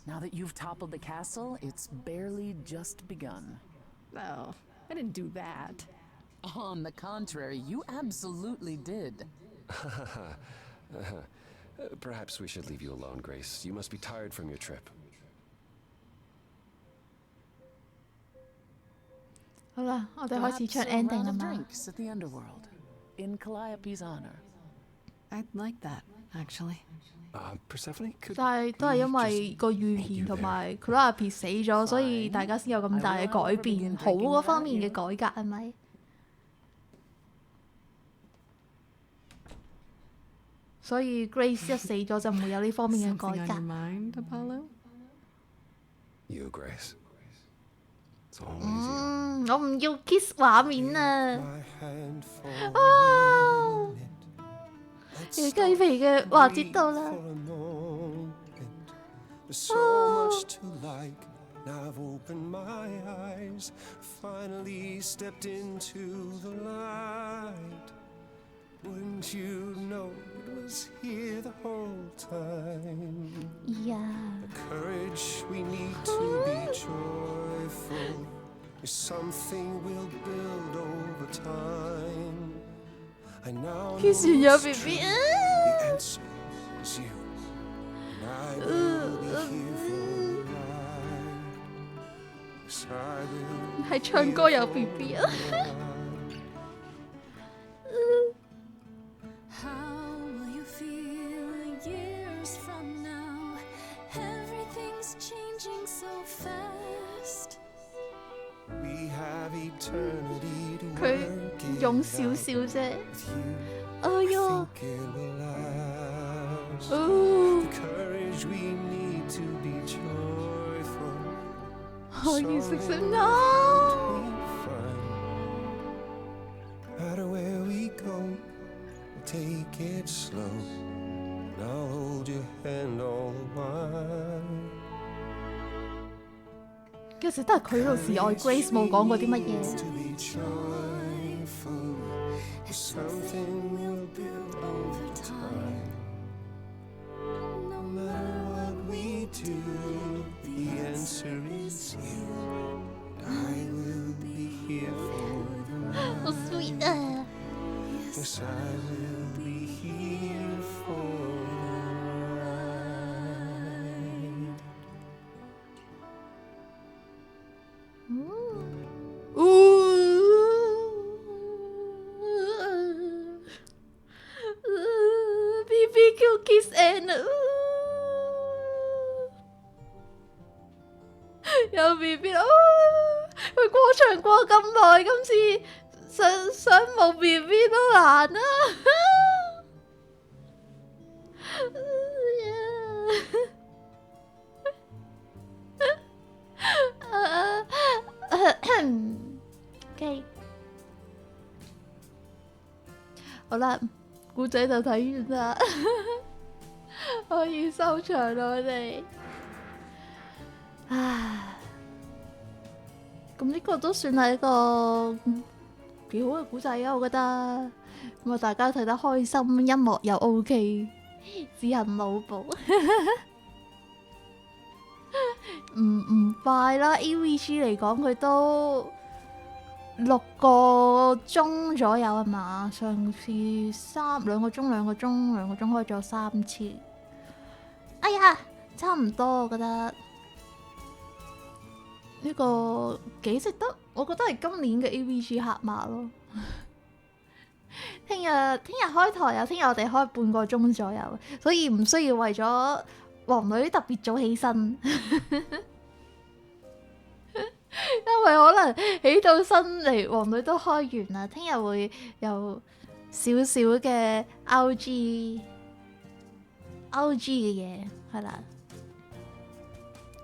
Now that you've toppled the castle, it's barely just begun. Oh, I didn't do that. On the contrary, you absolutely did. Perhaps we should leave you alone, Grace. You must be tired from your trip. 好啦，我哋開始 Perhaps 唱 a ending round 啦 of 嘛。 drinks at the underworld, in Calliope's honor. I'd like that, actually. Persephone, could 但係都係因為個預言同埋 Calliope 死咗，所以大家先有咁大嘅改變，好嗰方面嘅改革係咪？所以 Grace 一死咗就唔會有呢方面嘅 Something 改 on your 革。 mind, Apollo? you, Grace? It's always you. 我唔要 kiss 畫面啊！ My hand for 啊！ Let's 雞皮嘅環節到 for 啦。 a moment. There's so much to like. Now I've opened my eyes, finally stepped into the light. Wouldn't you know it was here the whole time? 呀！ The courage we need to be joyful is something we'll build over time. I now know 於是有 it's B true. B The answer is you. And I will be here for the ride. Yes, I will be 係唱歌有 B here B for 啊！ the ride. How will you feel years from now? Everything's changing so fast. We have eternity to 佢 work it 勇少 out. 少啫。 With you, 哎 I 呀！ think it will last. 哦 The courage we need to be joyful. 可以食食 Something no。 we find. No matter where we go, we'll take it slow. And I'll hold your hand all the while. 其實都係佢喺度示愛 Grace 冇講過啲乜嘢。 To be joyful is something we'll build over time. No matter what we do, the answer is you. I will be here for the ride. 好 sweet 啊！ Yes, I will be here for the ride. ，BBQ kiss and 有 BB 哦，佢過場過咁耐，今次想冇 BB 都難啊！OK，好啦，故仔就睇完啦，可以收場啦，我哋。唉。咁呢個都算係一個幾好嘅故仔啊，我覺得。咁啊，大家睇得開心，音樂又 OK， 自行腦補。唔快啦 ，AVG 嚟講佢都6個鐘左右係嘛？上次2個鐘開咗3次。哎呀，差唔多，我覺得呢個幾值得，我覺得係今年嘅 AVG 黑馬咯。聽日開台啊，聽日我哋開半個鐘左右，所以唔需要為咗黃女特別早起身，因為可能起到身嚟黃女都開完啦。聽日會有少少嘅 OG 嘅嘢，係啦，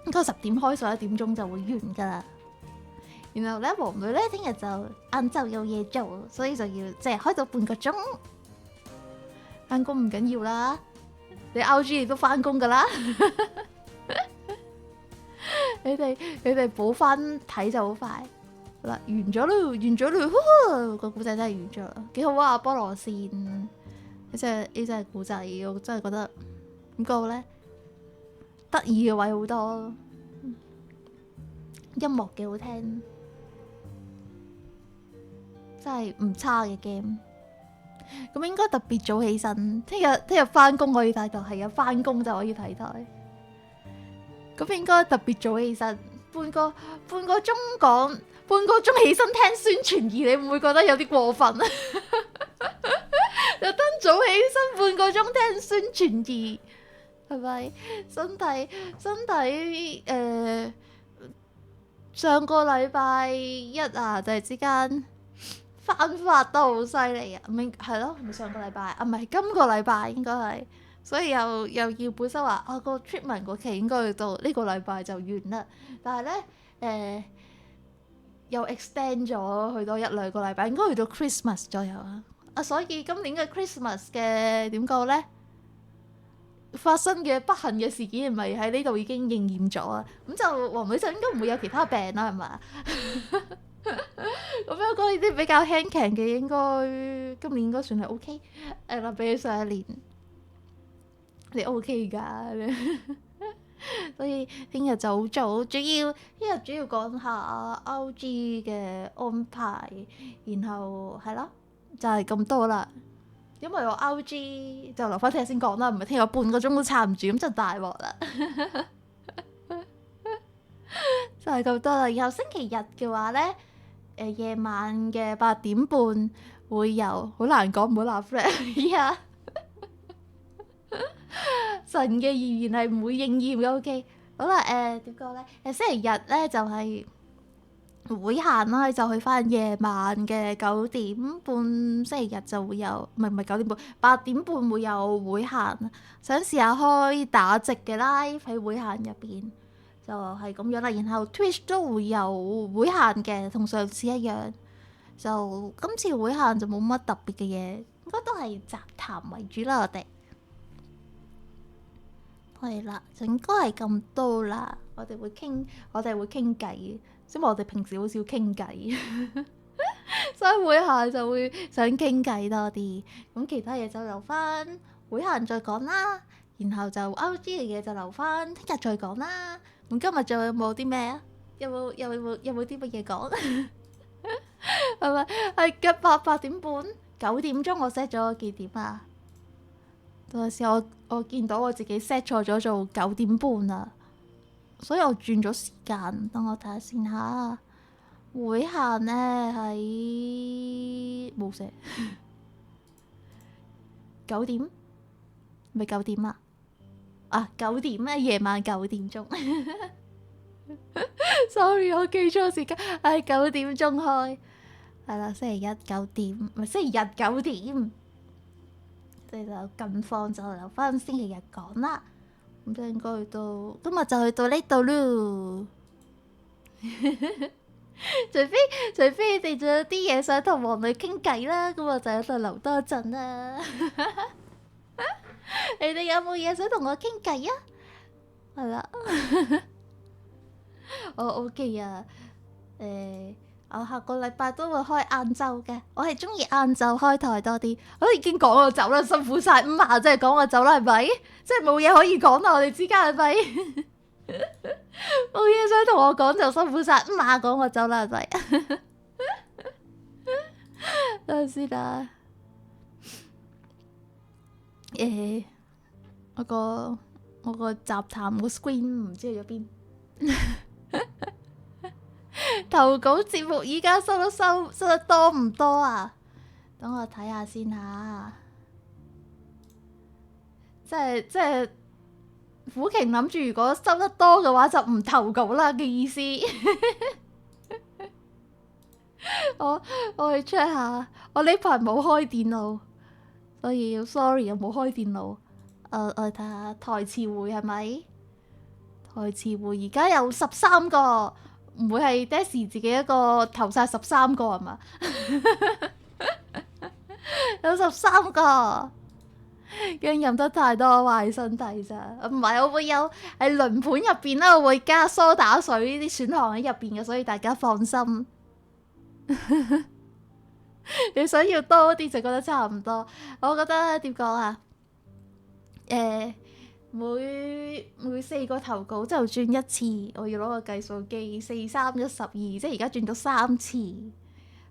應該10點開，11點鐘就會完噶啦。然後咧，黃女咧聽日就晏晝有嘢做，所以就要即係開到半個鐘。翻工唔緊要啦，你 OG 亦都翻工噶啦。你哋補翻睇就好快。好啦，完咗咯，個古仔真係完咗啦，幾好啊！阿波羅線呢隻古仔，我真係覺得點講咧，得意嘅位好多，音樂幾好聽。真係唔差嘅 game， 咁應該特別早起身。聽日翻工可以睇台，係啊，翻工就可以睇台。咁應該特別早起身，半個鐘講，半個鐘起身聽宣傳儀，你唔會覺得有啲過分啊？特登早起身半個鐘聽宣傳儀，係咪？身體上個禮拜一啊，突然之間翻發得好犀利啊！係咯，係咪上個禮拜啊？唔係今個禮拜應該係，所以又要本身話個 treatment 個期應該到呢個禮拜就完啦，但係咧又 extend 咗去多1-2個禮拜，應該去到 Christmas 左右啊！所以今年嘅 Christmas 嘅點講咧，發生嘅不幸嘅事件，咪喺呢度已經應驗咗啊！咁就黃女就應該唔會有其他病啦，係嘛？咁樣講呢啲比較輕強嘅，應該今年應該算係 OK。啦，比起上一年，你 OK 㗎。所以聽日就好早，主要講下 OG 嘅安排，然後係咯，就係咁多啦。因為我 OG 就留翻聽日先講啦，唔係聽日半個鐘都撐唔住，咁就大鑊啦。就係咁多啦。然後星期日嘅話咧，夜晚嘅8點半會有，好難講，唔好鬧 flag 啊！神嘅預言係唔會應驗嘅 ，OK。好啦，點講咧？星期日咧就係會限啦，就去翻夜晚嘅9點半。星期日就會有，唔係9點半，8點半會有會限。想試下開打直嘅 live 喺會限入邊。就係咁樣啦，然後 Twitch 都會有會限嘅，同上次一樣。就今次會限就冇乜特別嘅嘢，應該都係雜談為主啦。我哋係啦，就應該係咁多啦。我哋會傾偈，因為我哋平時好少傾偈，所以會限就會想傾偈多啲。咁其他嘢就留翻會限再講啦。然後就 OG 嘅嘢就留翻聽日再講啦。咁今日仲有冇啲咩啊？有冇啲乜嘢講？係咪係嘅8點半9點鐘我 set 咗幾點啊？到時我見到我自己 set 錯咗做9點半啊，所以我轉咗時間。等我睇下先嚇。會限咧喺冇寫9點，咪9點啊！9點咧，夜晚9點鐘。Sorry， 我記錯時間，係9點鐘開。係啦，星期一9點，唔係星期日9點。即係就近況就留翻星期日講啦。咁就應該去到今日就去到呢度咯。除非你哋仲有啲嘢想同黃女傾偈啦，咁我就喺度留多陣啦。你哋有冇嘢想同我傾偈啊？係啦，我 OK 啊。我下個禮拜都會開晏晝嘅，我係中意晏晝開台多啲。我都已經講我走啦，辛苦晒5下，即係講我走啦，係咪？即係冇嘢可以講啦，我哋之間係咪？冇嘢想同我講就辛苦晒5下講我走啦，係咪？等陣先啦。我個雜談個 screen 唔知去咗邊。投稿節目依家收得多唔多啊？等我睇下先吓。即係苦瓊諗住如果收得多嘅話就唔投稿啦嘅意思。我去 check 下，我呢排冇開電腦，所以 sorry 又冇開電腦。我睇下台詞會係咪？台詞會而家有13個。唔會係 Daisy 自己一個投晒13個係嘛？有13個，驚飲得太多壞身體咋？唔係，我會有喺輪盤入邊啦，我會加梳打水呢啲選項喺入邊嘅，所以大家放心。你想要多啲就覺得差唔多，我覺得點講啊？每4個投稿就轉1次，我要攞個計數機，4、3、1、12，即係而家轉咗3次，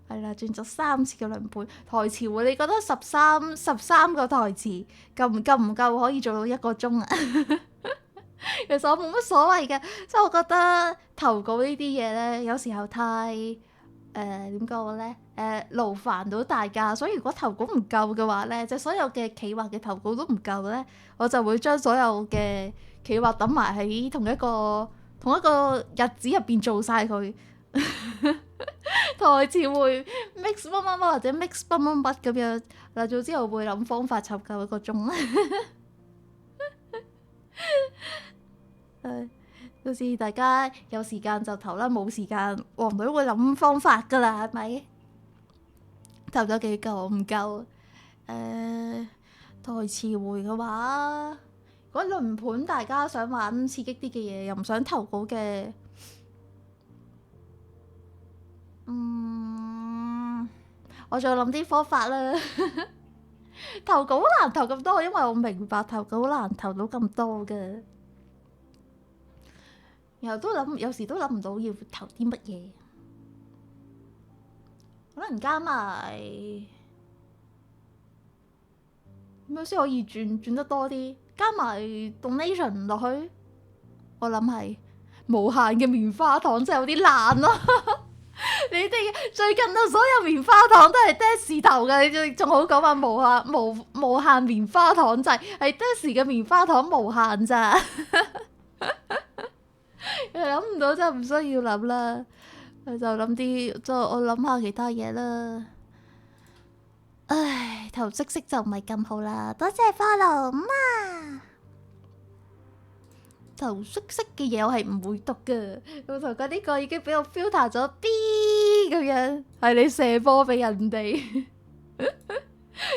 係啦，轉咗3次嘅輪盤台詞會。你覺得13個台詞夠唔夠可以做到1個鐘啊？其實我冇乜所謂嘅，即係我覺得投稿呢啲嘢咧，有時候太點講咧？勞煩到大家，所以如果投稿唔夠嘅話咧，就所有嘅企劃嘅投稿都唔夠咧，我就會將所有嘅企劃揼埋喺同一個日子入邊做晒佢。台詞會 mix 乜乜乜或者 mix 乜乜乜咁樣嗱，早知我會諗方法湊夠1個鐘。到時大家有時間就投啦，冇時間黃女會諗方法噶啦，係咪？投咗幾個唔夠？台詞會嘅話，如果輪盤大家想玩刺激啲嘅嘢，又唔想投稿嘅，我再諗啲方法啦。投稿好難投咁多，因為我明白投稿好難投到咁多嘅。然後有時都諗唔到要投啲乜嘢，可能加埋點樣先可以轉得多啲？加埋 donation 落去，我諗係無限嘅棉花糖真係有啲難咯。你哋最近啊，所有棉花糖都係 Daisy 投嘅，你仲好講話無限棉花糖制，係 Daisy嘅棉花糖無限咋。諗唔到真係唔需要諗啦，就諗啲，我諗下其他嘢啦。唉，頭色就唔係咁好啦，多謝 follow 啊！頭色嘅嘢我係唔會讀㗎，我頭講呢個已經俾我 filter 咗 B 咁樣，係你射波俾人哋，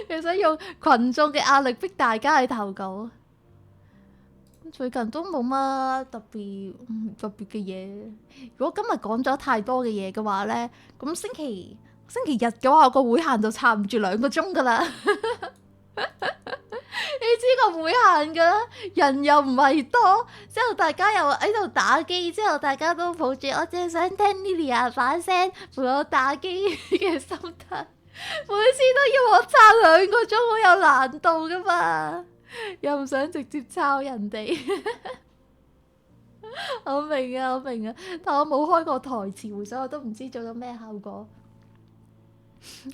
你想用群眾嘅壓力逼大家去投稿。最近都冇乜特別嘅嘢。如果今日講咗太多嘅嘢嘅話咧，咁星期日嘅話，我個會限就撐唔住2個鐘噶啦。你知個會限噶啦，人又唔係多，之後大家又喺度打機，之後大家都抱住我淨係想聽 Leliea 把聲陪我打機嘅心態，每次都要我撐2個鐘，好有難度噶嘛。又唔想直接抄人哋。我明啊，但我冇開過台詞，所以我都唔知做咗咩效果。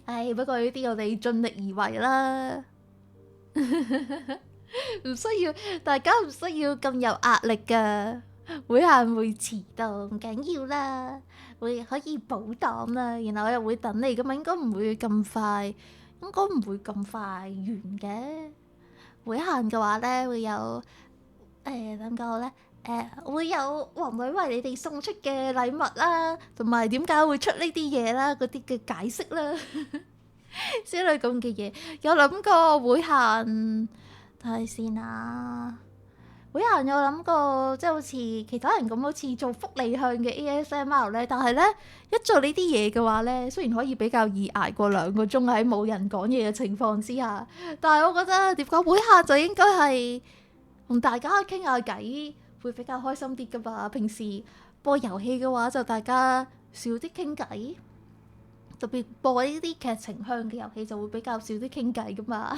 唉，不過呢啲我哋盡力而為啦。大家唔需要咁有壓力噶，會限會遲到唔緊要啦，會可以補檔啦，然後我又會等你噶嘛，應該唔會咁快完嘅。會限嘅話咧，會有點講咧？會有黃女為你哋送出嘅禮物啦，同埋點解會出呢啲嘢啦，嗰啲嘅解釋啦，之類咁嘅嘢。有諗過會限睇下先啊，會有人有諗過，即係好似其他人咁，好似做福利向嘅 ASMR 咧。但係咧，一做呢啲嘢嘅話咧，雖然可以比較易捱過2個鐘喺冇人講嘢嘅情況之下，但係我覺得點講，會客就應該係同大家傾下偈，會比較開心啲噶嘛。平時播遊戲嘅話，就大家少啲傾偈，特別播呢啲劇情向嘅遊戲就會比較少啲傾偈噶嘛。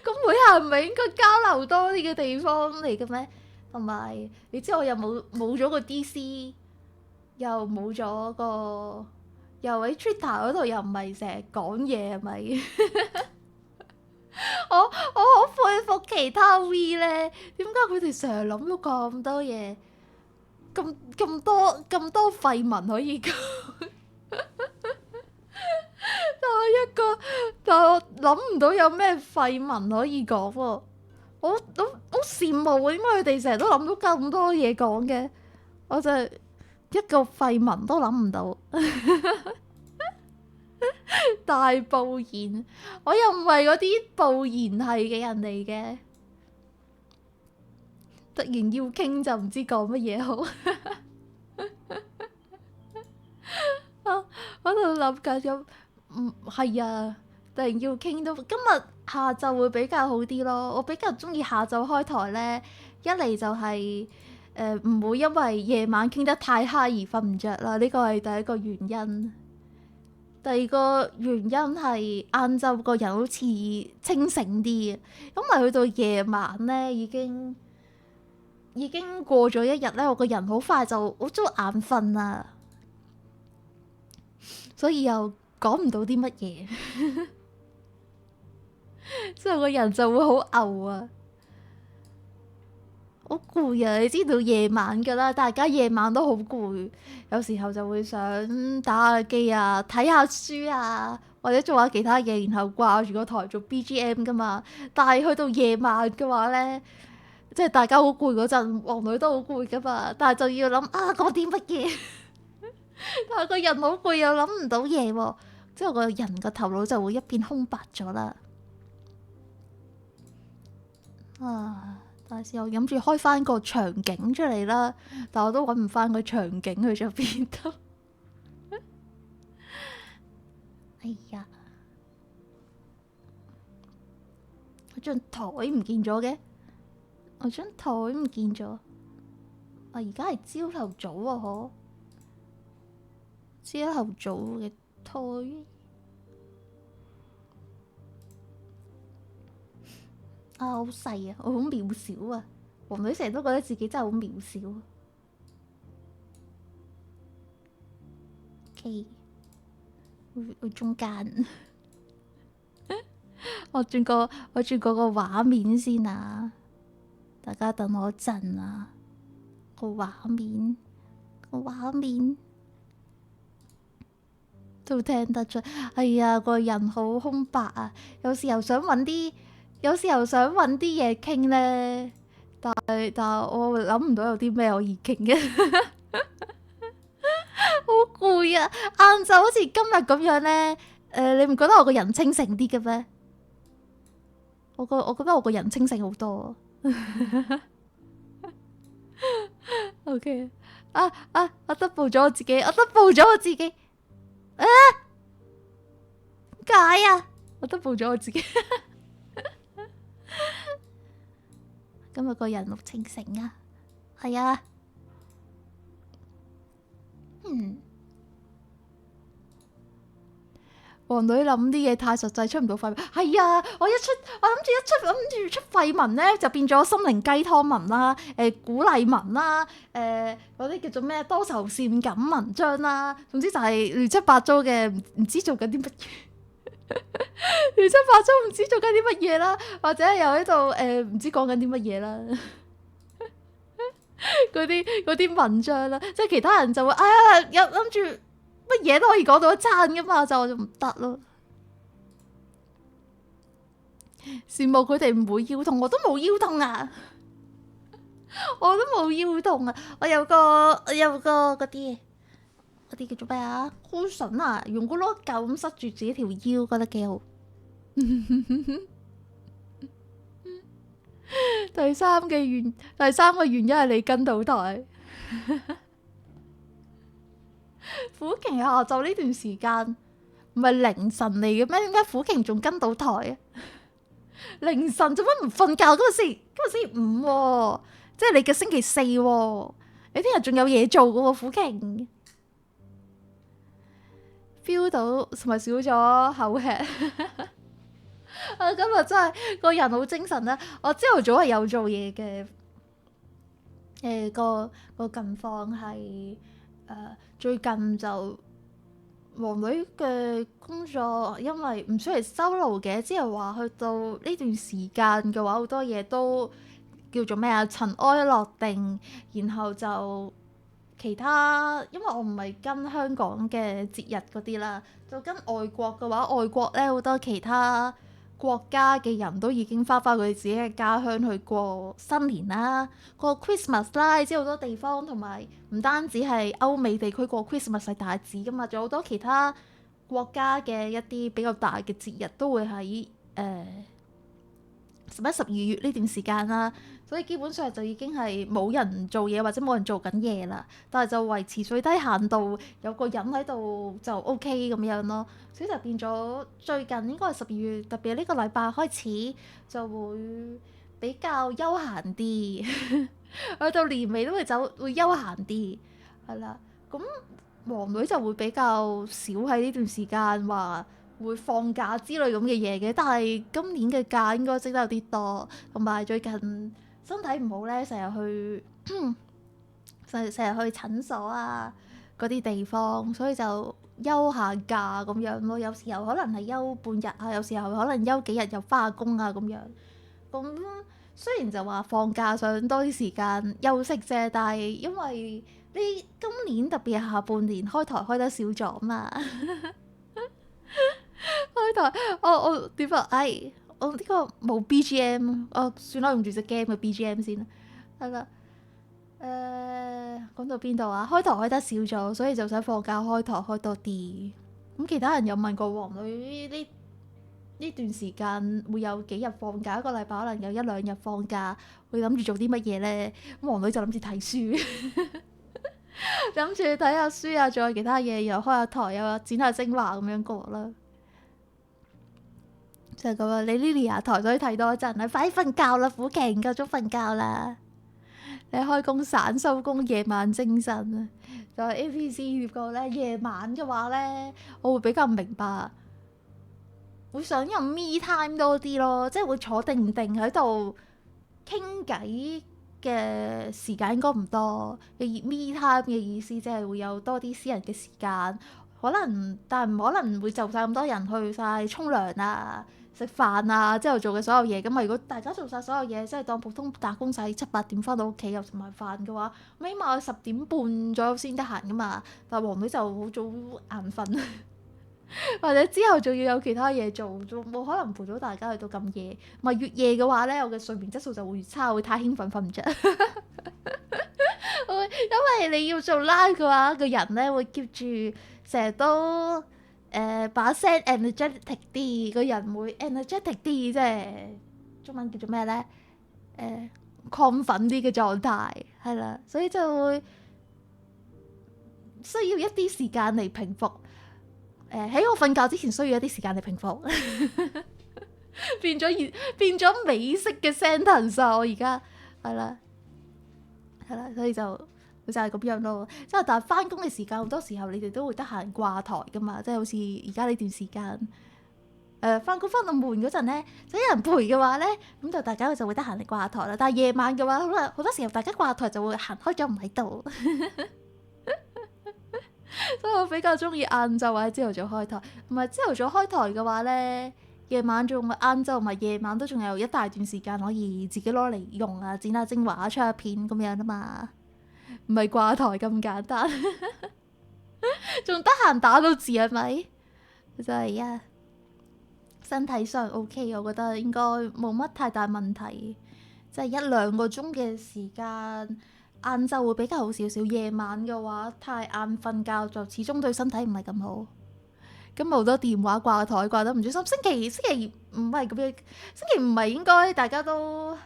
咁會客唔係應該交流多啲嘅地方嚟嘅咩？同埋你知我又冇咗個 DC， 又冇咗個，又喺 Twitter 嗰度又唔係成日講嘢，係咪？我好佩服其他 V 咧，點解佢哋成日諗到咁多嘢，咁多廢文可以講？但我諗唔到有咩廢文可以講喎。我好羨慕啊，點解佢哋成日都諗到咁多嘢講嘅？我就一個廢文都諗唔到。大暴言，我又唔係嗰啲暴言係嘅人嚟嘅。突然要傾就唔知講乜嘢好。我喺度諗緊有。係啊，突然要傾到今日下晝會比較好啲咯。我比較中意下晝開台咧，一嚟就係唔會因為夜晚傾得太嗨而瞓唔着啦，呢個係第一個原因。第二個原因係晏晝個人好似清醒啲，咁咪去到夜晚咧已經過咗一日咧，我個人好快就好早眼瞓啦，所以又講唔到啲乜嘢，之後個人就會好牛啊，好攰啊！你知道夜晚噶啦，大家夜晚都好攰，有時候就會想打下機啊、睇下書啊，或者做下其他嘢，然後掛住個台做 BGM 噶嘛。但係去到夜晚嘅話咧，即係大家好攰嗰陣，王女都好攰噶嘛，但係就要諗啊講啲乜嘢，但係個人好攰又諗唔到嘢喎。之後個人個頭腦就會一片空白咗啦。但係又諗住開翻個場景出嚟啦，但我都揾唔翻個場景去咗邊度。哎呀，我張台唔見咗嘅，我張台唔見咗。而家係朝頭早啊，朝頭早嘅台好細啊，我好渺小啊。王女成日都覺得自己真係好渺小。OK， 去中間。我轉個畫面先啊，大家等我一陣啊。個畫面都聽得出，哎呀，個人好空白啊。有時候想揾啲嘢傾咧，但係我諗唔到有啲咩可以傾嘅。好攰啊！晏晝好似今日咁樣咧，你唔覺得我個人清醒啲嘅咩？我覺得我個人清醒好多。OK， 我double咗我自己，啊？解啊！我double咗我自己。今日個人好清醒啊，係啊，王女諗啲嘢太實際，出唔到廢文。係啊，我諗住出廢文咧，就變咗心靈雞湯文啦，鼓勵文啦，嗰啲叫做咩多愁善感文章啦，總之就係亂七八糟嘅，唔知做緊啲乜嘢。亂七八糟唔知做緊啲乜嘢啦，或者又喺度唔知講緊啲乜嘢啦。嗰啲文章啦，即係其他人就會有諗住乜嘢都可以講到一餐噶嘛，就唔得咯。羨慕佢哋唔會腰痛，我都冇腰痛啊！我有個嗰啲叫做咩啊？cushion啊，用個攞嚿咁塞住自己條腰，覺得幾好。第三個原因係你跟到台。苦瓊下晝呢段時間唔係凌晨嚟嘅咩？點解苦瓊仲跟到台啊？凌晨做乜唔瞓覺？今日星期五喎，即係你嘅星期四喎，你聽日仲有嘢做嘅喎，苦瓊。feel 到同埋少咗口吃。今日真係個人好精神啦！我朝頭早係有做嘢嘅。個近況係最近就黃女嘅工作，因為唔算係收爐嘅，即係話去到呢段時間嘅話，好多嘢都叫做咩啊？塵埃落定，然後就其他，因為我唔係跟香港嘅節日嗰啲啦，就跟外國嘅話，外國咧好多其他國家嘅人都已經翻返佢哋自己嘅家鄉去過新年啦，過 Christmas 啦，你知好多地方同埋唔單止係歐美地區過 Christmas 係大節噶嘛，仲有好多其他國家嘅一啲比較大嘅節日都會喺11、12月呢段時間啦，所以基本上就已經係冇人做嘢或者冇人做緊嘢啦，但係就維持最低限度有個人喺度就 OK 咁樣咯，所以就變咗最近應該係12月，特別呢個禮拜開始就會比較休閒啲，去到年尾都會休閒啲，係啦，咁黃女就會比較少喺呢段時間話會放假之類咁嘅嘢嘅，但係今年嘅假應該積得有啲多，同埋最近身體唔好咧，成日去診所啊嗰啲地方，所以就休下假咁樣咯。有時候可能係休半日啊，有時候可能休幾日又翻下工啊咁樣。咁雖然就話放假想多啲時間休息啫，但係因為今年特別係下半年開台開得少咗嘛。開台我點啊？我呢個冇 BGM， 算啦，用住隻 game 嘅 BGM 先啦。係啦，講到邊度啊？開台開得少咗，所以就想放假開台開多啲。咁其他人有問過黃女呢段時間會有幾日放假？一個禮拜可能有1-2日放假，會諗住做啲乜嘢咧？咁黃女就諗住睇書，諗住睇下書啊，仲有其他嘢，又開下台，又剪下精華咁樣過啦。就係咁啊！你 Leliea 台所以睇多一陣啦，快啲瞓覺啦，苦瓊，夠鐘瞓覺啦。你開工散收工，夜晚精神啊！就係 A.P.C. 個咧，夜晚嘅話咧，我會比較明白，會想有 me time 多啲咯，即係會坐定定喺度傾偈嘅時間應該唔多。me time 嘅意思即係會有多啲私人嘅時間，但係唔可能會就晒咁多人去晒沖涼啊、食飯啊，之後做嘅所有嘢。咁啊，如果大家做晒所有嘢，即係當普通打工仔7-8點翻到屋企又食埋飯嘅話，起碼10點半左右先得閒噶嘛。但係黃女就好早眼瞓，或者之後仲要有其他嘢做，冇可能陪到大家去到咁夜。咪越夜嘅話咧，我嘅睡眠質素就會越差，會太興奮瞓唔着。因為你要做 live 嘅話，個人咧會 keep 住成日都把聲 energetic 啲，個人會 energetic 啲，即係中文叫做咩咧？亢奮啲嘅狀態係啦，所以就會需要一啲時間嚟平復。喺我瞓覺之前需要一啲時間嚟平復。變咗美式嘅 sentence 啊！我而家係啦，所以就係咁樣咯。即係但係翻工嘅時間好多時候你哋都會得閒掛台噶嘛，即係好似而家呢段時間翻工翻到悶嗰陣咧，就有人陪嘅話咧，咁就大家就會得閒嚟掛台啦。但係夜晚嘅話，好多時候大家掛台就會行開咗唔喺度。所以我比較中意晏晝或者朝頭早開台，唔係朝頭早開台嘅話咧，夜晚仲晏晝同埋夜晚都仲有一大段時間可以自己攞嚟用啊，剪下精華、出下片咁樣啊嘛，唔係掛台咁簡單，仲得閒打到字係咪？就係啊，身體上 OK， 我覺得應該冇乜太大問題，即係1-2個鐘嘅時間。晏晝會比較好少少，夜晚嘅話太晏瞓覺就始終對身體唔係咁好。咁好多電話掛台掛得唔專心。星期唔係咁樣，星期五係應該大家都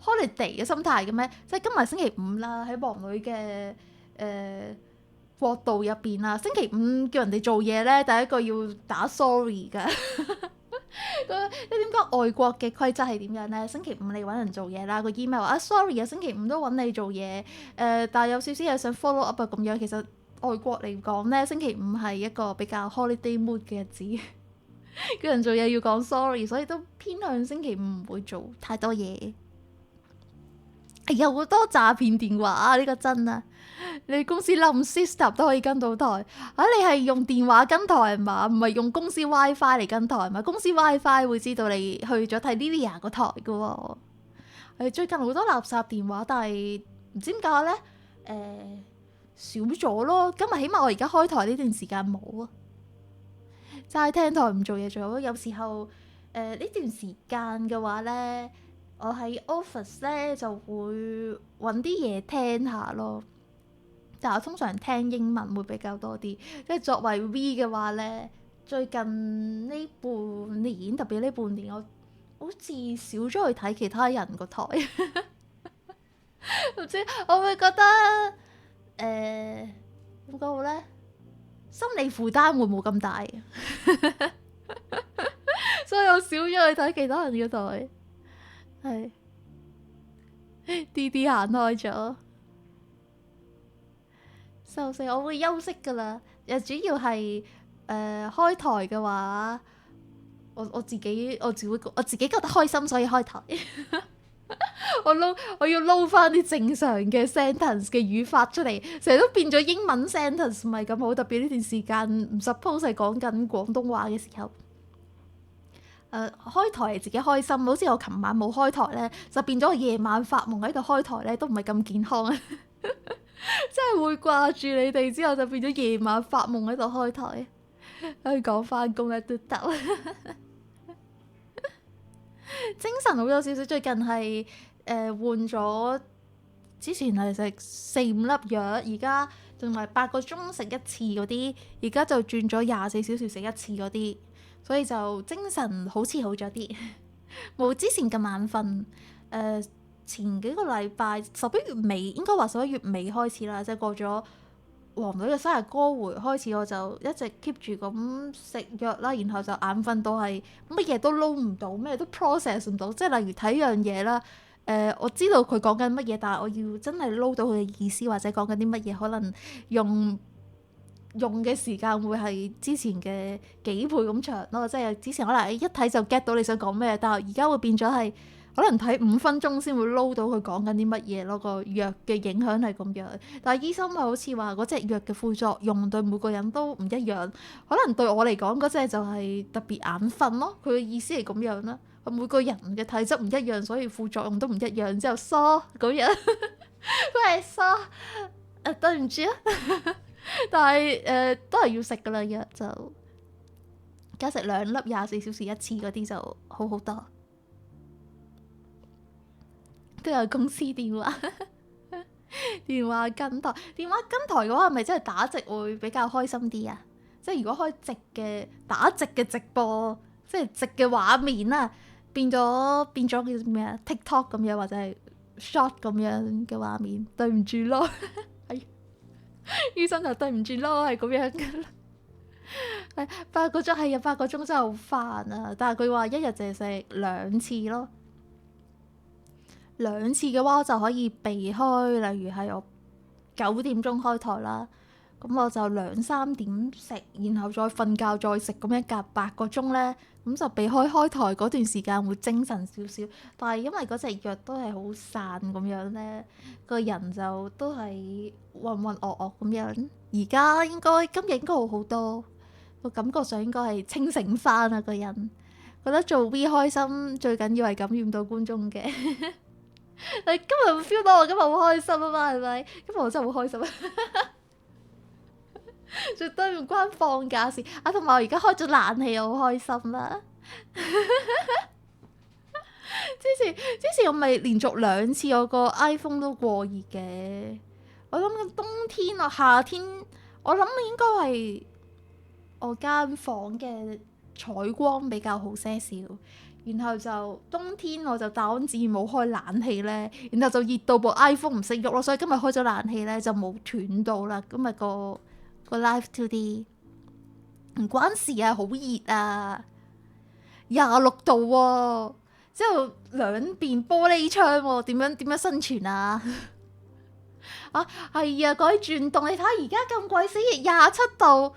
holiday 嘅心態嘅咩？即係今日星期五啦，喺王女嘅國度入邊啦，星期五叫人哋做嘢咧，第一個要打 sorry 㗎。你點講外國嘅規則係點樣咧？星期五你揾人做嘢啦，個 email 話sorry 啊，星期五都揾你做嘢，但係有少少嘢想 follow up 啊咁樣。其實外國嚟講咧，星期五係一個比較 holiday mood 嘅日子，叫人做嘢要講 sorry， 所以都偏向星期五唔會做太多嘢。有好多詐騙電話啊！呢個真啊！你公司冧 system 都可以跟到台啊！你係用電話跟台係嘛？唔係用公司 WiFi 嚟跟台係嘛？公司 WiFi 會知道你去咗睇 Leliea 個台嘅喎。最近好多垃圾電話，但係唔知點解咧？少咗咯。今日起碼我而家開台呢段時間冇啊，齋聽台唔做嘢做。有時候呢段時間嘅話咧，我喺 office 咧就會揾啲嘢聽下咯。但我通常聽英文會比較多啲，即係作為 V 嘅話咧，最近呢半年，特別呢半年，我好似少咗去睇其他人個台，唔知我會覺得點講好咧？心理負擔會冇咁大，所以我少咗去睇其他人個台，係啲行開咗。我會休息噶啦，又主要係開台嘅話，我自己覺得開心，所以開台。我要撈翻啲正常嘅 sentence 嘅語法出嚟，成日都變咗英文 sentence，唔係咁好。特別呢段時間唔 suppose 係講緊廣東話嘅時候，開台係自己開心。好似我琴晚冇開台咧，就變咗我夜晚發夢喺度開台咧，都唔係咁健康啊！真係會掛住你哋，之後就變咗夜晚發夢喺度開台，可以講翻工咧都得。精神好咗少少，最近係換咗，之前係食4-5粒藥，而家仲係8個鐘食一次嗰啲，而家就轉咗24小時食一次嗰啲，所以就精神好似好咗啲，冇之前咁眼瞓。前幾個禮拜11月尾，應該話11月尾開始啦，即係過咗王女嘅生日歌會開始，我就一直 keep 住咁食藥啦，然後就眼瞓到係乜嘢都撈唔到，咩都 process 唔到，即係例如睇樣嘢啦，我知道佢講緊乜嘢，但係我要真係撈到佢嘅意思或者講緊啲乜嘢，可能用嘅時間會係之前嘅幾倍咁長咯，即係之前可能一睇就 get 到你想講咩，但係而家會變咗係可能睇5分鐘先會撈到佢講緊啲乜嘢咯。個藥嘅影響係咁樣，但係醫生咪好似話嗰隻藥嘅副作用對每個人都唔一樣，可能對我嚟講嗰隻就係特別眼瞓咯。佢嘅意思係咁樣啦，每個人嘅體質唔一樣，所以副作用都唔一樣。之後疏咁樣，佢係疏，對唔住啊，但係都係要食噶啦，藥就而家食2粒24小時一次嗰啲就好好多。都有公司電話電話跟台嘅話，係咪真係打直會比較開心啲啊？即係如果開直嘅打直嘅直播，即係直嘅畫面啊，變咗叫咩啊 TikTok 咁樣或者係 short 咁樣嘅畫面，對唔住咯，醫生就對唔住咯，係咁樣噶啦。8個鐘係啊，8個鐘真係好煩啊！但係佢話一日淨係食2次咯。2次嘅話，我就可以避開，例如係我9點鐘開台啦，咁我就2-3點食，然後再瞓覺再食，咁樣隔8個鐘咧，咁就避開開台嗰段時間會精神少少。但係因為嗰隻藥都係好散咁樣咧，個人就都係渾渾噩噩咁樣。而家今日應該好好多，個感覺上應該係清醒翻啊！個人覺得做 V 開心，最緊要係感染到觀眾嘅。你今日會 feel 到我今日好開心啊嘛，係咪？今日我真係好開心啊！絕對唔關放假事啊，同埋我而家開咗冷氣，我好開心啦！之前我咪連續2次我個 iPhone 都過熱嘅。我諗緊冬天啊，夏天我諗應該係我間房嘅採光比較好些少。然後就冬天我就打安自然冇開冷氣咧，然後就熱到部 iPhone 唔識喐咯，所以今日開咗冷氣咧就冇斷到啦。今日個 Live 2D 唔關事啊，好熱啊，26度喎，之後兩邊玻璃窗喎，點樣生存啊？啊係啊，講起轉凍，你睇下而家咁鬼死熱，27度。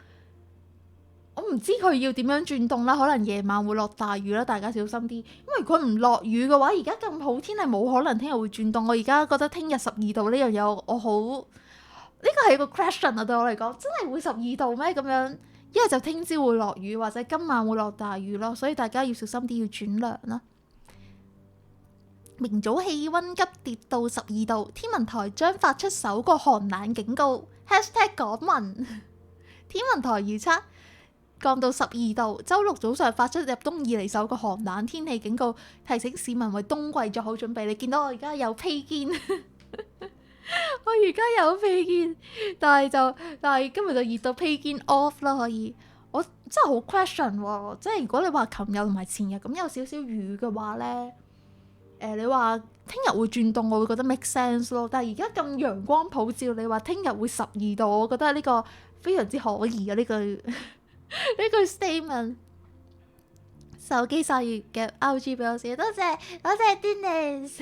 我唔知佢要點樣轉凍啦，可能夜晚會落大雨啦，大家小心啲。因為佢唔落雨嘅話，而家咁好天係冇可能聽日會轉凍。我而家覺得聽日12度呢樣嘢，我好呢個係個 question 啊，對我嚟講真係會12度咩？咁樣一係就聽朝會落雨，或者今晚會落大雨咯，所以大家要小心啲，要轉涼啦。明早氣温急跌到12度，天文台將發出首個寒冷警告。#港聞天文台預測降到12度，週六早上發出入冬以嚟首個寒冷天氣警告，提醒市民為冬季作好準備。你見到我而家有披肩，我而家有披肩，但係今日就熱到披肩 off 啦。可以，我真係好 question 喎，即係如果你話琴日同埋前日咁有少少雨嘅話咧，你話聽日會轉凍，我會覺得 make sense 咯。但係而家咁陽光普照，你話聽日會12度，我覺得呢個非常之可疑啊！呢句呢句 statement， 手機晒月嘅 RG 俾我寫，多謝 Dennis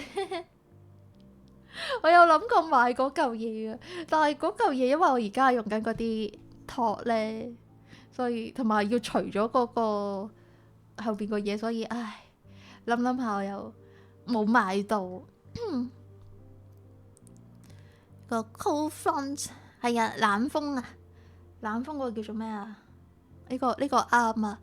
我有諗過買嗰嚿嘢嘅，但係嗰嚿嘢因為我而家用緊嗰啲托咧，所以同埋要除咗嗰個後邊個嘢，所以唉諗下我又冇買到。個 cold front 係啊，冷風啊，冷風嗰個叫做咩啊？呢個啱啊！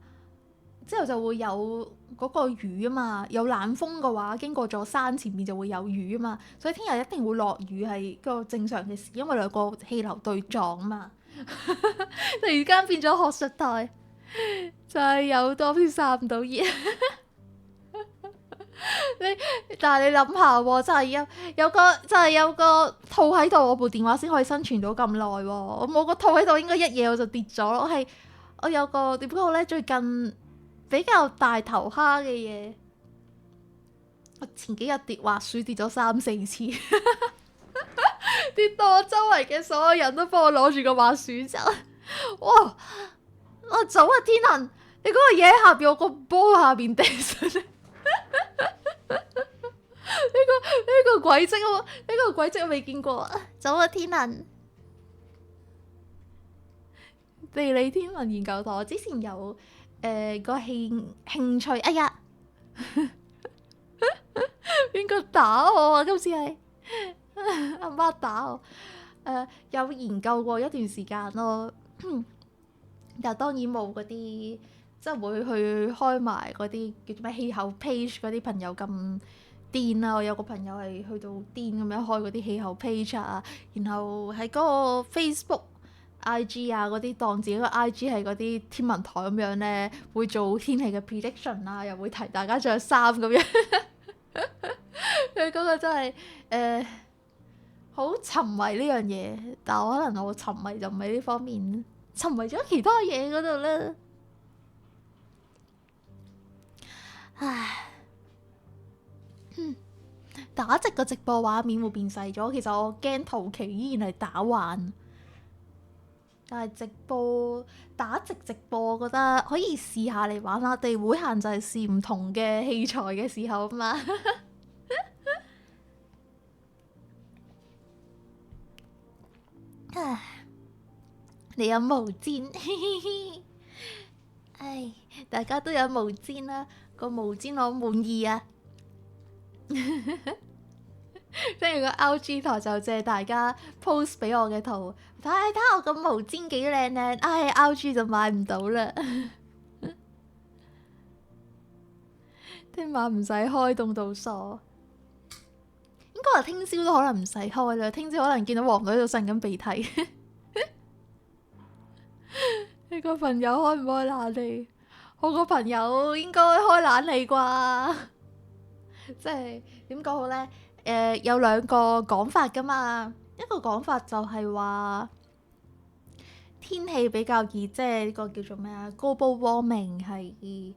之後就會有嗰個雨啊嘛，有冷風嘅話，經過咗山前面就會有雨啊嘛，所以聽日一定會落雨係個正常嘅事，因為兩個氣流對撞啊嘛。突然間變咗學術台，就係有多啲散唔到熱。但係你諗下喎，真係有個套喺度，我部電話先可以生存到咁耐喎。我冇個套喺度，應該一夜我就跌咗咯。我有個點講咧，最近比較大頭蝦嘅嘢，我前幾日跌滑鼠跌咗3-4次，跌到我周圍嘅所有人都幫我攞住個滑鼠走。哇！我走啊天行！你嗰個嘢喺下邊，我個波下邊掟上嚟。呢個軌跡啊！呢個軌跡我未見過。走啊天能！地理天文研究台，我之前有個興趣。哎呀，邊個打我啊？今次係阿媽打我。有研究過一段時間咯，但當然冇嗰啲即係會去開埋嗰啲叫做咩氣候 page 嗰啲朋友咁癲啊！我有個朋友係去到癲咁樣開嗰啲氣候 page 啊，然後喺嗰個 Facebook、IG 啊嗰啲當自己個 IG 係嗰啲天文台咁樣咧，會做天氣嘅 prediction 啊，又會提大家着衫咁樣。佢嗰個真係好沉迷呢樣嘢，但係可能我沉迷就唔係呢方面，沉迷咗其他嘢嗰度啦。唉，打直個直播畫面會變細咗，其實我驚圖奇依然係打橫，但係打直直播，我覺得可以試下嚟玩下。地會限制試唔同嘅器材嘅時候啊嘛。你有毛氈？唉，大家都有毛氈啦，個毛氈我滿意啊！跟住個 RG 台就借大家 post 俾我嘅圖，睇我個毛氈幾靚靚，唉 RG 就買唔到啦。聽晚唔使開，凍到傻。應該話聽朝都可能唔使開啦，聽朝可能見到黃女喺度擤緊鼻涕。你個朋友開唔開冷氣？我個朋友應該開冷氣啩，即係點講好呢？有兩個講法噶嘛，一個講法就係話天氣比較熱，即係呢個叫做咩啊？global warming 係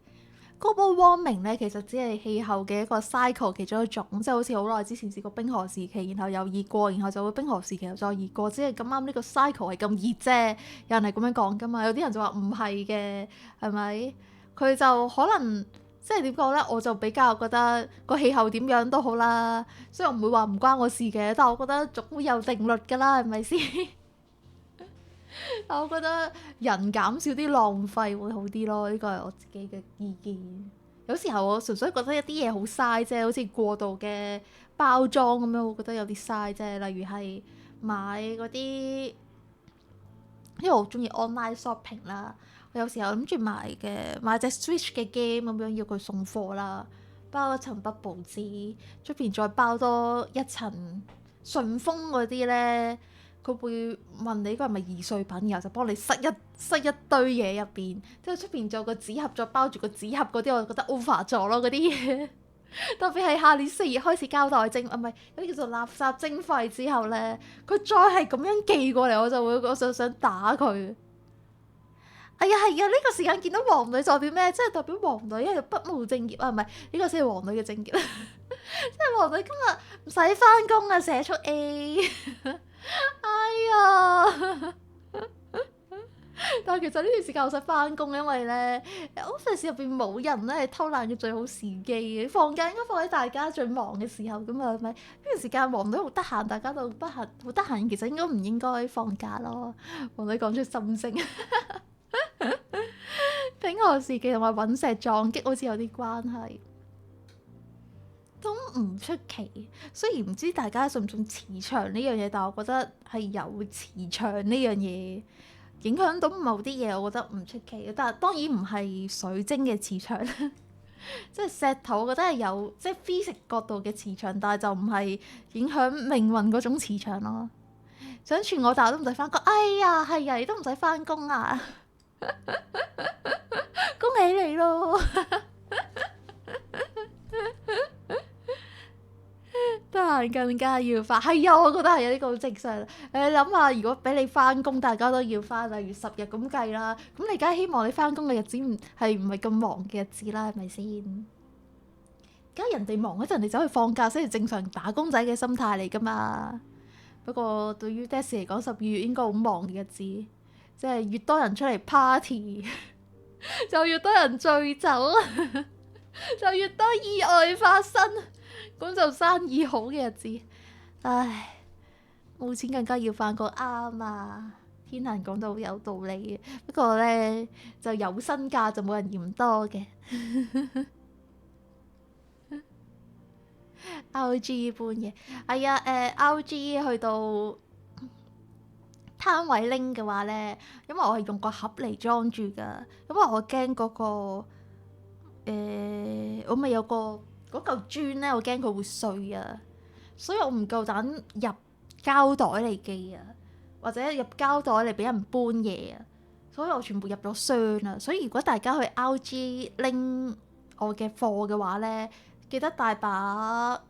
global warming 咧，其實只係氣候嘅一個 cycle 其中一種，即係好似好耐之前試過冰河時期，然後又熱過，然後就會冰河時期又再熱過，只係咁啱呢個 cycle 係咁熱啫。有人係咁樣講噶嘛，有啲人就話唔係嘅，係咪？佢就可能即係點講咧？我就比較覺得個氣候點樣都好啦，所以我唔會話唔關我事嘅，但係我覺得總會有定律㗎啦，係咪先？我覺得人減少啲浪費會好啲咯，呢個係我自己嘅意見。有時候我純粹覺得一啲嘢好嘥啫，好似過度嘅包裝咁樣，我覺得有啲嘥啫。例如係買嗰啲，因為我中意 online shopping 啦，我有時候諗住買隻 Switch 嘅 game 咁樣要佢送貨啦，包一層 bubble 紙，出邊再包多一層順豐嗰啲咧。佢會問你呢個係咪易碎品，然後就幫你塞一堆嘢入邊，之後出邊仲有個紙盒再包住個紙盒嗰啲，我就覺得 over 咗咯嗰啲嘢。特別係下年4月開始交代徵，唔係嗰啲叫做垃圾徵費之後咧，佢再係咁樣寄過嚟，我就想打佢。哎呀係啊！呢個時間見到黃女代表咩？即係代表黃女係不務正業啊！唔係呢個先係黃女嘅正業。即係黃女今日唔使翻工啊，寫出 A。哎呀！但係其實呢段時間我使翻工，因為咧 office 入邊冇人咧，係偷懶嘅最好時機嘅。放假應該放喺大家最忙嘅時候咁啊，係咪？呢段時間黃女好得閒，大家都好得閒，其實應該唔應該放假咯。黃女講出心聲。冰河時期同埋隕石撞擊好似有啲關係，都唔出奇。雖然唔知大家信唔信磁場呢樣嘢，但我覺得係有磁場呢樣嘢影響到某啲嘢，我覺得唔出奇。但係當然唔係水晶嘅磁場，即係石頭，我覺得係有即係 physics 角度嘅磁場，但係就唔係影響命運嗰種磁場咯。想串我，但我都唔使翻工。哎呀，係啊，你都唔使翻工啊！恭喜你咯！得閒更加要翻，係啊，我覺得係有呢個好正常。你諗下，如果俾你翻工，大家都要翻，例如10日咁計啦，咁你梗係希望你翻工嘅日子唔係咁忙嘅日子啦，係咪先？梗係人哋忙嗰陣，你走去放假先係正常打工仔嘅心態嚟噶嘛。不過對於 Daisy 嚟講，12月應該好忙嘅日子。即係越多人出嚟 party， 就越多人醉酒，就越多意外發生，咁就生意好嘅日子。唉，冇錢更加要返工，啱啊！天能講到好有道理嘅，不過咧就有薪假就冇人嫌多嘅。RG 般嘅，係啊，RG 去到攤位拎嘅話咧，因為我係用個盒嚟裝住㗎，因為我驚嗰個我咪有個嗰嚿磚咧，我驚佢會碎啊，所以我唔夠膽入膠袋嚟寄啊，或者入膠袋嚟俾人搬嘢啊，所以我全部入咗箱啊。所以如果大家去 RG 拎我嘅貨嘅話咧，記得帶把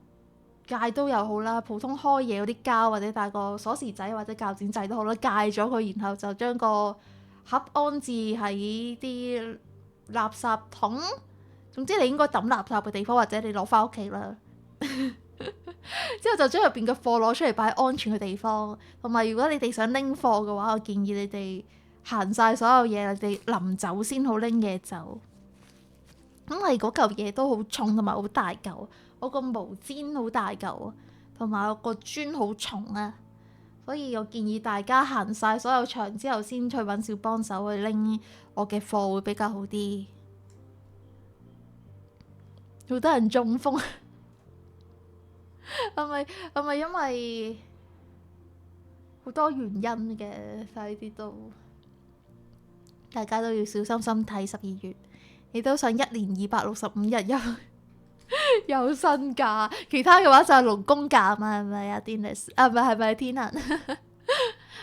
戒刀又好啦，普通開嘢嗰啲膠，或者帶個鎖匙仔或者鉸剪仔都好啦，戒咗佢，然後就將個盒安置喺啲垃圾桶。總之你應該抌垃圾嘅地方，或者你攞翻屋企啦。之後就將入邊嘅貨攞出嚟擺喺安全嘅地方。同埋如果你哋想拎貨嘅話，我建議你哋行晒所有嘢，你哋臨走先好拎嘢走。因為嗰嚿嘢都好重同埋好大嚿。我個毛氈好大嚿，同埋我個磚好重啊，所以我建議大家行晒所有場之後先去揾小幫手去拎我嘅貨會比較好啲。好多人中風，係咪因為好多原因嘅？但係呢啲都大家都要小心心睇12月。你都想1年265日有薪假，其他嘅話就係勞工假嘛，係咪啊 Dennis？ 啊，唔係，係咪天能？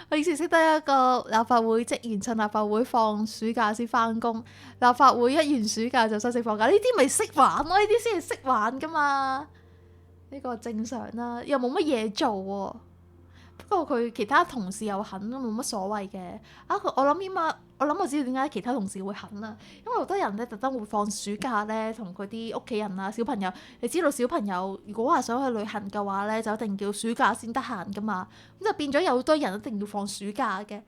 我以前識得一個立法會職員，趁立法會放暑假先返工，立法會一完暑假就收息放假，呢啲咪識玩咯，呢啲先係識玩噶嘛，呢個正常啦，又冇乜嘢做喎。不過佢其他同事又肯都冇乜所謂嘅。我諗我知道點解其他同事會肯啦，因為好多人咧特登會放暑假咧同佢啲屋企人啊小朋友，你知道小朋友如果話想去旅行嘅話咧，就一定要暑假先得閒噶嘛，咁就變咗有好多人一定要放暑假嘅。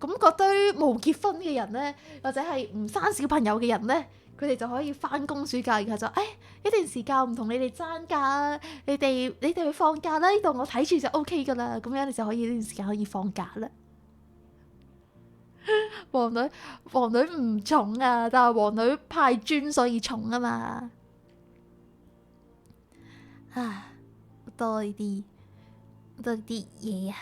咁嗰堆冇結婚嘅人咧，或者係唔生小朋友嘅人咧，佢哋就可以翻工暑假，然後就一段時間唔同你哋爭假，你哋去放假啦，呢度我睇住就 OK 噶啦，咁樣你就可以呢段時間可以放假啦。王女唔寵啊，但係王女派磚所以寵啊嘛。啊，多呢啲嘢啊。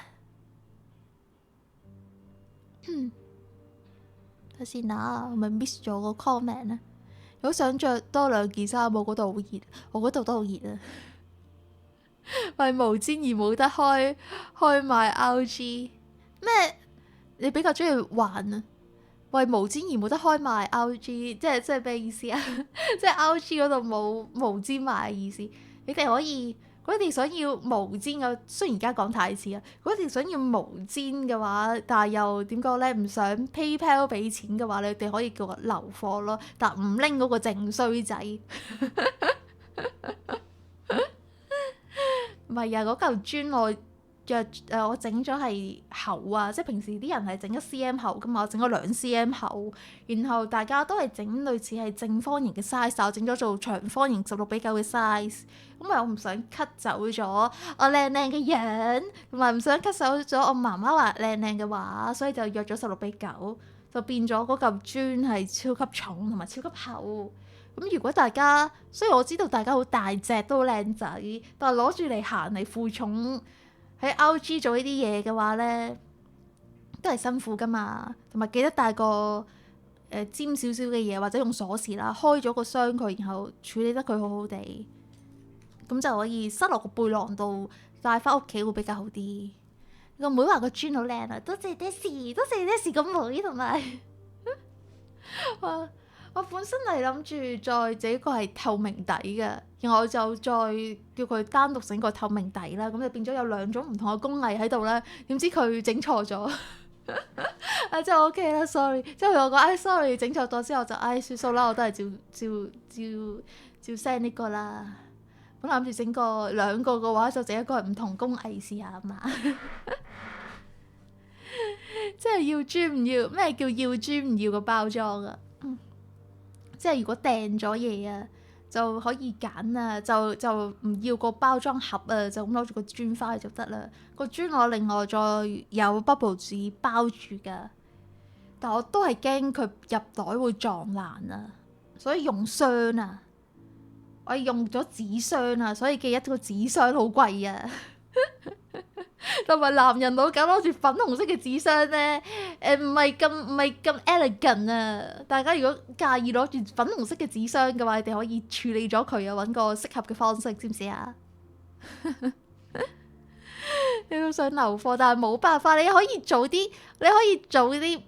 睇先啦，我咪 miss 咗個 comment 啊。如果想着多2件衫，我嗰度好熱，我嗰度都好熱啊。為無氈而冇得開賣 RG 咩？你比較中意玩啊？為無氈而冇得開賣 RG，即係咩意思啊？即係 RG 嗰度冇無氈賣嘅意思。你哋可以，如果你哋想要無氈嘅，雖然而家講太遲啊。如果你哋想要無氈嘅話，但係又點講咧？唔想 PayPal 俾錢嘅話，你哋可以叫我留貨咯，但唔拎嗰個正衰仔。唔係啊，嗰嚿磚我整咗係厚啊，即係平時啲人係整1cm 厚噶嘛，我整咗2cm 厚，然後大家都係整類似係正方形嘅 size， 我整咗做長方形16:9嘅 size， 咁我唔想 cut 走咗我靚靚嘅樣，同埋唔想 cut 走咗我媽媽話靚靚嘅話，所以就約咗16:9，就變咗嗰嚿磚係超級重同埋超級厚。咁如果大家，雖然我知道大家好大隻都好靚仔，但係攞住嚟行嚟負重喺 RG 做呢啲嘢嘅話咧，都係辛苦噶嘛。同埋記得帶個尖少少嘅嘢，或者用鎖匙啦，開咗個箱佢，然後處理得佢好好地，咁就可以塞落個背囊度帶翻屋企會比較好啲。個妹話個磚好靚啊，多謝爹哋，多謝爹哋個妹同埋。我本身係諗住再整個係透明底嘅，然後我就再叫佢單獨整個透明底啦，咁就變咗有2種唔同嘅工藝喺度啦。點知佢整錯咗，即係 OK 啦 ，sorry。即係我講sorry 整錯咗之後就算數啦，我都係照 send 呢個啦。本來諗住整個2個嘅話，就整一個係唔同工藝試下嘛。即係要磚唔要咩叫要磚唔要個包裝啊？即係如果訂咗嘢啊，就可以揀啊，就唔要個包裝盒啊，就咁攞住個磚翻去就得啦。個磚我另外再有 bubble 紙包住噶，但我都係驚佢入袋會撞爛啊，所以用箱啊，我用咗紙箱啊，所以記一個紙箱好貴啊。同埋男人老狗攞住粉紅色嘅紙箱咧，唔係咁 elegant 啊！大家如果介意攞住粉紅色嘅紙箱嘅話，你哋可以處理咗佢啊，揾個適合嘅方式，知唔知啊？你都想留貨，但係冇辦法，你可以早啲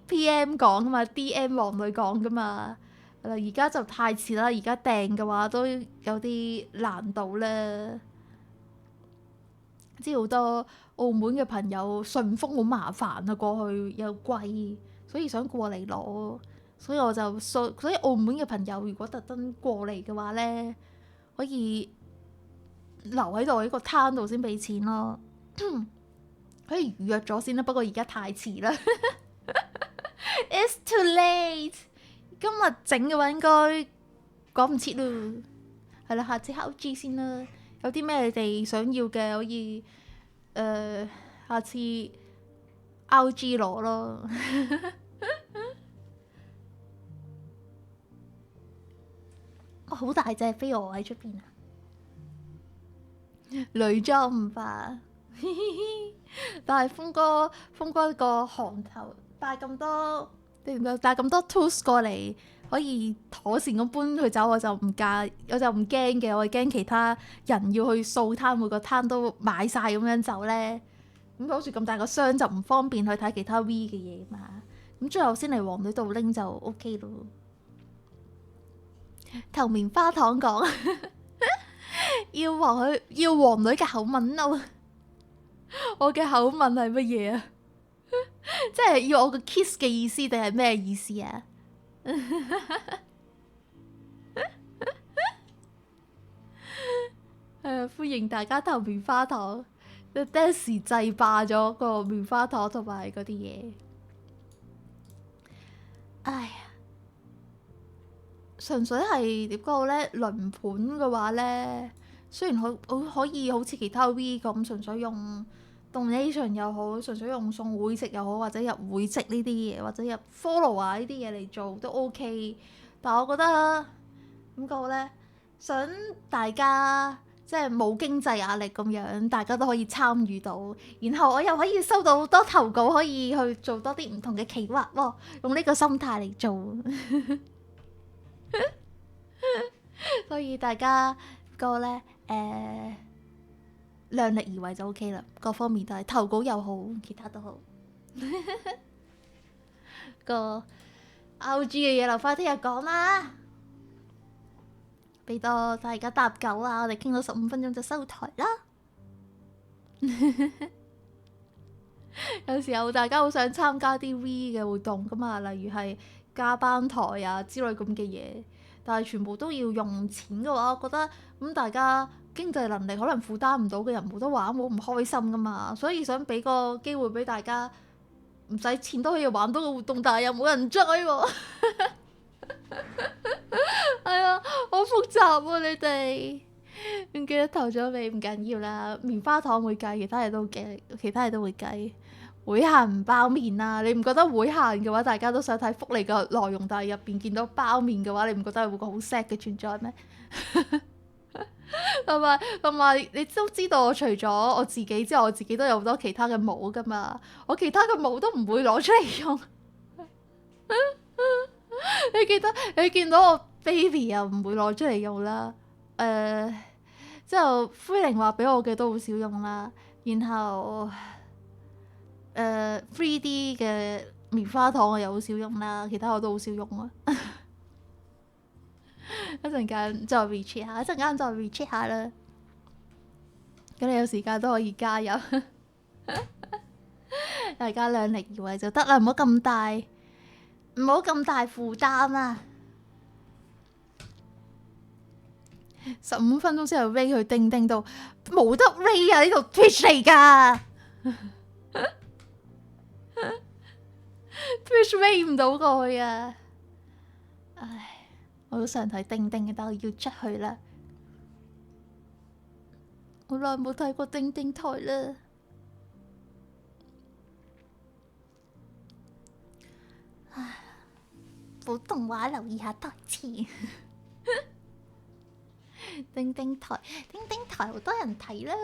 PM 講噶嘛 ，DM 王女講噶嘛。而家就太遲啦，而家訂嘅話都有啲難度啦。知好多澳門嘅朋友順豐好麻煩啊，過去又貴，所以想過嚟攞，所以澳門嘅朋友如果特登過嚟嘅話咧，可以留喺度喺個攤度先俾錢咯，可以預約咗先啦。不過而家太遲啦，It's too late。今日整嘅話應該講唔切咯，係啦，下次 HG 先啦。有啲咩你哋想要嘅可以下次 RG 攞咯。我好大隻飛蛾喺出邊啊！女裝唔怕，但係峰哥個行頭帶咁多 tools 過嚟，可以妥善咁搬佢走，我就唔驚嘅。我係驚其他人要去掃攤，每個攤都買晒咁樣走咧。咁好似咁大個箱就唔方便去睇其他 V 嘅嘢嘛。咁最後先嚟王女度拎就 OK 咯。頭棉花糖講要王女嘅口吻咯。我嘅口吻係乜嘢啊？即係要我個 kiss 嘅意思定係咩意思啊？歡迎大家投棉花糖。Daisy 制霸咗個棉花糖同埋嗰啲嘢。哎呀，純粹係點講咧？輪盤嘅話咧，雖然可以好似其他 V 咁，純粹用 donation 又好，純粹用送會籍又好，或者入會籍呢啲嘢，或者入 follow 啊呢啲嘢嚟做都 OK。但我覺得點講咧？想大家即係冇經濟壓力咁樣，大家都可以參與到，然後我又可以收到好多投稿，可以去做多啲唔同嘅企劃喎，用呢個心態嚟做。所以大家個咧量力而為就 OK 啦，各方面都係投稿又好，其他都好。個 RG 嘅嘢留翻聽日講啦。俾多大家搭狗啊！我哋傾到15分鐘就收台啦。有時候大家好想參加啲 V 嘅活動噶嘛，例如係加班台啊之類咁嘅嘢，但係全部都要用錢嘅話，我覺得咁大家經濟能力可能負擔唔到嘅人冇得玩，好唔開心噶嘛。所以想俾個機會俾大家唔使錢都可以玩到個活動，但係又冇人追喎。係啊，好複雜啊！你哋唔記得投咗未？唔緊要啦，棉花糖會計，其他嘢都計，其他嘢都會計。會限唔包面啊！你唔覺得會限嘅話，大家都想睇福利嘅內容，但係入邊見到包面嘅話，你唔覺得係會個好 sad 嘅存在咩？同埋，你都知道我除咗我自己之外，我自己都有好多其他嘅帽噶嘛。我其他嘅帽都唔會攞出嚟用。你見到我 baby 又唔會攞出嚟用啦。之後灰靈話俾我嘅都好少用啦。然後3D 嘅棉花糖我又好少用啦，其他我都好少用啊。一陣間再 recheck 下，一陣間再 recheck 下啦。咁你有時間都可以加油，大家量力而為就得啦，唔好咁大負擔啊！15分鐘之後 ray 去叮叮到冇得 ray 啊！呢度 Twitch 嚟㗎，Twitch ray 唔到過去啊！唉，我都想睇叮叮嘅，但我要出去啦。好耐冇睇過叮叮台啦。普通話留意下台詞。叮叮台好多人睇啦。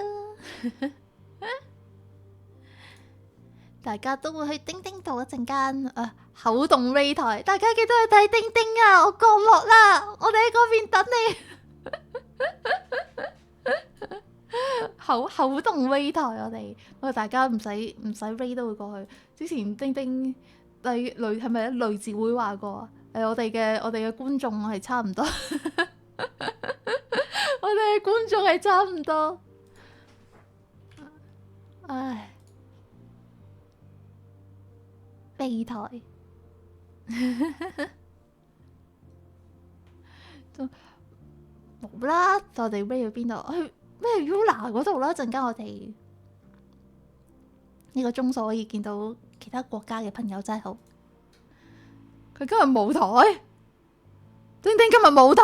大家都會去叮叮度一陣間口動 Ray 台，大家記得去睇叮叮啊！我降落啦，我哋喺嗰邊等你。口動 Ray 台，我哋大家唔使 Ray 都會過去。之前叮叮係咪雷子會話過啊？我哋嘅觀眾係差唔多，我哋嘅觀眾係差唔多。唉，備台冇啦，我哋 Ray 去邊度？去咩 Yula 嗰度啦！陣間我哋呢個鐘數可以見到其他國家嘅朋友，真係好。佢今日冇台，叮叮今日冇台，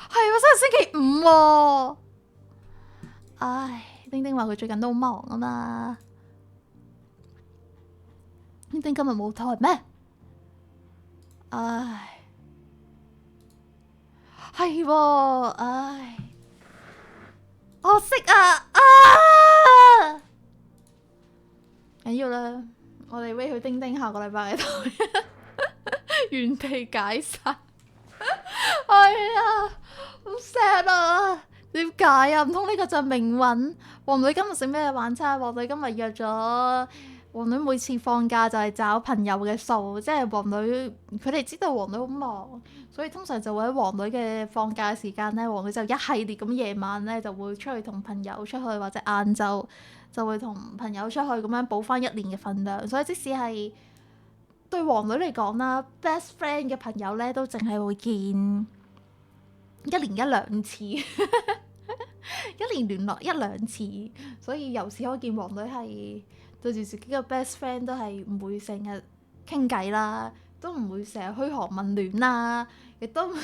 係喎，真係星期5喎。唉，叮叮話佢最近都好忙啊嘛。叮叮今日冇台咩？唉，係喎，唉，我識啊，緊要啦。我哋 wait 去叮叮下個禮拜嘅台，原地解散。哎呀，好 sad 啊！點解啊？唔通呢個就係命運？王女今日食咩晚餐？王女今日約咗王女每次放假就係找朋友嘅數，即係王女佢哋知道王女好忙，所以通常就會喺王女嘅放假時間咧，王女就一系列咁夜晚咧就會出去同朋友出去，或者晏晝就會同朋友出去咁樣補翻一年嘅份量。所以即使係對王女嚟講啦 ，best friend 嘅朋友咧都淨係會見一年一兩次，一年聯絡一兩次。所以由此可見，王女係對住自己嘅 best friend 都係唔會成日傾偈啦，都唔會成日噓寒問暖啦，亦都唔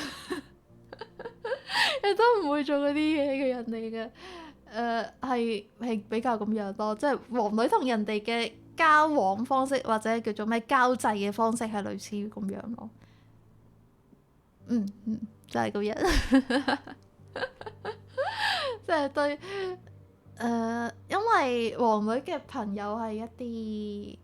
會做嗰啲嘢嘅人嚟嘅。係比較咁樣咯，即係王女同人哋嘅交往方式或者叫做咩交際嘅方式係類似咁樣咯。就係咁樣，即係對。因為王女嘅朋友係一啲，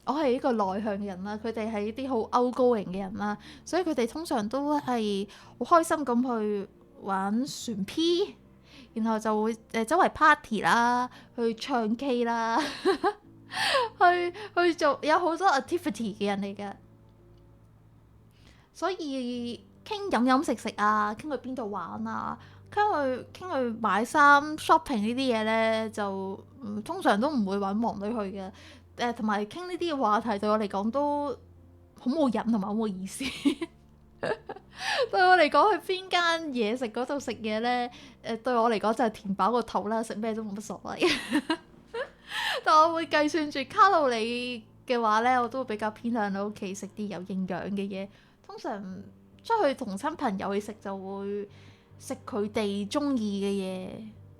我係一個內向嘅人啦，佢哋係一啲好 outgoing 嘅人啦，所以佢哋通常都係好開心咁去玩船 P， 然後就會周圍 party 啦，去唱 K 啦，去做有好多 activity 嘅人嚟嘅，所以傾飲食啊，傾去邊度玩啊。傾去買衫 shopping 呢啲嘢咧，就通常都唔會揾王女去嘅。同埋傾呢啲嘅話題對我嚟講都好冇癮同埋好冇意思。對我嚟講，去邊間嘢食嗰度食嘢咧，對我嚟講就係填飽個肚啦，食咩都冇乜所謂。但我會計算住卡路里嘅話咧，我都會比較偏向喺屋企食啲有營養嘅嘢。通常出去同親朋友去食就會食佢哋中意嘅嘢，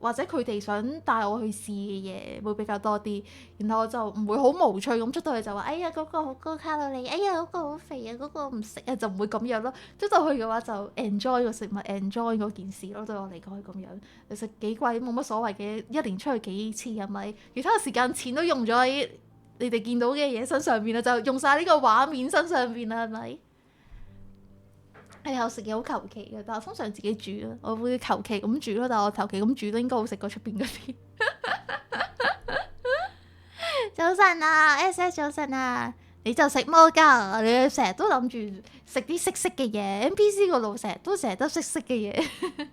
或者佢哋想帶我去試嘅嘢會比較多啲，然後我就唔會好無趣咁出到去就話哎呀嗰個好高卡路里，哎呀嗰個好肥啊，嗰個唔食啊，就唔會咁樣咯。出到去嘅話就 enjoy 個食物 enjoy 嗰件事咯。對我嚟講係咁樣，你食幾貴冇乜所謂嘅，一年出去幾次係咪？其他時間錢都用咗喺你哋見到嘅嘢身上邊啦，就用晒呢個畫面身上邊啦，係咪？我食嘢好求其嘅，但係通常自己煮咯，我會求其咁煮咯。但係我求其咁煮都應該好食過出邊嗰啲。早晨啊 ，SS 早晨啊，你就食乜㗎？你成日都諗住食啲色色嘅嘢 ，NPC 個路成日都色色嘅嘢。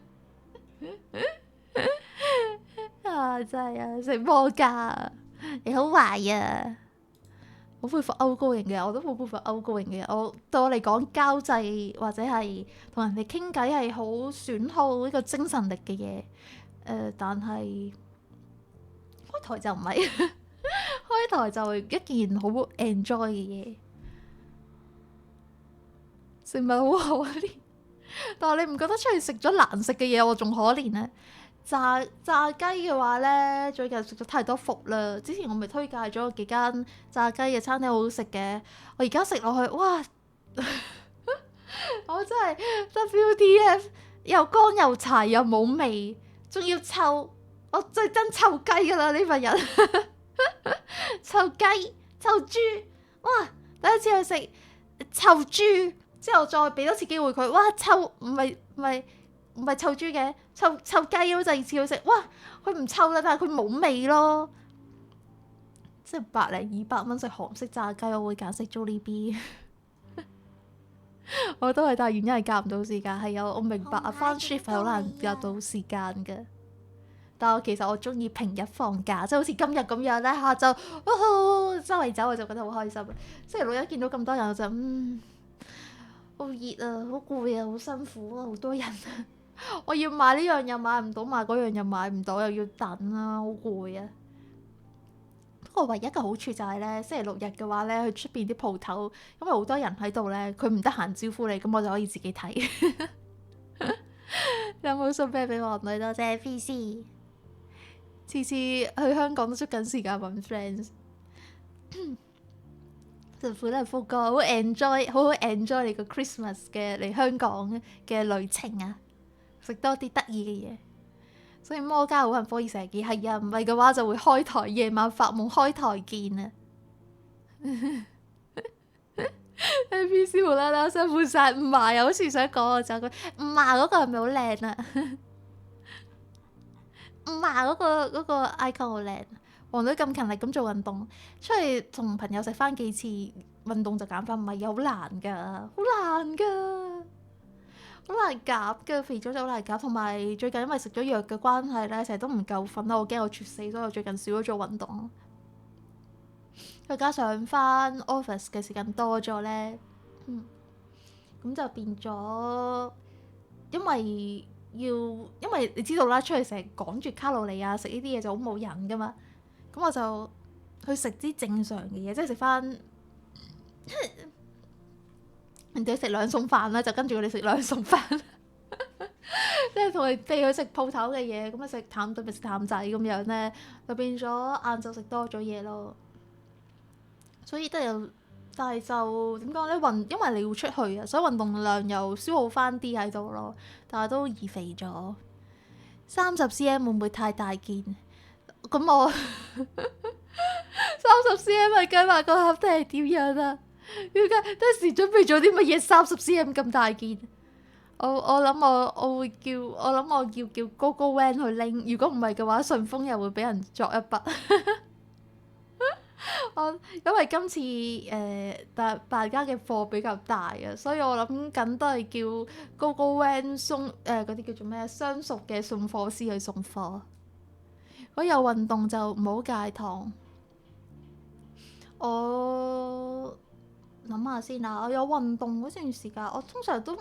啊，真係啊，食乜㗎？你好壞啊！好佩服歐高型嘅，我都好佩服歐高型嘅。對我嚟講，交際或者係同人哋傾偈係好損耗呢個精神力嘅嘢。但係開台就唔係，開台就係一件好 enjoy 嘅嘢。食物好可憐，但係你唔覺得出去食咗難食嘅嘢，我仲可憐啊？炸雞嘅話呢，最近食咗太多伏啦。之前我咪推介咗幾間炸雞嘅餐廳好好食嘅，我而家食落去，哇！我真係 WTF， 又乾又柴又冇味，仲要臭，我真臭雞㗎啦呢份人。臭雞、臭豬，哇！第一次去食臭豬，之後再俾多次機會佢，哇！臭唔係臭豬嘅，臭雞咯，第二次去食，哇！佢唔臭啦，但係佢冇味咯。即係100-200蚊食韓式炸雞，我會揀食 Jollibee。我都係，但係原因係夾唔到時間。係有我明白啊，翻 shift 係好難夾到時間嘅。但係其實我中意平日放假，即係好似今日咁樣咧，下晝周圍走我就覺得好開心。星期六一見到咁多人我就好熱啊，好攰啊，好辛苦啊，好多人啊。我要買呢樣又買唔到，買嗰樣又買唔到，又要等啊，好攰啊！不過唯一嘅好處就係咧，星期六日嘅話咧，去出邊啲鋪頭，因為好多人喺度咧，佢唔得閒招呼你，咁我就可以自己睇。有冇送咩俾王女多謝 PC？ 次次去香港都捉緊時間揾 friends。辛苦啦，福哥，好 enjoy 你個 Christmas 嘅嚟香港嘅旅程啊！食多啲得意嘅嘢，所以魔家好幸福可以成日見，係啊，唔係嘅話就會開台，夜晚發夢開台見啊！NPC 無啦啦辛苦晒，唔係又好似想講我就佢唔係嗰個係咪好靚啊？唔係嗰個 icon 好靚，黃女咁勤力咁做運動，出去同朋友食翻幾次運動就減翻，唔係有好難㗎，好難㗎，好難減㗎，肥咗就好難減。同埋最近因為食咗藥嘅關係咧，成日都唔夠瞓啦，我驚我猝死，所以我最近少咗做運動。再加上翻 office 嘅時間多咗咧，咁就變咗，因為你知道啦，出去成日趕住卡路里啊，食呢啲嘢就好冇癮噶嘛。咁我就去食啲正常嘅嘢，即係食翻人哋食兩餸飯啦，就跟住佢哋食兩餸飯，即係同佢哋去食鋪頭嘅嘢，咁啊食淡對咪食淡仔咁樣咧，就變咗晏晝食多咗嘢咯。所以都有，但係就點講咧？因為你要出去啊，所以運動量又消耗翻啲喺度咯。但係都易肥咗。30cm 會唔會太大件？咁我30cm 係計埋個盒定係點樣啊？點解當時準備咗啲乜嘢30cm 咁大件？我諗我要叫高高 van 去拎。如果唔係嘅話，順豐又會俾人作一筆。因為今次大家嘅貨比較大啊，所以我諗緊都係叫高高 van 送嗰啲叫做咩相熟嘅送貨師去送貨。如果有運動就唔好戒糖。我諗下先啦，我有運動嗰段時間，我通常都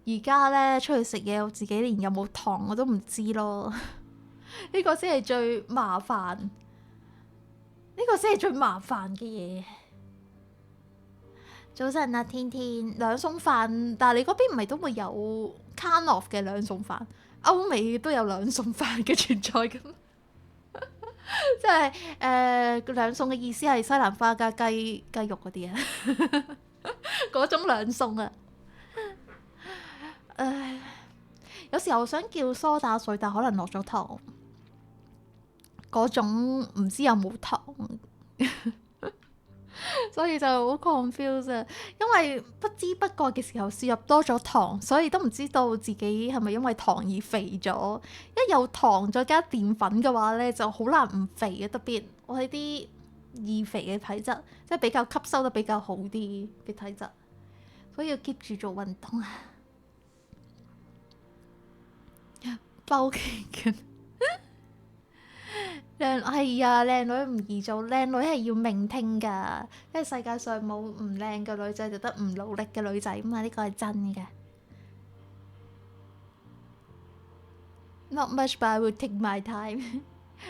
而家咧出去食嘢，我自己連有冇糖我都唔知咯。呢個先係最麻煩。呢個先係最麻煩嘅嘢。早晨啊，天天兩餸飯，但係你嗰邊唔係都會有 kind of 嘅兩餸飯？歐美都有兩餸飯嘅存在㗎嘛？即係兩餸嘅意思係西蘭花加雞肉嗰啲啊，嗰種兩餸啊。有時候想叫梳打水，但可能落咗糖。嗰種唔知有冇糖，所以就好 confused 啊！因為不知不覺嘅時候攝入多咗糖，所以都唔知道自己係咪因為糖而肥咗。一有糖再加澱粉嘅話咧，就好難唔肥嘅。特別我係啲易肥嘅體質，即係比較吸收得比較好啲嘅體質，所以要 keep 住做運動啊！包期嘅。係啊，靚女唔易做，靚女係要命聽㗎，因為世界上冇唔靚嘅女仔，就得唔努力嘅女仔嘛，呢個係真嘅。Not much, but I will take my time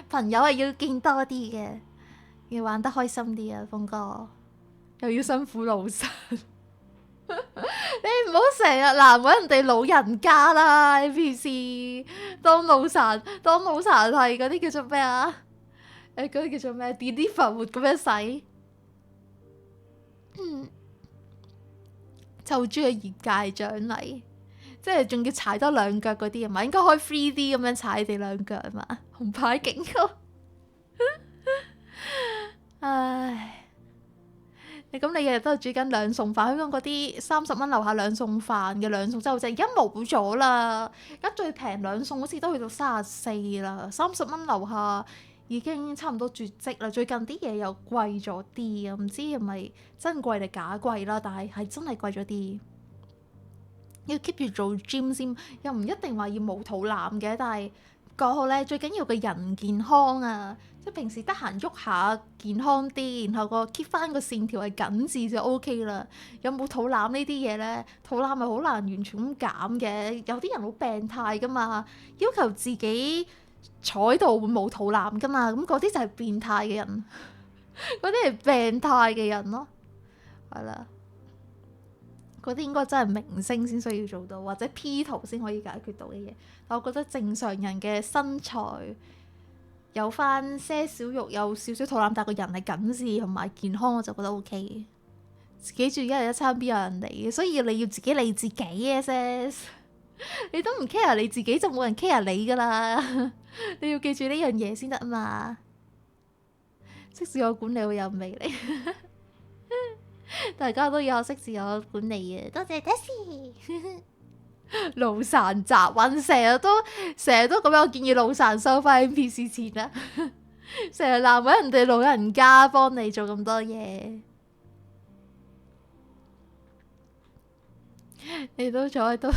朋友係要見多啲嘅，要玩得開心啲啊，峰哥又要辛苦老實。你唔好成日難為人哋老人家啦，你平時當腦殘係嗰啲叫做咩啊？嗰啲叫做咩 ？deliver 活咁樣使，就中意業界獎勵，即係仲要踩多兩腳嗰啲啊嘛？應該開 3D 咁樣踩你兩腳啊嘛？紅牌警告，唉。你日日都係煮緊兩餸飯，香港嗰啲30蚊樓下兩餸飯嘅兩餸真係好正，而家冇咗啦。而家最平兩餸好似都去到34啦，30蚊樓下已經差唔多絕跡啦。最近啲嘢又貴咗啲啊，唔知係咪真貴定假貴啦，但係真係貴咗啲。要 keep 住做 gym 先，又唔一定話要冇肚腩嘅，但係講好咧，最緊要個人健康啊！即係平時得閒喐下健康啲，然後個 keep 翻個線條係緊緻就 OK 啦。有冇肚腩呢啲嘢咧？肚腩係好難完全咁減嘅。有啲人好病態噶嘛，要求自己坐喺度會冇肚腩噶嘛，咁嗰啲就係變態嘅人，嗰啲係病態嘅人咯，係啦。嗰啲應該真係明星先需要做到，或者 P 圖先可以解決到嘅嘢。但我覺得正常人嘅身材有翻些少肉，有少少肚腩，但個人係緊緻同埋健康，我就覺得 OK。自己住一日一餐邊有人理，所以你要自己理自己嘅啫。你都唔 care 你自己，就冇人 care 你噶啦。你要記住呢樣嘢先得啊嘛。識自我管理好有魅力。大家都要學識自我管理嘅，多謝 Daisy。老散集運成日都咁樣，我建議老散收翻 NPC 錢啦。成日鬧揾人哋老人家幫你做咁多嘢，你都坐喺度，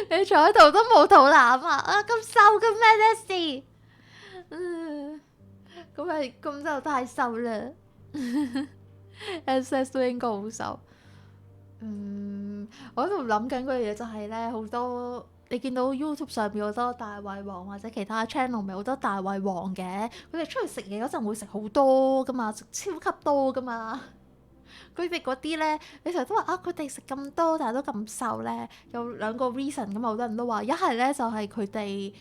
你坐喺度都冇肚腩啊！咁瘦嘅咩？咁就太瘦啦。SS 都應該好瘦。我喺度諗緊嗰樣嘢就係咧，好多你見到 YouTube 上面好多大胃王或者其他 channel 咪好多大胃王嘅，佢哋出去食嘢嗰陣會食好多噶嘛，食超級多噶嘛。佢哋嗰啲咧，你成日都話佢哋食咁多但係都咁瘦咧，有兩個 reason 咁，好多人都話一係咧就係佢哋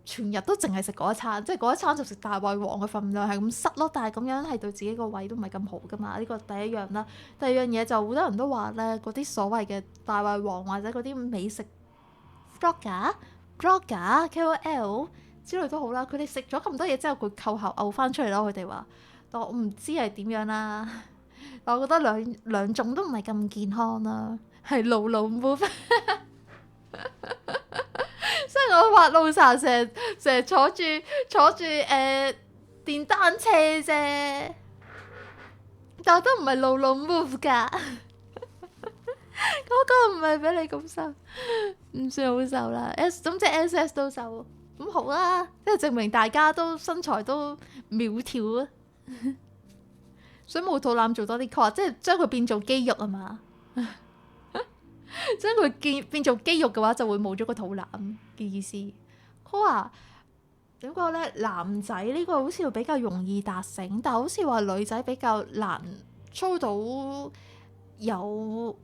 全日都淨係食嗰一餐，即係嗰一餐就食大胃王嘅份量係咁塞咯，但係咁樣係對自己個胃都唔係咁好噶嘛。呢個第一樣啦。第二樣嘢就好多人都話咧，嗰啲所謂嘅大胃王或者嗰啲美食 vlogger、KOL 之類都好啦，佢哋食咗咁多嘢之後，佢扣喉嘔翻出嚟咯。佢哋話，但我唔知係點樣啦。但我覺得兩種都唔係咁健康啦，係路 move。雖然我滑路成日坐住電單車啫，但都唔係路 move 㗎。嗰個唔係俾你咁瘦，唔算好瘦啦。總之 SS 都瘦，咁好啦，即係證明大家都身材都苗條啊。所以冇肚腩做多啲 core， 即係將佢變做肌肉啊嘛。將佢變做肌肉嘅話，就會冇咗個肚腩嘅意思。core 點講咧？男仔呢個好似會比較容易達成，但係好似話女仔比較難操到有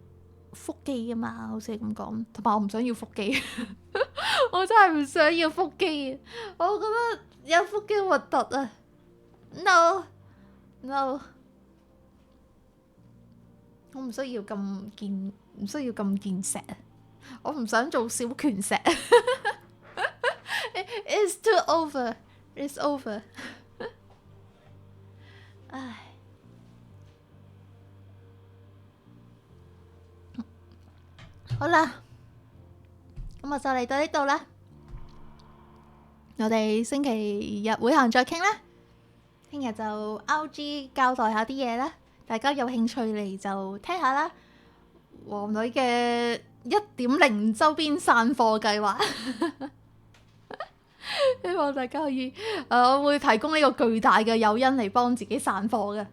腹肌啊嘛，好似係咁講。同埋我唔想要腹肌，我真係唔想要腹肌。我覺得有腹肌核突啊 ！No， 我唔需要咁健，唔需要咁健碩。我唔想做小拳石。It's too over. It's over. 唉，好啦，咁我就嚟到呢度啦。我哋星期日會行再傾啦。聽日就 RG 交代下啲嘢啦。大家有興趣嚟就聽下啦。王女嘅1.0周邊散貨計劃，希望大家可以，我會提供呢個巨大嘅誘因嚟幫自己散貨嘅。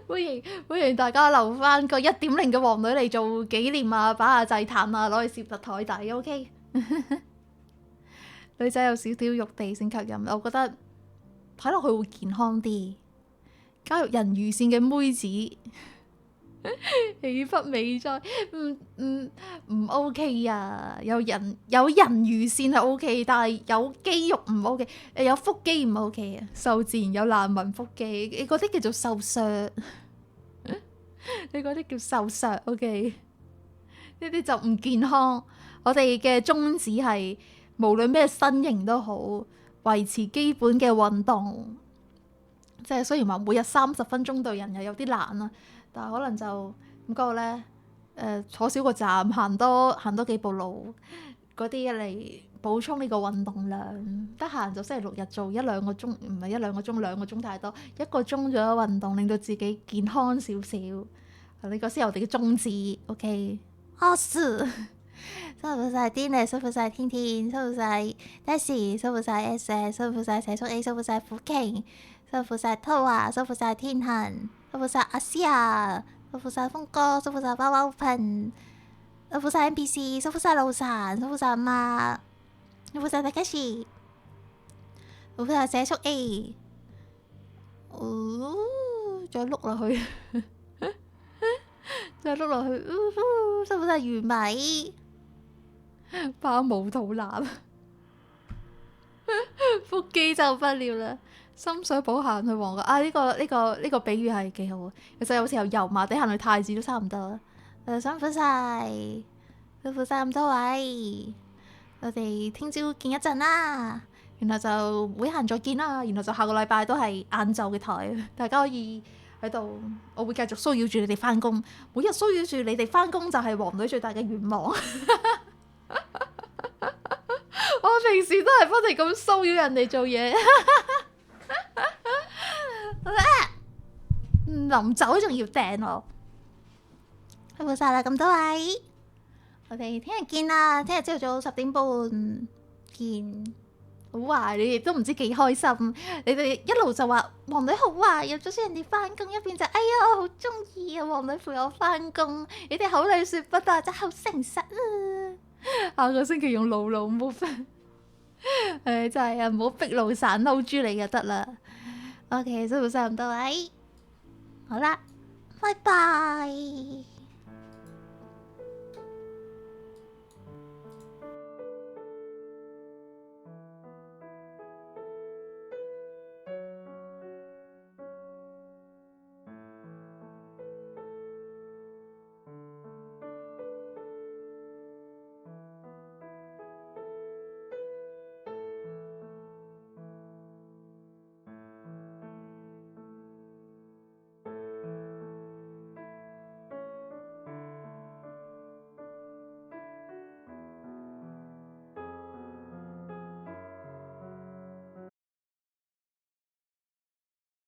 歡迎大家留翻個1.0嘅王女嚟做紀念啊，擺下祭壇啊，攞去攝實台底 OK。女仔有少少肉地先吸引，我覺得睇落去會健康啲。加入人魚線嘅妹子，豈不美哉？唔 OK 啊！有人魚線係 OK，但係有肌肉唔 OK， 有腹肌唔 OK 啊！瘦自然有難聞腹肌，你嗰啲叫做瘦削，你嗰啲叫瘦削 OK？ 呢啲就唔健康。我哋嘅宗旨係無論咩身形都好，維持基本嘅運動。即係雖然話每日30分鐘對人又有啲難啦，但係可能就點講咧？坐少個站，行多幾步路，嗰啲嚟補充呢個運動量。得閒就星期6日做1-2個鐘，唔係1-2個鐘，2個鐘太多，1個鐘做咗運動，令到自己健康少少。呢個先係我哋嘅宗旨。OK， 是。辛苦晒 Dennis， 辛苦晒天天，辛苦晒 Daisy， 辛苦晒 SS， 辛苦晒社畜 A， 辛苦晒苦傾。辛苦晒 Toa， 辛苦晒天恒，辛苦晒阿詩啊，辛苦晒峰哥，辛苦晒包包噴，辛苦晒 NPC， 辛苦晒老神，辛苦晒阿媽，辛苦晒大家士，辛苦晒社畜 A， 再碌落去，再碌落去，辛苦晒魚米，包冇肚腩，腹肌就不了啦。深水埗行去旺角啊！呢個比喻係幾好，其實有時候油麻地行去太子都差唔多啦。辛苦晒，辛苦晒咁多位，我哋聽朝見一陣啦，然後就會行再見啦，然後就下個禮拜都係晏晝嘅台，大家可以喺度，我會繼續騷擾住你哋返工，每日騷擾住你哋返工就係王女最大嘅願望。我平時都係不停咁騷擾人哋做嘢。臨走仲要掟我，辛苦晒啦咁多位，我哋聽日見啦，聽日朝早10點半見。好啊，你哋都唔知幾開心，你哋一路就話黃女好啊，又阻住人哋翻工，一邊就哎呀我好中意啊，黃女陪我翻工，你哋口裡說不但真係好誠實啊！下個星期用露露 move， 真係啊，唔好逼路散嬲豬你就得啦。OK，辛苦晒咁多位，好啦，拜拜。